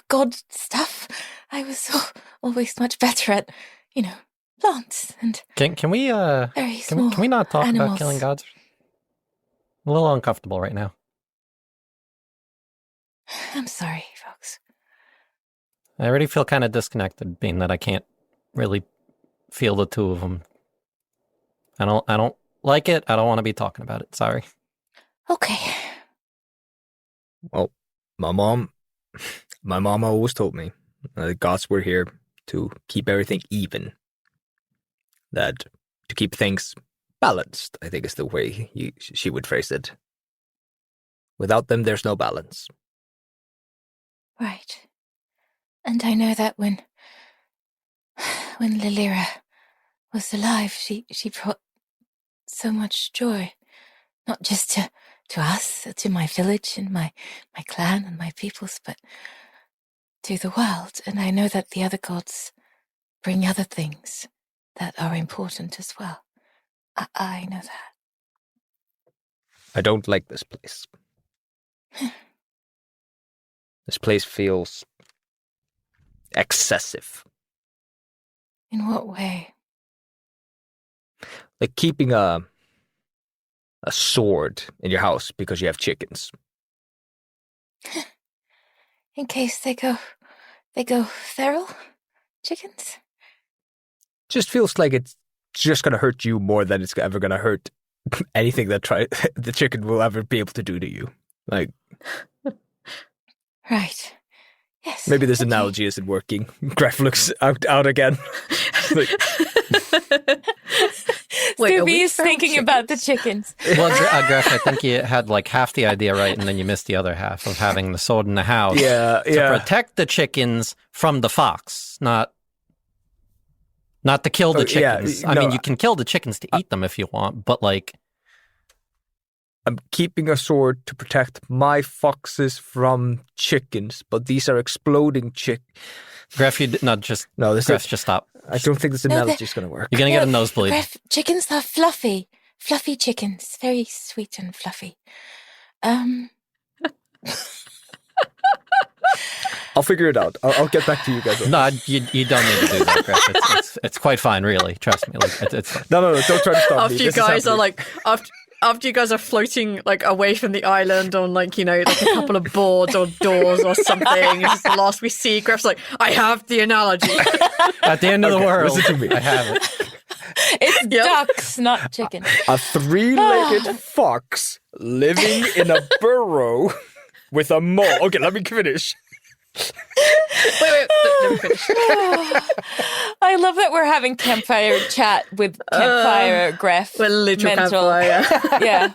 god stuff. I was always much better at plants and Can we very small can we not talk animals. about killing gods? I'm a little uncomfortable right now. I'm sorry, folks. I already feel kind of disconnected, being that I can't really feel the two of them. I don't like it. I don't want to be talking about it. Sorry. Okay. Well, my mom always told me the gods were here to keep everything even. That to keep things balanced, I think is the way she would phrase it. Without them, there's no balance. Right. And I know that when Lilira was alive, she brought so much joy, not just to us, to my village and my clan and my peoples, but to the world. And I know that the other gods bring other things that are important as well. I know that. I don't like this place. This place feels excessive. In what way? Like keeping a sword in your house because you have chickens. In case they go feral chickens? Just feels like it's just going to hurt you more than it's ever going to hurt anything that the chicken will ever be able to do to you. Like, right. Yes. Maybe this analogy isn't working. Greff looks out again. Like, Suvi is thinking about the chickens. Well, Greff, I think you had like half the idea right, and then you missed the other half of having the sword in the house to protect the chickens from the fox, not to kill the chickens. Yeah, I mean, you can kill the chickens to eat them if you want, but like, I'm keeping a sword to protect my foxes from chickens, but these are exploding Greff, Greff, just stop. I don't think this analogy is going to work. You're going to get a nosebleed. Greff, chickens are fluffy. Fluffy chickens. Very sweet and fluffy. I'll figure it out. I'll get back to you guys. No, you don't need to do that, Greff. It's quite fine, really. Trust me. Like it's fine. No, don't try to stop After me. you guys are like after you guys are floating like away from the island on like like a couple of boards or doors or something. This is the last we see. Greff's like, I have the analogy. At the end of the world, listen to me. I have it. It's ducks, not chickens. A three-legged fox living in a burrow with a mole. Okay, let me finish. Wait, let me finish. I love that we're having campfire chat with campfire Greff. We're literal mental. campfire. Yeah.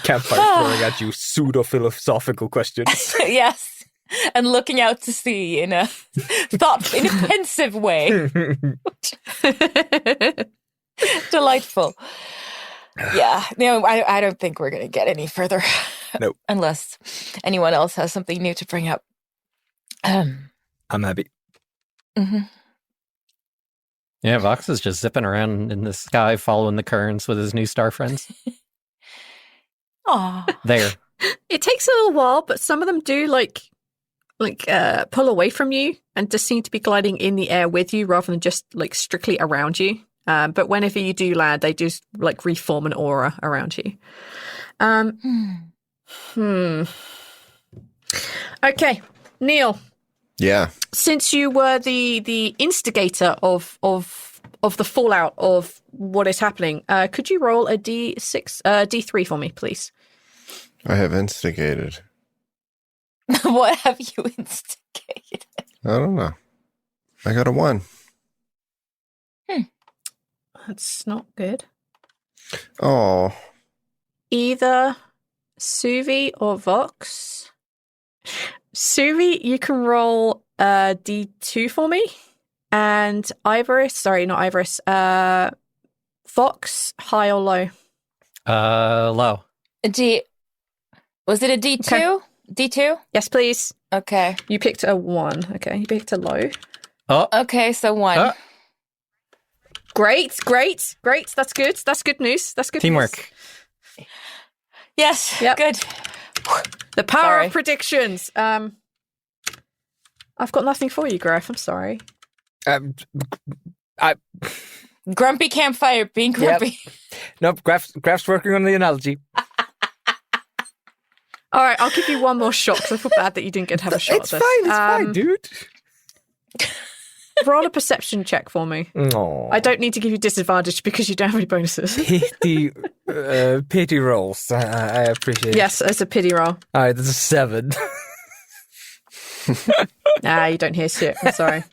Campfire throwing at you pseudo-philosophical questions. Yes. And looking out to sea in a pensive way. Delightful. Yeah. No, I don't think we're going to get any further. Nope. Unless anyone else has something new to bring up. I'm happy. Mm-hmm. Yeah, Vox is just zipping around in the sky, following the currents with his new star friends. Aw. There. It takes a little while, but some of them do pull away from you and just seem to be gliding in the air with you rather than just like strictly around you. But whenever you do land, they just like reform an aura around you. Okay, Neil. Yeah. Since you were the instigator of the fallout of what is happening, could you roll a D3 for me, please? I have instigated. What have you instigated? I don't know. I got a 1. That's not good. Oh. Either Suvi or Vox. Suvi, you can roll a D2 for me. And Ivoris, Vox, high or low? Low. Was it a D2? Okay. D2? Yes, please. Okay. You picked a 1. Okay, you picked a low. Oh. Okay, so 1. Great. That's good. That's good news. That's good Teamwork. news. Yes, Yep. good. The power Sorry. of predictions. I've got nothing for you, Greff. I'm sorry. Grumpy campfire, being grumpy. Nope, Graf's working on the analogy. All right, I'll give you one more shot because I feel bad that you didn't get to have a shot It's at this. fine, dude. Roll a perception check for me. Aww. I don't need to give you disadvantage because you don't have any bonuses. Pity rolls. I appreciate it. Yes, it's a pity roll. All right, that's a 7. Nah, you don't hear shit. I'm sorry.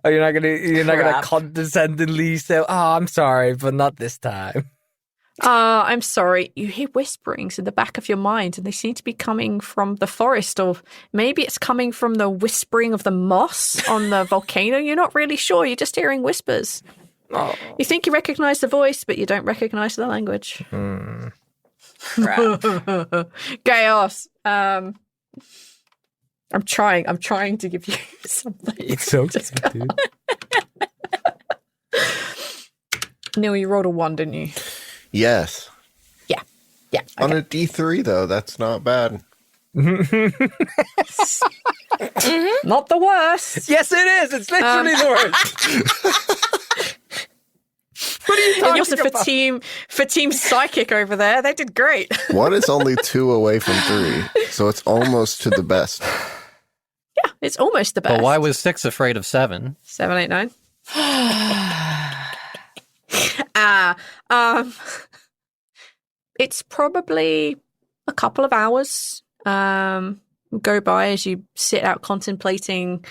Oh, you're not gonna Crap. condescendingly say, "Oh, I'm sorry, but not this time." I'm sorry. You hear whisperings in the back of your mind, and they seem to be coming from the forest, or maybe it's coming from the whispering of the moss on the volcano. You're not really sure. You're just hearing whispers. Oh. You think you recognize the voice, but you don't recognize the language. Chaos. I'm trying to give you something. It's okay, dude. Neil, you rolled a 1, didn't you? Yes. Yeah. On Okay. a D3, though, that's not bad. Not the worst. Yes, it is. It's literally the worst. What are you And talking also about? for team psychic over there, they did great. 1 is only 2 away from 3, so it's almost to the best. Yeah, it's almost the best. But why was 6 afraid of 7? 7, 8, 9? It's probably a couple of hours go by as you sit out contemplating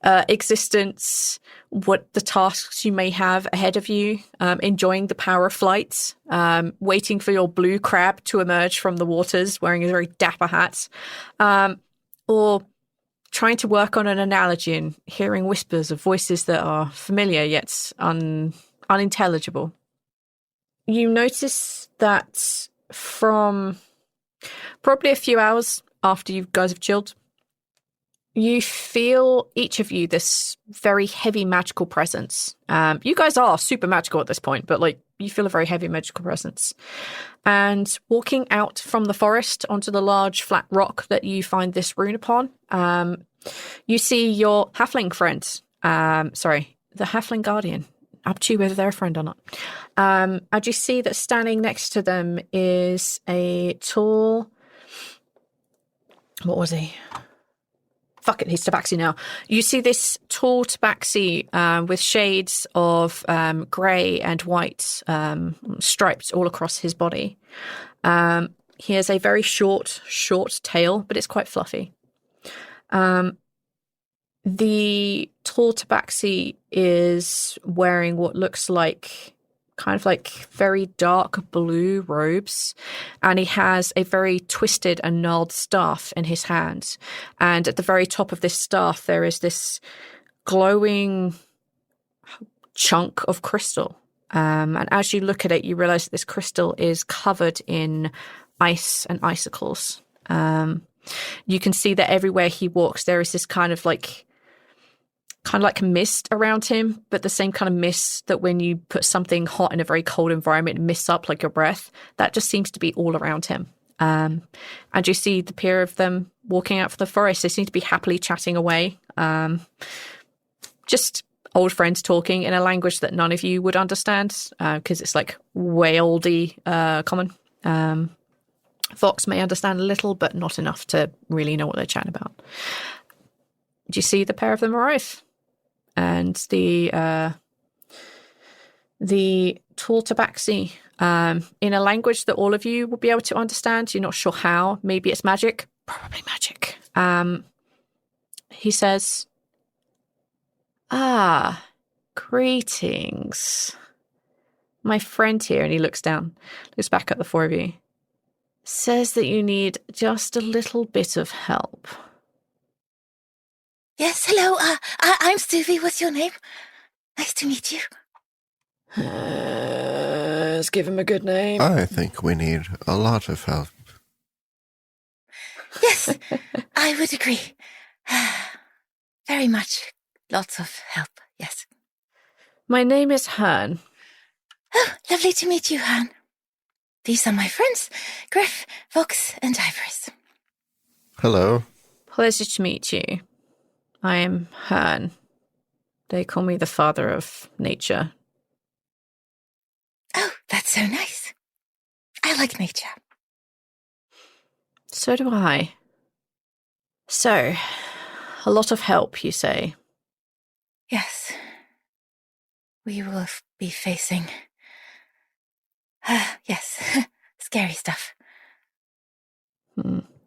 existence, what the tasks you may have ahead of you, enjoying the power of flight, waiting for your blue crab to emerge from the waters wearing a very dapper hat, or trying to work on an analogy and hearing whispers of voices that are familiar yet unintelligible. You notice that from probably a few hours after you guys have chilled, you feel, each of you, this very heavy magical presence. You guys are super magical at this point, but like you feel a very heavy magical presence. And walking out from the forest onto the large flat rock that you find this rune upon, you see your halfling friend. The halfling guardian. Up to you whether they're a friend or not. And you see that standing next to them is a tall... What was he? Fuck it, he's Tabaxi now. You see this tall Tabaxi with shades of grey and white stripes all across his body. He has a very short tail, but it's quite fluffy. The tall Tabaxi is wearing what looks like kind of like very dark blue robes, and he has a very twisted and gnarled staff in his hand. And at the very top of this staff, there is this glowing chunk of crystal. And as you look at it, you realize that this crystal is covered in ice and icicles. You can see that everywhere he walks, there is this kind of like mist around him, but the same kind of mist that when you put something hot in a very cold environment, it mists up like your breath. That just seems to be all around him. And you see the pair of them walking out from the forest. They seem to be happily chatting away. Just old friends talking in a language that none of you would understand, because it's like way oldie common. Vox may understand a little, but not enough to really know what they're chatting about. Do you see the pair of them arrive? And the tall Tabaxi, in a language that all of you will be able to understand. You're not sure how. Maybe it's magic. Probably magic. He says, greetings. My friend here, and he looks back at the four of you, says that you need just a little bit of help. Yes, hello. I'm Suvi. What's your name? Nice to meet you. Let's give him a good name. I think we need a lot of help. Yes, I would agree. Very much. Lots of help, yes. My name is Hearn. Oh, lovely to meet you, Han. These are my friends, Greff, Vox, and Ivoris. Hello. Pleasure to meet you. I am Hearn. They call me the father of nature. Oh, that's so nice. I like nature. So do I. So, a lot of help, you say? Yes. We will be facing... yes, scary stuff.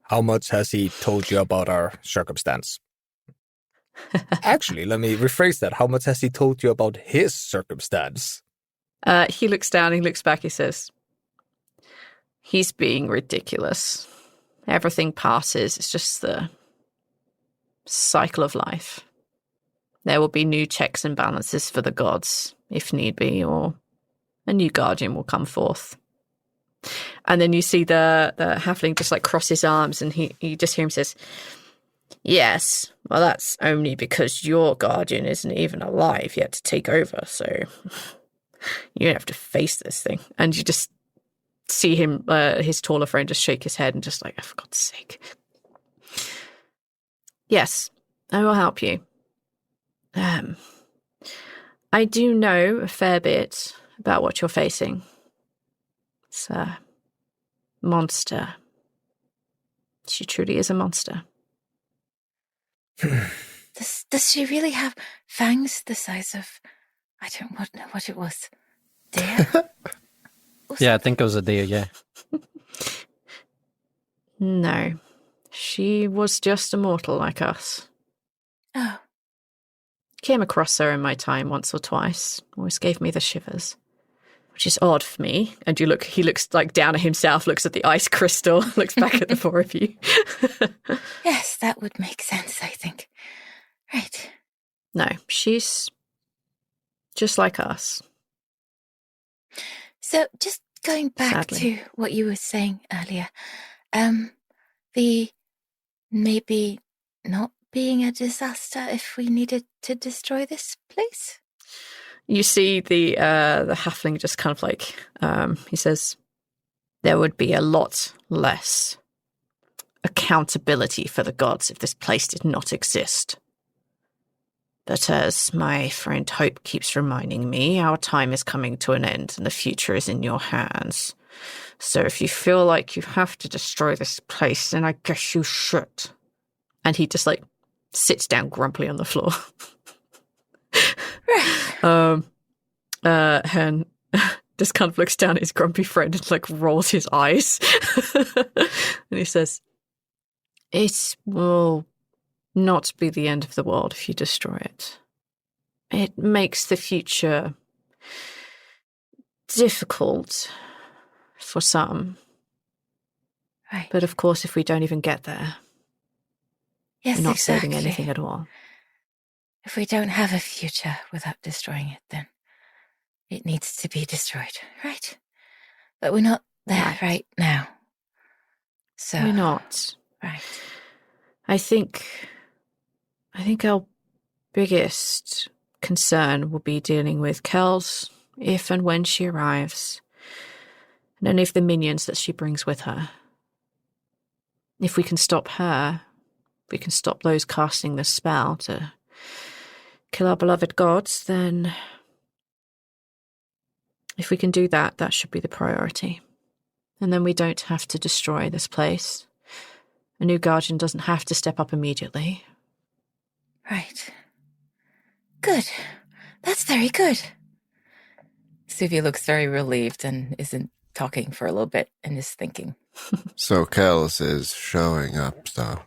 How much has he told you about our circumstance? Actually, let me rephrase that. How much has he told you about his circumstance? He looks down, he looks back, he says, he's being ridiculous. Everything passes. It's just the cycle of life. There will be new checks and balances for the gods, if need be, or a new guardian will come forth. And then you see the halfling just like cross his arms, and you just hear him says, yes, well, that's only because your guardian isn't even alive yet to take over, so you have to face this thing. And you just see him, his taller friend, just shake his head and just like, oh, for God's sake. Yes, I will help you. I do know a fair bit about what you're facing. It's a monster. She truly is a monster. Does she really have fangs the size of... I don't know what it was. Deer? Yeah, I think it was a deer, yeah. No. She was just a mortal like us. Oh. Came across her in my time once or twice. Always gave me the shivers. Which is odd for me. And he looks like down at himself, looks at the ice crystal, looks back at the four of you. Yes, that would make sense, I think. Right. No, she's just like us. So just going back Sadly. to what you were saying earlier, the maybe not being a disaster if we needed to destroy this place? You see the halfling just kind of like, he says, there would be a lot less accountability for the gods if this place did not exist. But as my friend Hope keeps reminding me, our time is coming to an end and the future is in your hands. So if you feel like you have to destroy this place, then I guess you should. And he just like sits down grumpily on the floor. Hen just kind of looks down at his grumpy friend and like rolls his eyes. And he says, it will not be the end of the world if you destroy it. It makes the future difficult for some. Right. But of course, if we don't even get there, Yes, we're not exactly. saving anything at all. If we don't have a future without destroying it, then it needs to be destroyed, right? But we're not there right now. So We're not. Right. I think our biggest concern will be dealing with Kels if and when she arrives, and any of the minions that she brings with her. If we can stop her, we can stop those casting the spell to kill our beloved gods, then if we can do that, that should be the priority. And then we don't have to destroy this place. A new guardian doesn't have to step up immediately. Right. Good. That's very good. Suvi looks very relieved and isn't talking for a little bit and is thinking. So Kels is showing up, though.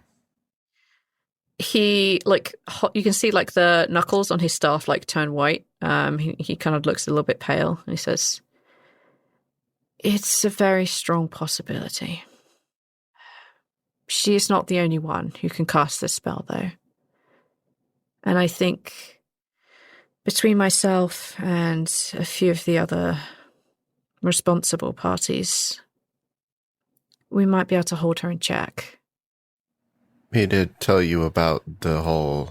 He, like, you can see, like, the knuckles on his staff, like, turn white. He kind of looks a little bit pale, and he says, it's a very strong possibility. She is not the only one who can cast this spell, though. And I think between myself and a few of the other responsible parties, we might be able to hold her in check. He did tell you about the whole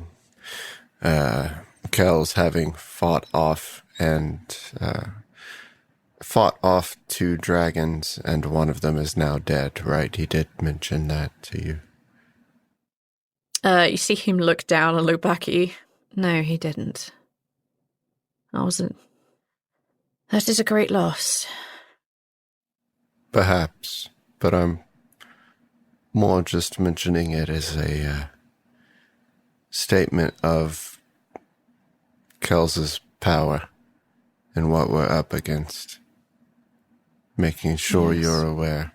Kels having fought off two dragons, and one of them is now dead, right? He did mention that to you. You see him look down and look back at you. No, he didn't. I wasn't. That is a great loss. Perhaps, but I'm more just mentioning it as a statement of Kels's power and what we're up against. Making sure you're aware.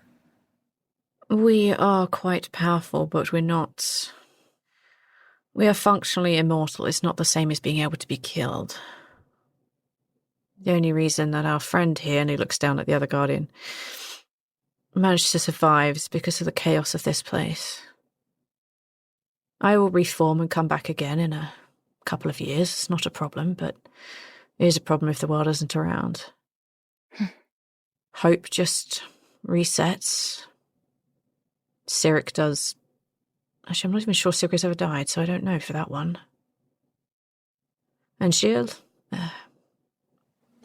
We are quite powerful, but we're not. We are functionally immortal. It's not the same as being able to be killed. The only reason that our friend here, and he looks down at the other guardian, managed to survive is because of the chaos of this place. I will reform and come back again in a couple of years. It's not a problem, but it is a problem if the world isn't around. Hope just resets. Cyric does. Actually, I'm not even sure Cyric has ever died, so I don't know for that one. And she'll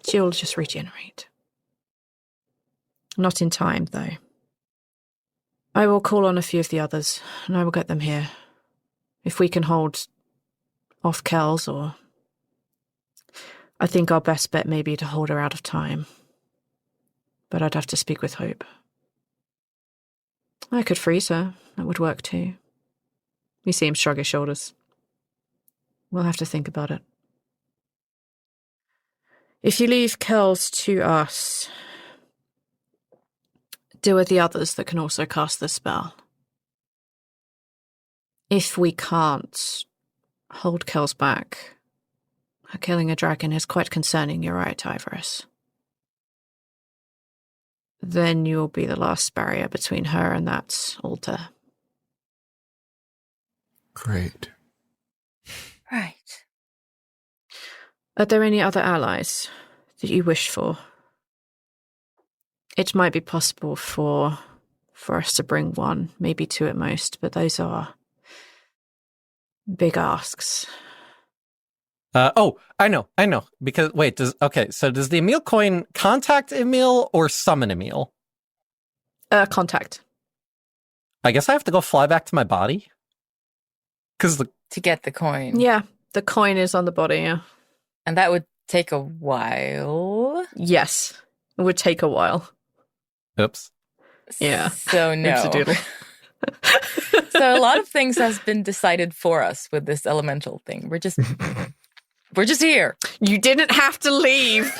just regenerate. Not in time, though. I will call on a few of the others, and I will get them here. If we can hold off Kels, or I think our best bet may be to hold her out of time. But I'd have to speak with Hope. I could freeze her. That would work too. You see him shrug his shoulders. We'll have to think about it. If you leave Kels to us, deal with the others that can also cast the spell. If we can't hold Kels back, killing a dragon is quite concerning, you're right, Ivoris. Then you'll be the last barrier between her and that altar. Great. Right. Are there any other allies that you wish for? It might be possible for us to bring one, maybe two at most, but those are big asks. I know. Because wait, does the Emil coin contact Emil or summon Emil? Contact. I guess I have to go fly back to my body? To get the coin. Yeah, the coin is on the body, yeah. And that would take a while. Yes, it would take a while. Oops. Yeah. So no. Oopsie-doodle. So a lot of things has been decided for us with this elemental thing. We're just here. You didn't have to leave.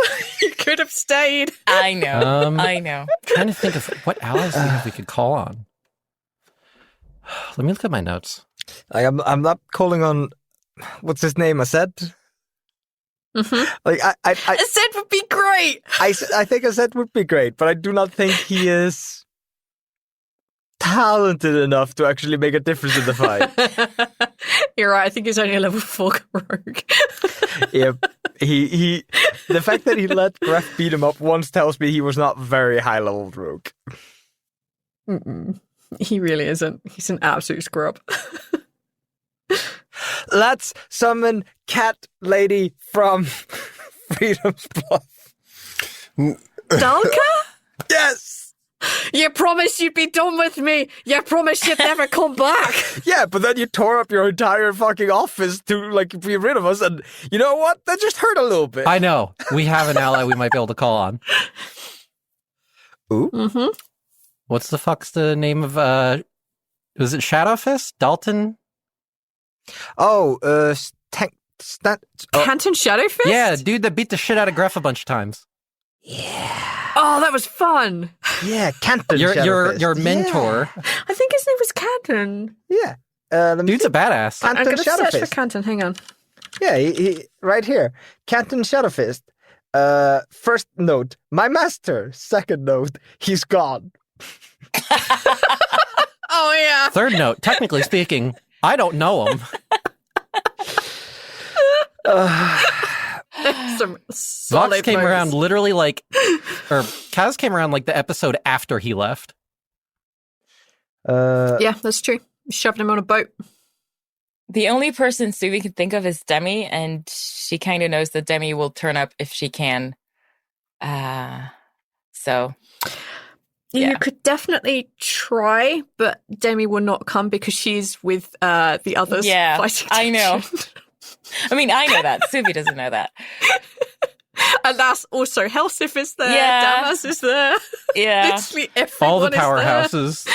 You could have stayed. I know. Trying to think of what allies we have we could call on. Let me look at my notes. I'm not calling on, what's his name? Ased? Mm-hmm. Like Ased would be great. I think Ased would be great, but I do not think he is talented enough to actually make a difference in the fight. You're right. I think he's only a level 4 rogue. Yeah, he. The fact that he let Greff beat him up once tells me he was not very high level rogue. Mm-mm. He really isn't. He's an absolute scrub. Let's summon Cat Lady from Freedom's Bluff. Dalka? Yes! You promised you'd be done with me. You promised you'd never come back. Yeah, but then you tore up your entire fucking office to, like, be rid of us, and you know what? That just hurt a little bit. I know. We have an ally we might be able to call on. Ooh. Mm-hmm. What's the fuck's the name of, was it Shadowfist? Dalton? Oh, Canton Shadowfist? Yeah, dude that beat the shit out of Greff a bunch of times. Yeah. Oh, that was fun. Yeah, Canton Your Shadowfist. mentor. Yeah. I think his name was Canton. Yeah. Dude's a badass. I'm going to search for Shadowfist. Canton. Hang on. Yeah, he right here. Canton Shadowfist. First note, my master. Second note, he's gone. Oh, yeah. Third note, technically speaking, I don't know him. Some Vox solid came moves. around literally or Kaz came around like the episode after he left. Yeah, that's true. Shoved him on a boat. The only person Suvi can think of is Demi, and she kind of knows that Demi will turn up if she can. So... You could definitely try, but Demi will not come because she's with the others. Yeah, fighting I know. tension. I mean, I know that. Suvi doesn't know that. And that's also Helsif is there. Yeah. Damas is there. Yeah. Literally everyone All the is there. powerhouses.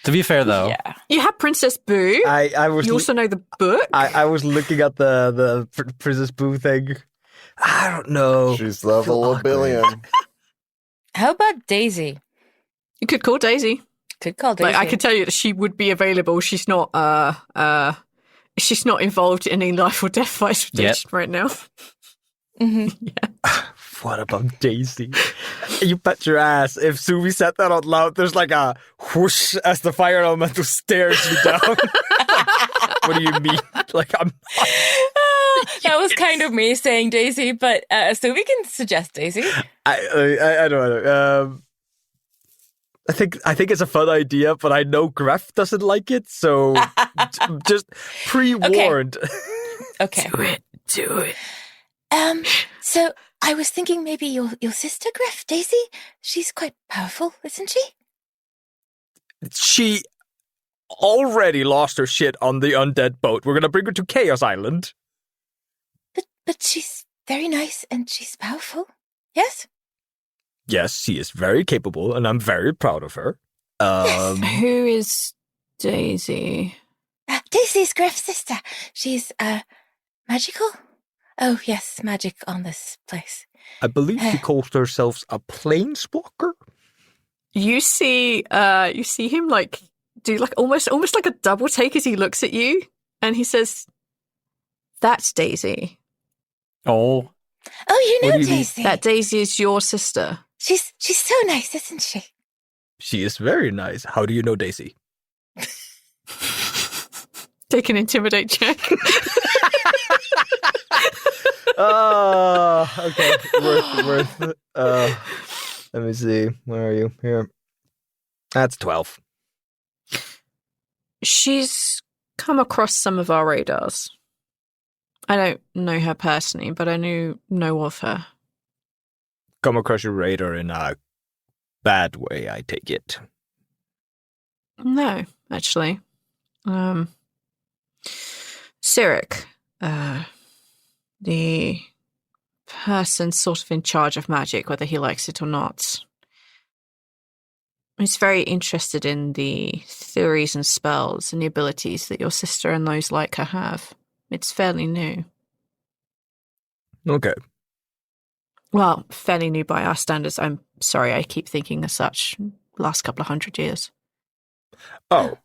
To be fair, though. Yeah. You have Princess Boo. I was. You also know the book. I was looking at the Princess Boo thing. I don't know. She's level a billion. How about Daisy? You could call Daisy. Could call Daisy. Like, I could tell you that she would be available. She's not involved in any life or death fights with Daisy right now. Mm-hmm. Yeah. What about Daisy? You bet your ass. If Suvi said that out loud, there's like a whoosh as the fire elemental stares you down. What do you mean? Like, I'm. That was kind of me saying Daisy, but Suvi can suggest Daisy. I don't know. I think it's a fun idea, but I know Greff doesn't like it, so just pre-warned. Okay. Do it. So I was thinking maybe your sister, Greff, Daisy? She's quite powerful, isn't she? She already lost her shit on the undead boat. We're gonna bring her to Chaos Island. But she's very nice and she's powerful. Yes? Yes, she is very capable, and I'm very proud of her. Who is Daisy? Daisy's Greff's sister. She's magical. Oh yes, magic on this place. I believe she calls herself a planeswalker. You see him like do like almost like a double take as he looks at you, and he says, "That's Daisy." Oh. Oh, you know do you mean? Daisy. That Daisy is your sister. She's so nice, isn't she? She is very nice. How do you know Daisy? Take an intimidate check. Oh, okay. Worth. Let me see. Where are you? Here. That's 12. She's come across some of our radars. I don't know her personally, but I know of her. Come across your radar in a bad way, I take it. No, actually. Cyric, the person sort of in charge of magic, whether he likes it or not, is very interested in the theories and spells and the abilities that your sister and those like her have. It's fairly new. Okay. Well, fairly new by our standards. I'm sorry, I keep thinking as such. Last couple of 100 years. Oh.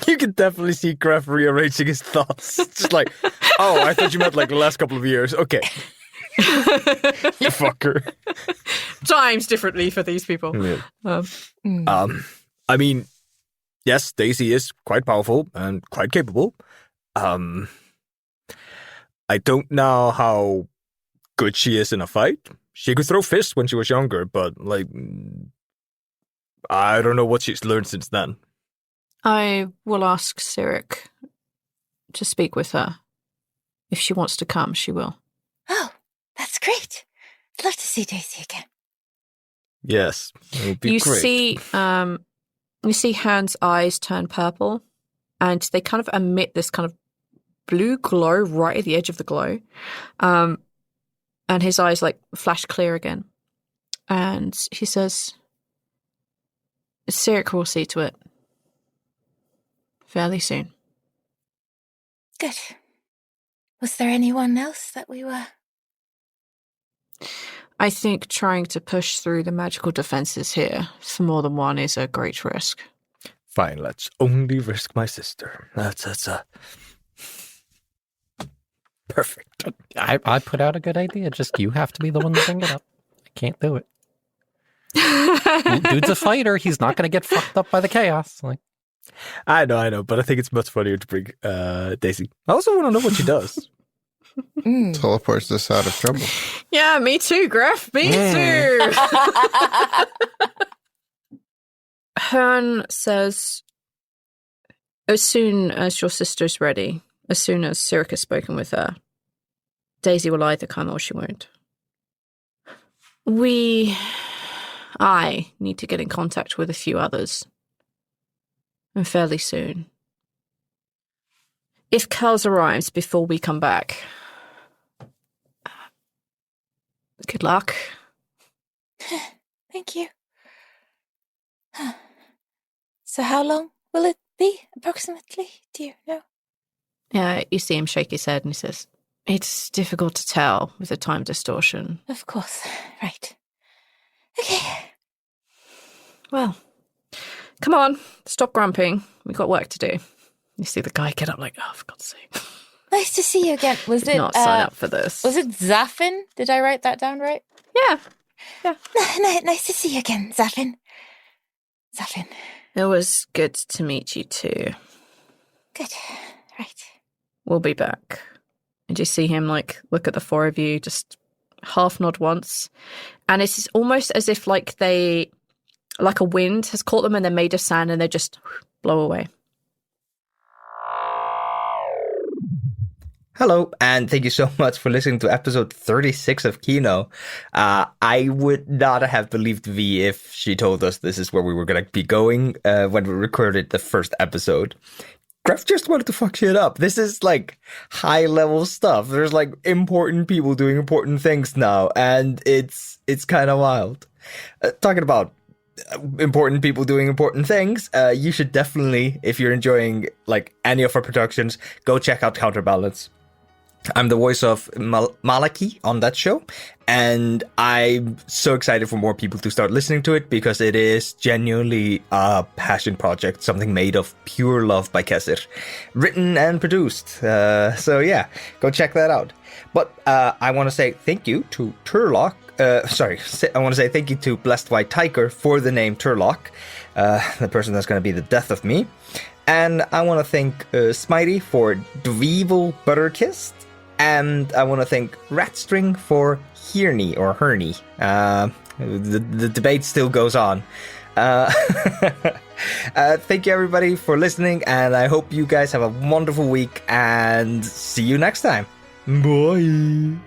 You can definitely see Greff rearranging his thoughts. Just like, oh, I thought you meant like the last couple of years. Okay. You fucker. Times differently for these people. Yeah. I mean, yes, Daisy is quite powerful and quite capable. I don't know how good she is in a fight. She could throw fists when she was younger, but like, I don't know what she's learned since then. I will ask Cyric to speak with her. If she wants to come, she will. Oh, that's great. I'd love to see Daisy again. Yes, it would be You great. see Han's eyes turn purple, and they kind of emit this kind of blue glow right at the edge of the glow. And his eyes like flash clear again. And he says, Cyric will see to it. Fairly soon. Good. Was there anyone else that we were... I think trying to push through the magical defenses here for more than one is a great risk. Fine, let's only risk my sister. That's perfect. I put out a good idea. Just you have to be the one to bring it up. I can't do it. Dude's a fighter. He's not going to get fucked up by the chaos. Like, I know, but I think it's much funnier to bring Daisy. I also want to know what she does. Teleports us out of trouble. Yeah, me too, Greff. Me too. Hearn says, as soon as your sister's ready, as soon as Cyric has spoken with her, Daisy will either come or she won't. I need to get in contact with a few others. And fairly soon. If Kels arrives before we come back, good luck. Thank you. So how long will it be, approximately? Do you know? Yeah, you see him shake his head and he says, it's difficult to tell with the time distortion. Of course. Right. Okay. Well, come on, stop grumping. We've got work to do. You see the guy get up like, oh, for God's sake. Nice to see you again. Was Did it not sign up for this. Was it Zafin? Did I write that down right? Yeah. Nice to see you again, Zafin. Zafin. It was good to meet you too. Good. Right. We'll be back. And you see him like look at the four of you, just half nod once. And it's almost as if like a wind has caught them and they're made of sand and they just blow away. Hello, and thank you so much for listening to episode 36 of Kino. I would not have believed V if she told us this is where we were going to be going when we recorded the first episode. Greff just wanted to fuck shit up. This is like high-level stuff. There's like important people doing important things now, and it's kind of wild. Talking about important people doing important things, you should definitely, if you're enjoying like any of our productions, go check out Counterbalance. I'm the voice of Malaki on that show, and I'm so excited for more people to start listening to it because it is genuinely a passion project, something made of pure love by Kesser, written and produced. So yeah, go check that out. But I want to say thank you to Turlock. I want to say thank you to Blessed White Tiger for the name Turlock, the person that's going to be the death of me. And I want to thank Smitey for Dweevil Butterkissed. And I want to thank Ratstring for Hearney or Herney. The debate still goes on. Thank you everybody for listening, and I hope you guys have a wonderful week, and see you next time. Bye.